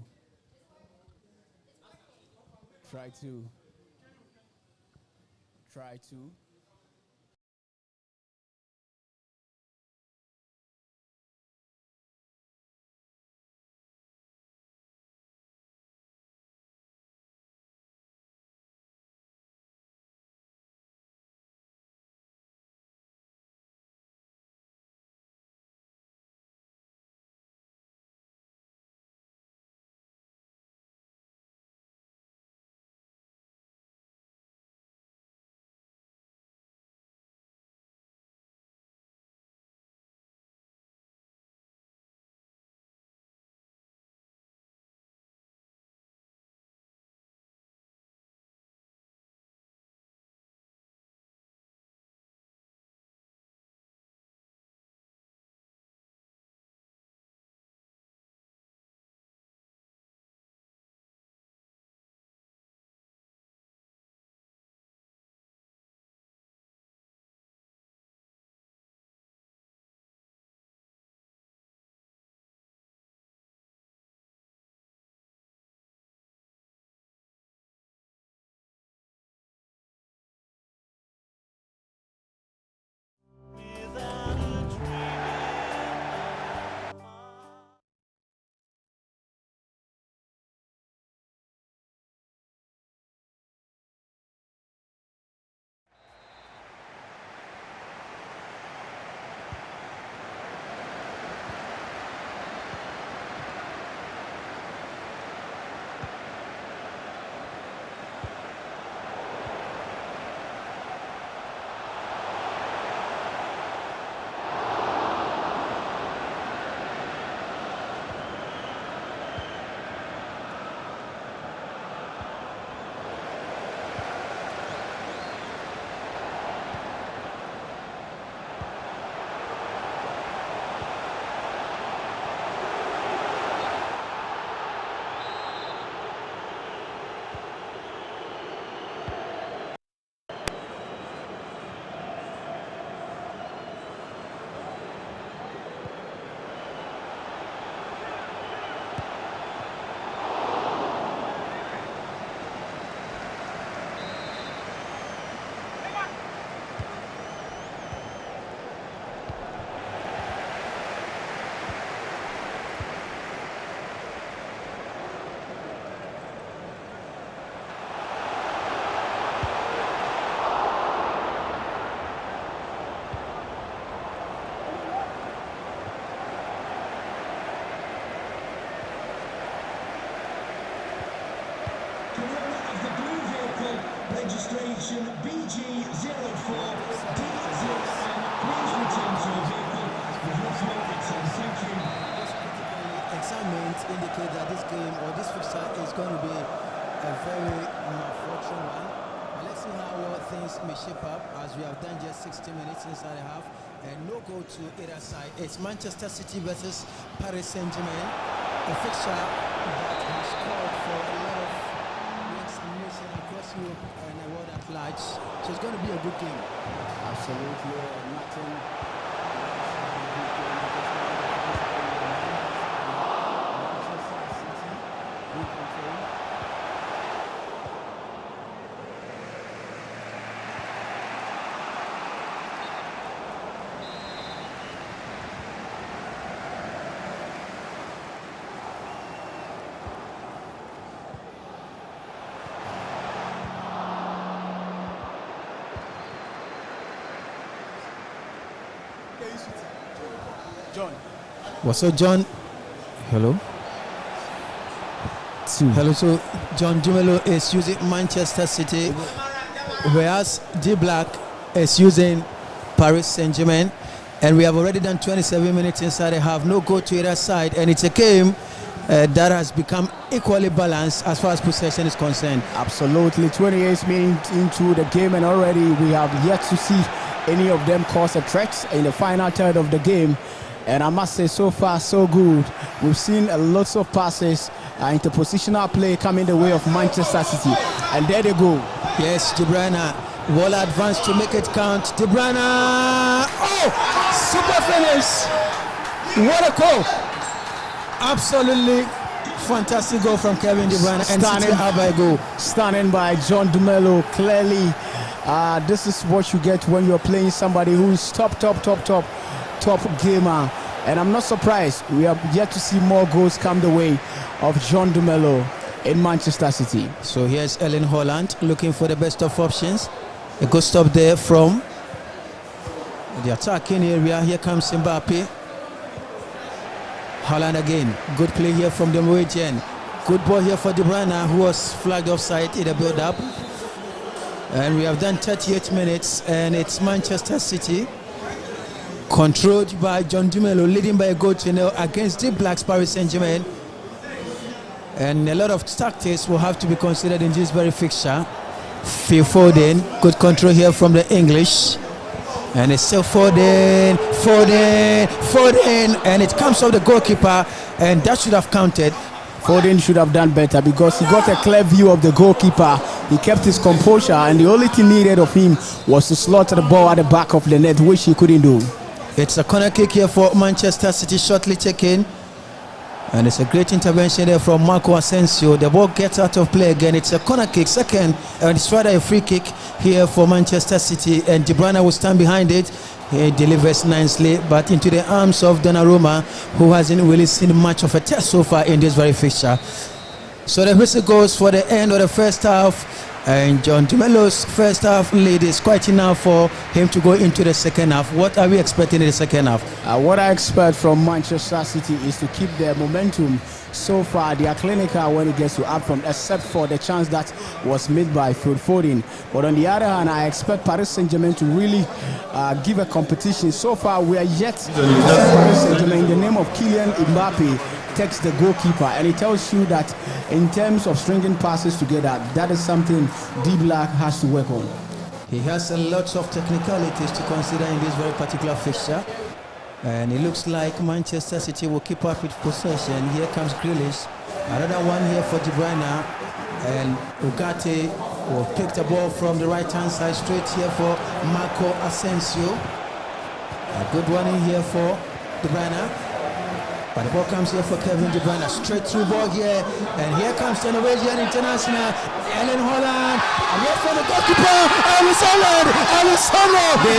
Registration BG04D0. Please return to your vehicle before flight thank you. Excitement indicate that this game or this fixture is going to be a very fortunate one. Let's see how things may shape up as we have done just 60 minutes inside the half and no goal to either side. It's Manchester City versus Paris Saint-Germain, a fixture that has called for a lot of examination across Europe and the world at large. So it's going to be a good game. Absolutely, nothing. John. What's up, John? Hello. Hello. So John Dumelo is using Manchester City, whereas D Black is using Paris Saint-Germain, and we have already done 27 minutes inside the half. No goal to either side, and it's a game that has become equally balanced as far as possession is concerned. Absolutely, 28 minutes into the game, and already we have yet to see any of them cause a threat in the final third of the game. And I must say, so far so good. We've seen lots of passes into positional play coming the way of Manchester City, and there they go. Yes, De Bruyne, ball advance to make it count. De Bruyne, oh, super finish! What a goal! Absolutely fantastic goal from Kevin De Bruyne, and City have a goal. Stunning by John Dumelo. Clearly, this is what you get when you're playing somebody who is top gamer, and I'm not surprised. We have yet to see more goals come the way of John Dumelo in Manchester City. So here's Erling Haaland looking for the best of options. A good stop there from the attacking area. Here comes Mbappe. Haaland again. Good play here from the Norwegian. Good ball here for De Bruyne, who was flagged offside in the build-up. And we have done 38 minutes, and it's Manchester City, controlled by John Dumelo, leading by a goal to nil against the Blacks Paris Saint-Germain. And a lot of tactics will have to be considered in this very fixture. Phil Foden, good control here from the English. And it's still Foden, and it comes off the goalkeeper, and that should have counted. Foden should have done better because he got a clear view of the goalkeeper. He kept his composure, and the only thing needed of him was to slaughter the ball at the back of the net, which he couldn't do. It's a corner kick here for Manchester City, shortly taken. And it's a great intervention there from Marco Asensio. The ball gets out of play again. It's a corner kick, second, and it's rather a free kick here for Manchester City. And De Bruyne will stand behind it. He delivers nicely, but into the arms of Donnarumma, who hasn't really seen much of a test so far in this very fixture. So the whistle goes for the end of the first half. And John Dumelo's first half lead is quite enough for him to go into the second half. What are we expecting in the second half? What I expect from Manchester City is to keep their momentum. So far, they are clinical when it gets to up front, except for the chance that was made by Phil Foden. But on the other hand, I expect Paris Saint-Germain to really give a competition. So far, we are yet to see Paris Saint-Germain in the name of Kylian Mbappe takes the goalkeeper, and it tells you that in terms of stringing passes together, that is something D Black has to work on. He has a lot of technicalities to consider in this very particular fixture, and it looks like Manchester City will keep up with possession. Here comes Grealish, another one here for De Bruyne, and Ugarte will pick the ball from the right hand side straight here for Marco Asensio. A good one in here for De Bruyne. But the ball comes here for Kevin De Bruyne, straight through ball here, and here comes the Norwegian international, Erling Haaland, and here for the goalkeeper, Erling Haaland,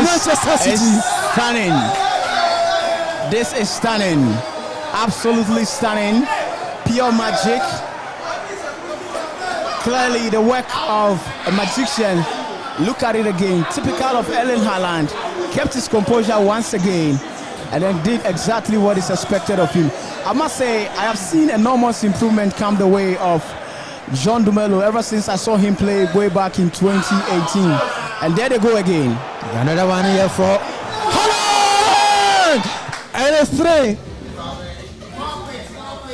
Manchester City. Stunning. This is stunning, absolutely stunning, pure magic. Clearly the work of a magician. Look at it again, typical of Erling Haaland, kept his composure once again, and then did exactly what is expected of him. I must say, I have seen enormous improvement come the way of John Dumelo, ever since I saw him play way back in 2018. And there they go again. Another one here for Holland! And a 3.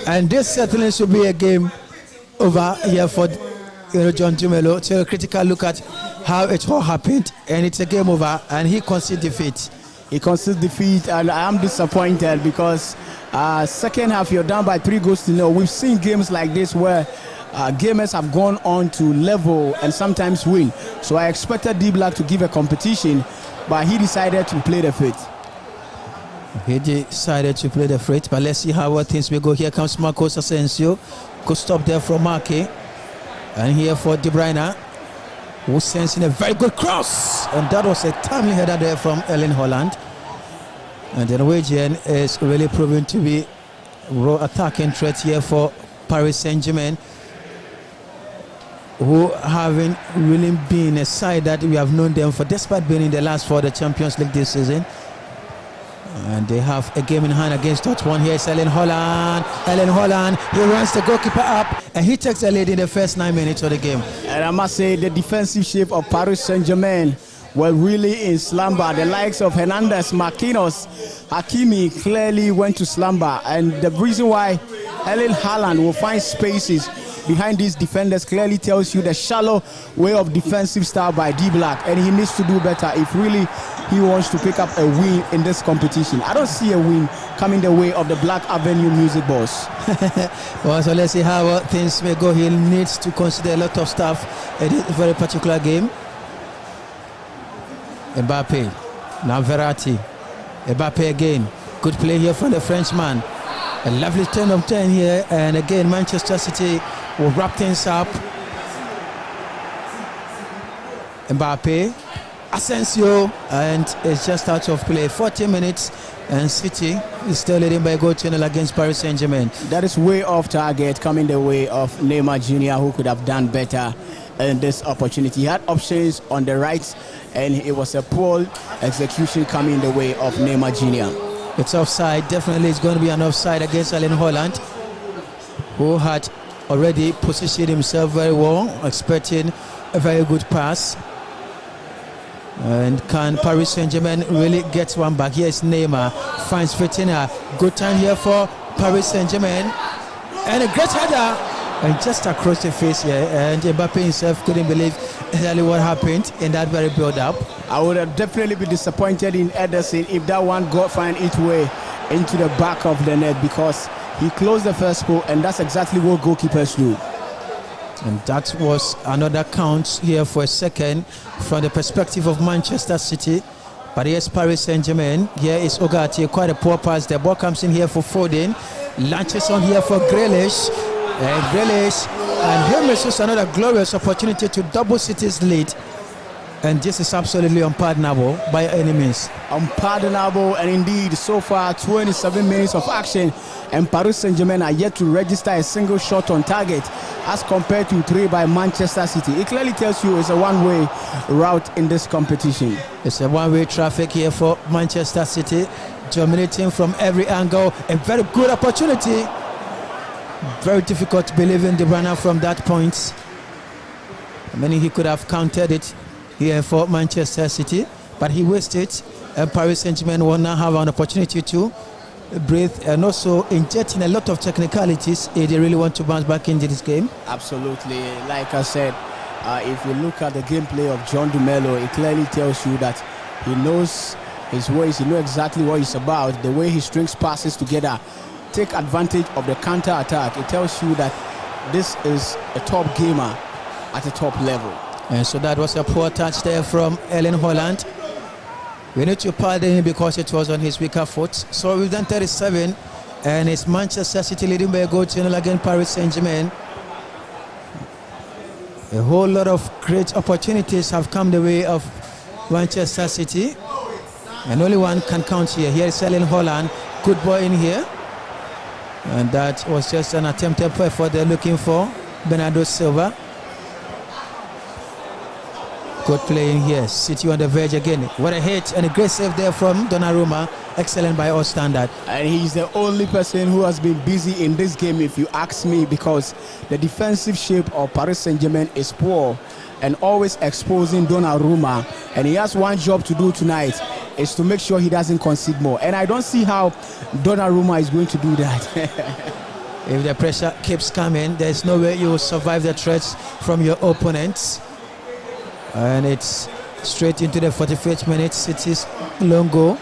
And this certainly should be a game over here for John Dumelo. So a critical look at how it all happened. And it's a game over. And he conceded defeat. He conceded defeat. And I am disappointed because second half, you're down by 3 goals to 0. We've seen games like this where gamers have gone on to level and sometimes win. So I expected D Black to give a competition, but he decided to play the fate. He decided to play the fate, but let's see how things will go. Here comes Marcos Asensio. Good stop there from Marquez. And here for De Bruyne, who sends in a very good cross. And that was a timely header there from Erling Haaland. And the Norwegian is really proving to be raw attacking threat here for Paris Saint-Germain, who haven't really been a side that we have known them for, despite being in the last 4 of the Champions League this season. And they have a game in hand against Dortmund. Here is Erling Haaland. Erling Haaland, he runs the goalkeeper up and he takes the lead in the first 9 minutes of the game. And I must say, the defensive shape of Paris Saint-Germain were really in slumber. The likes of Hernandez, Marquinhos, Hakimi clearly went to slumber. And the reason why Erling Haaland will find spaces behind these defenders clearly tells you the shallow way of defensive style by D Black, and he needs to do better if really he wants to pick up a win in this competition. I don't see a win coming the way of the Black Avenue Music Boss. Well, so let's see how things may go. He needs to consider a lot of stuff in this very particular game. Mbappe, now Verratti, Mbappe again, good play here from the Frenchman. A lovely turn of 10 here, and again Manchester City will wrap things up. Mbappe, Asensio, and it's just out of play. 40 minutes, and City is still leading by a goal to 0 against Paris Saint-Germain. That is way off target, coming the way of Neymar Jr., who could have done better in this opportunity. He had options on the right, and it was a poor execution coming the way of Neymar Jr. It's offside. Definitely it's going to be an offside against Erling Haaland, who had already positioned himself very well, expecting a very good pass. And can Paris Saint-Germain really get one back? Here is Neymar, finds Fitina. Good time here for Paris Saint-Germain. And a great header, and just across the face here. And Mbappe himself couldn't believe exactly what happened in that very build-up. I would have definitely been disappointed in Ederson if that one got find its way into the back of the net, because he closed the first goal, and that's exactly what goalkeepers do. And that was another count here for a second from the perspective of Manchester City. But here's Paris Saint-Germain. Here is Ogati, quite a poor pass. The ball comes in here for Foden. Launches on here for Grealish. And Grealish, and he misses another glorious opportunity to double City's lead. And this is absolutely unpardonable by any means. Unpardonable, and indeed, so far 27 minutes of action, and Paris Saint-Germain are yet to register a single shot on target as compared to 3 by Manchester City. It clearly tells you it's a one-way route in this competition. It's a one-way traffic here for Manchester City, dominating from every angle. A very good opportunity. Very difficult to believe in De Bruyne from that point. I mean, he could have countered it here for Manchester City, but he wasted it. And Paris Saint-Germain will now have an opportunity to breathe, and also injecting a lot of technicalities if they really want to bounce back into this game. Absolutely. Like I said, if you look at the gameplay of John Dumelo, it clearly tells you that he knows his ways, he knows exactly what he's about. The way he strings passes together, take advantage of the counter attack. It tells you that this is a top gamer at a top level. And so that was a poor touch there from Erling Haaland. We need to pardon him because it was on his weaker foot. So we've done 37, and it's Manchester City leading by a goal to 0 against Paris Saint-Germain. A whole lot of great opportunities have come the way of Manchester City, and only one can count here. Here is Erling Haaland, good ball in here, and that was just an attempted effort they're looking for. Bernardo Silva. Good play in here. City on the verge again. What a hit and a great save there from Donnarumma. Excellent by all standard. And he's the only person who has been busy in this game, if you ask me, because the defensive shape of Paris Saint-Germain is poor and always exposing Donnarumma. And he has one job to do tonight, is to make sure he doesn't concede more. And I don't see how Donnarumma is going to do that. If the pressure keeps coming, there's no way you will survive the threats from your opponents. And it's straight into the 45th minute. City's long goal.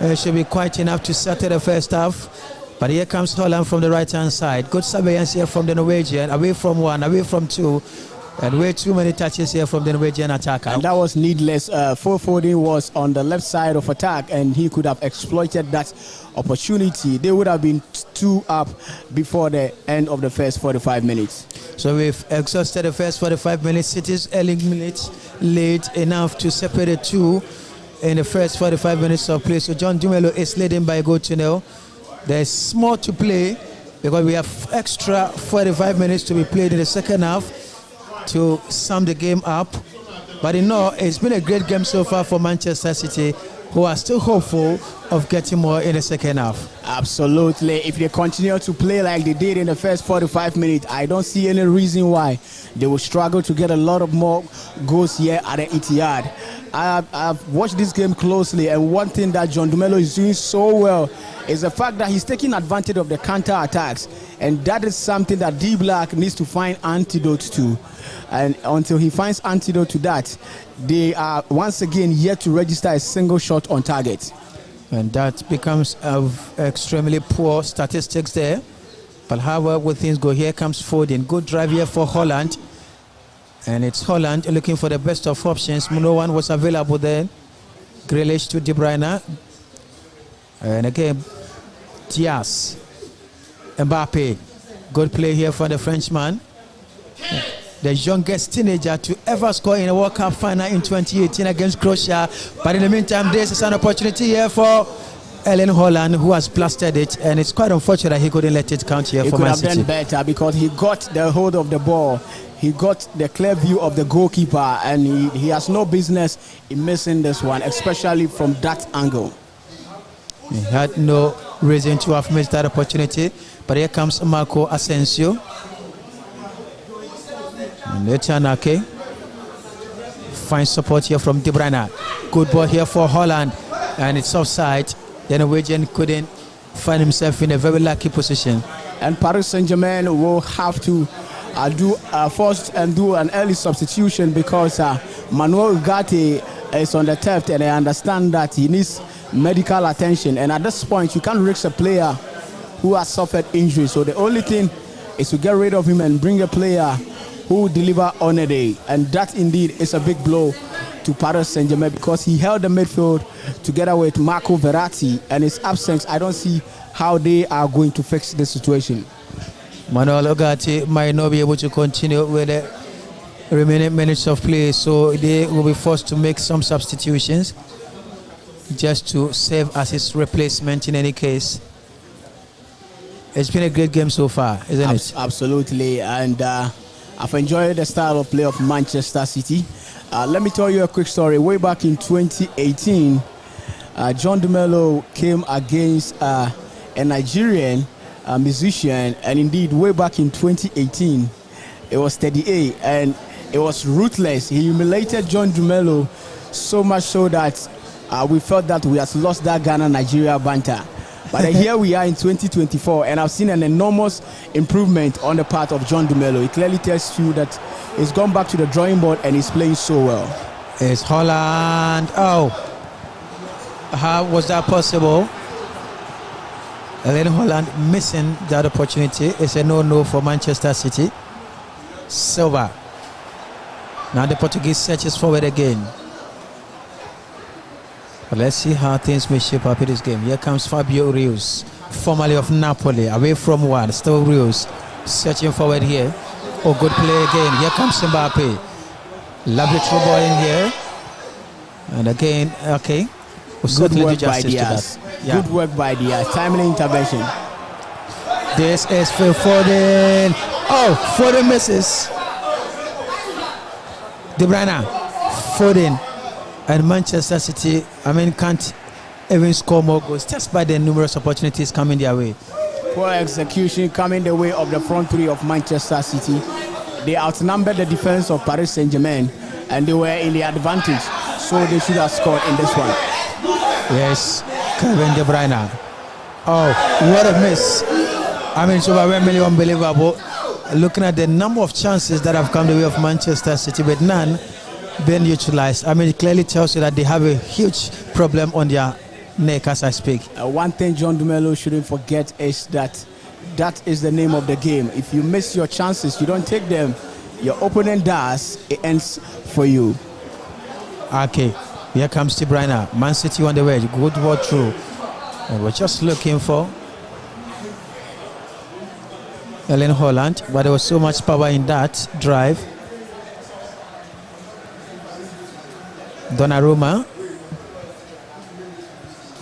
It should be quite enough to settle the first half. But here comes Holland from the right-hand side. Good surveillance here from the Norwegian. Away from one, away from two. And way too many touches here from the Norwegian attacker. And that was needless. Phil Foden was on the left side of attack, and he could have exploited that opportunity. They would have been 2 up before the end of the first 45 minutes. So we've exhausted the first 45 minutes. City's early minutes late enough to separate the two in the first 45 minutes of play. So John Dumelo is leading by a goal to nil. There's more to play because we have extra 45 minutes to be played in the second half to sum the game up. But in all, it's been a great game so far for Manchester City, who are still hopeful of getting more in the second half. Absolutely. If they continue to play like they did in the first 45 minutes, I don't see any reason why they will struggle to get a lot of more goals here at the Etihad. I've watched this game closely, and one thing that John Dumelo is doing so well is the fact that he's taking advantage of the counter attacks, and that is something that D Black needs to find antidote to. And until he finds antidote to that, they are once again yet to register a single shot on target. And that becomes extremely poor statistics there. But however, with things go, here comes Foden. Good drive here for Holland. And it's Holland looking for the best of options. No one was available there. Grealish to De Bruyne. And again, Diaz. Mbappe. Good play here for the Frenchman. The youngest teenager to ever score in a World Cup final in 2018 against Croatia. But in the meantime, this is an opportunity here for Erling Haaland, who has blasted it, and it's quite unfortunate that he couldn't let it count here for Man City. He could have done better because he got the hold of the ball. He got the clear view of the goalkeeper, and he has no business in missing this one, especially from that angle. He had no reason to have missed that opportunity. But here comes Marco Asensio. Netanake finds support here from De Bruyne. Good ball here for Holland, and it's offside. The Norwegian couldn't find himself in a very lucky position. And Paris Saint-Germain will have to do an early substitution because Manuel Ugarte is on the theft, and I understand that he needs medical attention. And at this point, you can't risk a player who has suffered injury. So the only thing is to get rid of him and bring a player who will deliver on a day. And that indeed is a big blow to Paris Saint-Germain because he held the midfield together with Marco Verratti, and his absence, I don't see how they are going to fix the situation. Manuel Ugarte might not be able to continue with the remaining minutes of play, so they will be forced to make some substitutions just to serve as his replacement in any case. It's been a great game so far, isn't it? Absolutely, and I've enjoyed the style of play of Manchester City. Let me tell you a quick story. Way back in 2018, John Dumelo came against a Nigerian musician, and indeed, way back in 2018, it was Teddy A, and it was ruthless. He humiliated John Dumelo so much so that we felt that we had lost that Ghana-Nigeria banter. But here we are in 2024, and I've seen an enormous improvement on the part of John Dumelo. It clearly tells you that he's gone back to the drawing board and he's playing so well. It's Holland. Oh, how was that possible? And then Holland missing that opportunity. It's a no-no for Manchester City. Silva. Now the Portuguese searches forward again. But let's see how things may shape up in this game. Here comes Fabio Rios, formerly of Napoli, away from one. Still Rios searching forward here. Oh, good play again. Here comes Mbappe. Lovely through ball in here. And again, okay. We'll good work by Diaz. Yeah. Good work by Diaz. Timely intervention. This is Phil Foden. Oh, Foden misses. De Bruyne. Foden and Manchester City, can't even score more goals just by the numerous opportunities coming their way. Poor execution coming the way of the front three of Manchester City. They outnumbered the defense of Paris Saint-Germain and they were in the advantage, so they should have scored in this one. Yes, Kevin De Bruyne. Oh, what a miss. It's overwhelmingly unbelievable. Looking at the number of chances that have come the way of Manchester City, with none being utilized. It clearly tells you that they have a huge problem on their neck as I speak. One thing John Dumelo shouldn't forget is that is the name of the game. If you miss your chances, you don't take them, your opponent does, it ends for you. Okay, here comes De Bruyne. Man City on the way, good ball through. And we're just looking for Erling Haaland, but there was so much power in that drive. Donnarumma.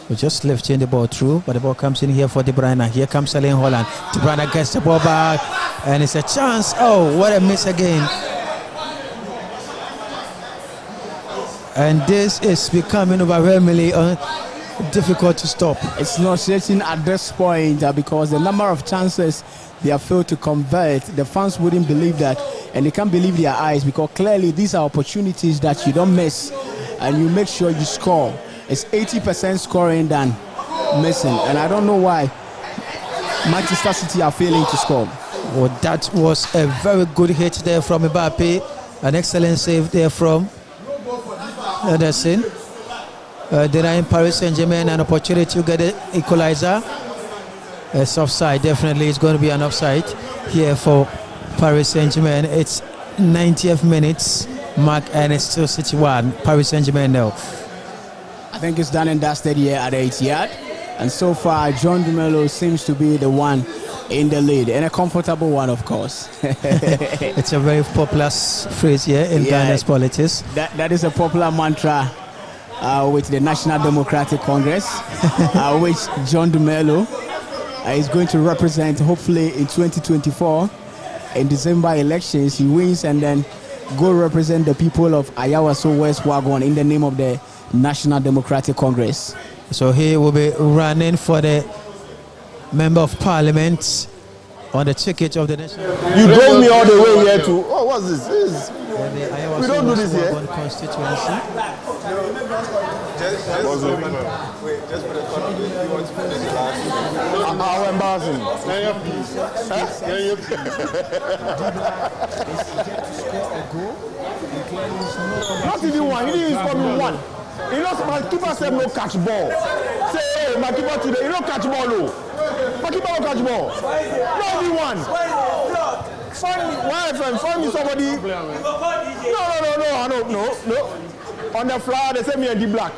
We're just lifting the ball through, but the ball comes in here for De Bruyne. Here comes Erling Haaland. De Bruyne gets the ball back, and it's a chance. Oh, what a miss again. And this is becoming overwhelmingly difficult to stop. It's not certain at this point because the number of chances they have failed to convert, the fans wouldn't believe that, and they can't believe their eyes because clearly these are opportunities that you don't miss and you make sure you score. It's 80% scoring than missing, and I don't know why Manchester City are failing to score. Well, that was a very good hit there from Mbappe, an excellent save there from Ederson. Denying Paris Saint-Germain an opportunity to get an equalizer. It's offside, definitely it's going to be an offside here for Paris Saint-Germain. It's 90th minutes mark and it's still City 1, Paris Saint-Germain now. I think it's done and dusted here at the 8-yard, and so far John Dumelo seems to be the one in the lead, and a comfortable one, of course. It's a very popular phrase here in Ghana's politics. That is a popular mantra with the National Democratic Congress, which John Dumelo is going to represent hopefully in 2024 in December elections. He wins and then go represent the people of Ayawaso West Wagon in the name of the National Democratic Congress. So he will be running for the Member of Parliament on the ticket of the National. You drove me all the way here to. Oh, what's this? We don't do this here. Constituency. Just for the fun of it, you want to put the last. How embarrassing. Not even one. He didn't score me one. You know, my keeper said no catch ball. Say, hey, my keeper today, you don't catch ball, no. My keeper don't catch ball. Not even one. Find me, why, friend? Find me somebody. No. On the flyer, they say me and D Black.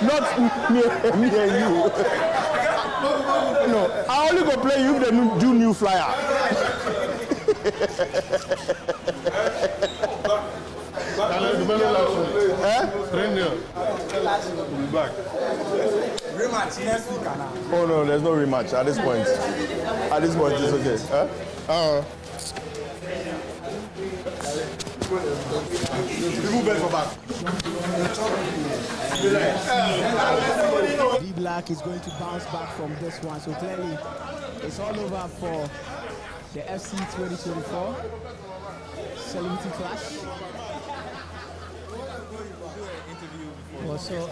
Not me and you. No, I only go play you if they do new flyer. Rematch next week, Anna. Oh no, there's no rematch at this point. At this point, it's okay. D Black is going to bounce back from this one, so clearly it's all over for the FC 2024 Celebrity Clash. Also,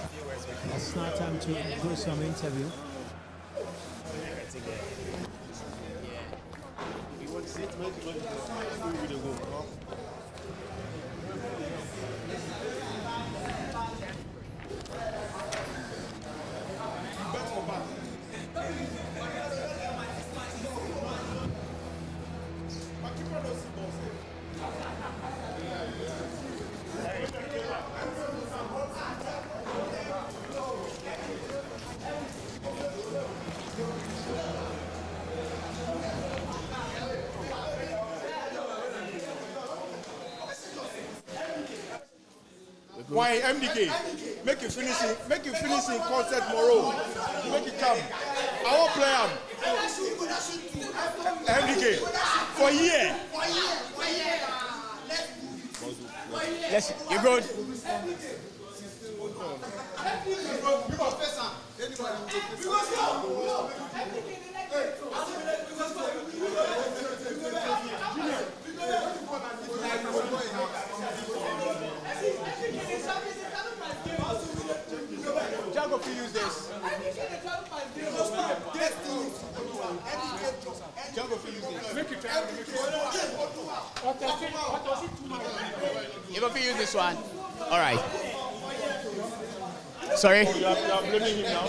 it's now time to do some interview. Why MDK? Make you finish in concert tomorrow. Make it come. I won't play him. MDK. For a year. Listen, you good? Django, if you use this. Django, if you use this. You go use this one. All right. Sorry? You are blaming him now?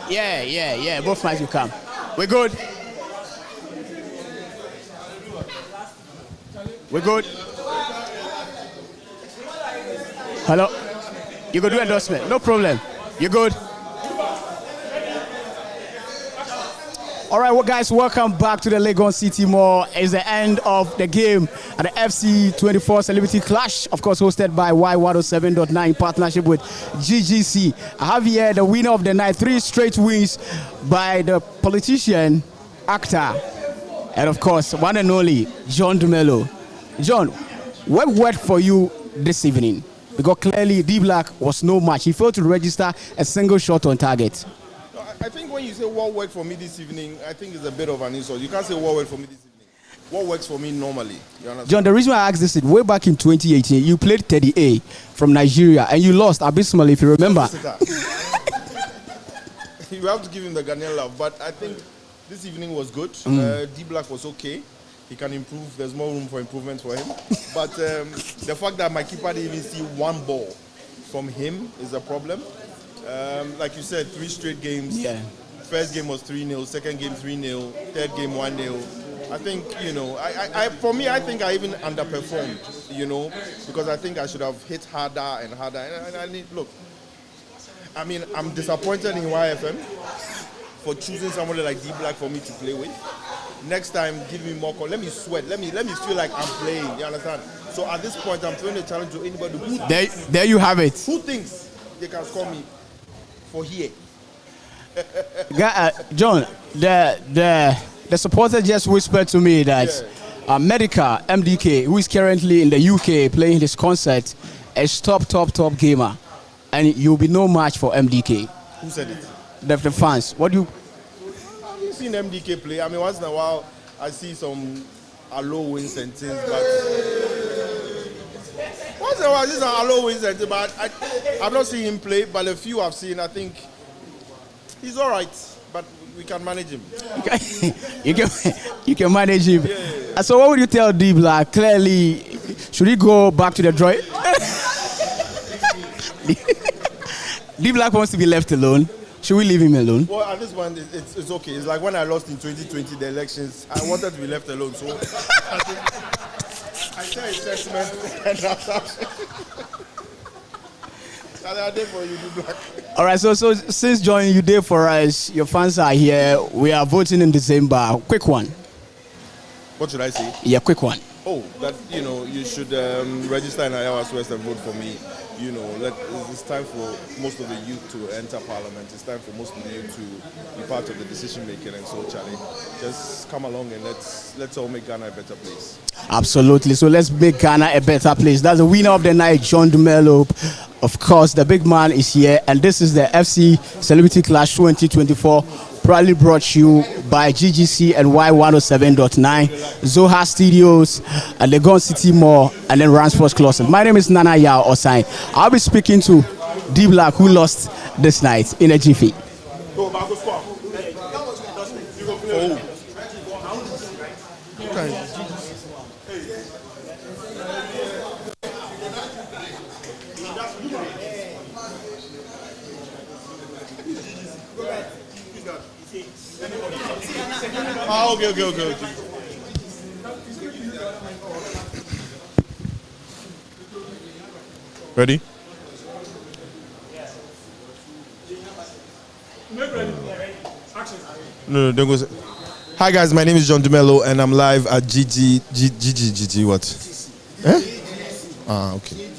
Yeah. Both mics will come. We're good. We're good. Hello? You go do endorsement. No problem. You good? All right, well, guys, welcome back to the Lagos City Mall. It's the end of the game at the FC24 Celebrity Clash, of course, hosted by Y107.9 in partnership with GGC. I have here the winner of the night, 3 straight wins by the politician, actor, and of course, one and only John Dumelo. John, what worked for you this evening? Because clearly D-Black was no match. He failed to register a single shot on target. I think when you say what worked for me this evening, I think it's a bit of an insult. You can't say what worked for me this evening. What works for me normally? You understand? John, the reason why I asked this is way back in 2018, you played Teddy A from Nigeria and you lost abysmally, if you remember. You have to give him the Ghanaian love, but I think this evening was good. D-Black was okay. He can improve. There's more room for improvement for him. But the fact that my keeper didn't even see one ball from him is a problem. Like you said, 3 straight games. Yeah. First game was 3-0, second game 3-0, third game 1-0. I think, you know, for me, I think I even underperformed, you know, because I think I should have hit harder and harder. And look, I mean, I'm disappointed in YFM for choosing somebody like D-Black for me to play with. Next time, give me more call. Let me sweat. Let me feel like I'm playing. You understand? So at this point, I'm throwing a challenge to anybody who there you have it. Who thinks they can score me for here? John, the supporter just whispered to me that Medica MDK, who is currently in the UK playing his concert, is top gamer, and you'll be no match for MDK. Who said it? The fans. What do you? Have you seen MDK play? I mean, once in a while I see some low wins and things, but once in a while these are low wins and things. But I've not seen him play. But the few I've seen, I think he's all right. But we can manage him. You can manage him. Yeah. So what would you tell D-Black? Clearly, should he go back to the drawing? D-Black wants to be left alone. Should we leave him alone? Well, at this point, it's okay. It's like when I lost in 2020, the elections, I wanted to be left alone. So I share his sentiment and that's I did for you, D-Black. All right, so since joining you there for us, your fans are here. We are voting in December. Quick one. What should I say? Yeah, quick one. Oh, that, you know, you should register in Iowa West and vote for me. You know, it's time for most of the youth to enter parliament. It's time for most of the youth to be part of the decision making. And so, Charlie, just come along and let's all make Ghana a better place. Absolutely. So let's make Ghana a better place. That's the winner of the night, John Dumelo. Of course, the big man is here, and this is the FC Celebrity Clash 2024. Proudly brought to you by GGC and Y107.9, Zoha Studios, and the Lagos City Mall, and then Rand Sports Closet. My name is Nana Yao Osai. I'll be speaking to D-Black, who lost this night in a jiffy. Okay. Ready? No, don't go. Hi guys, my name is John Dumelo and I'm live at GG what? Eh? Ah, okay.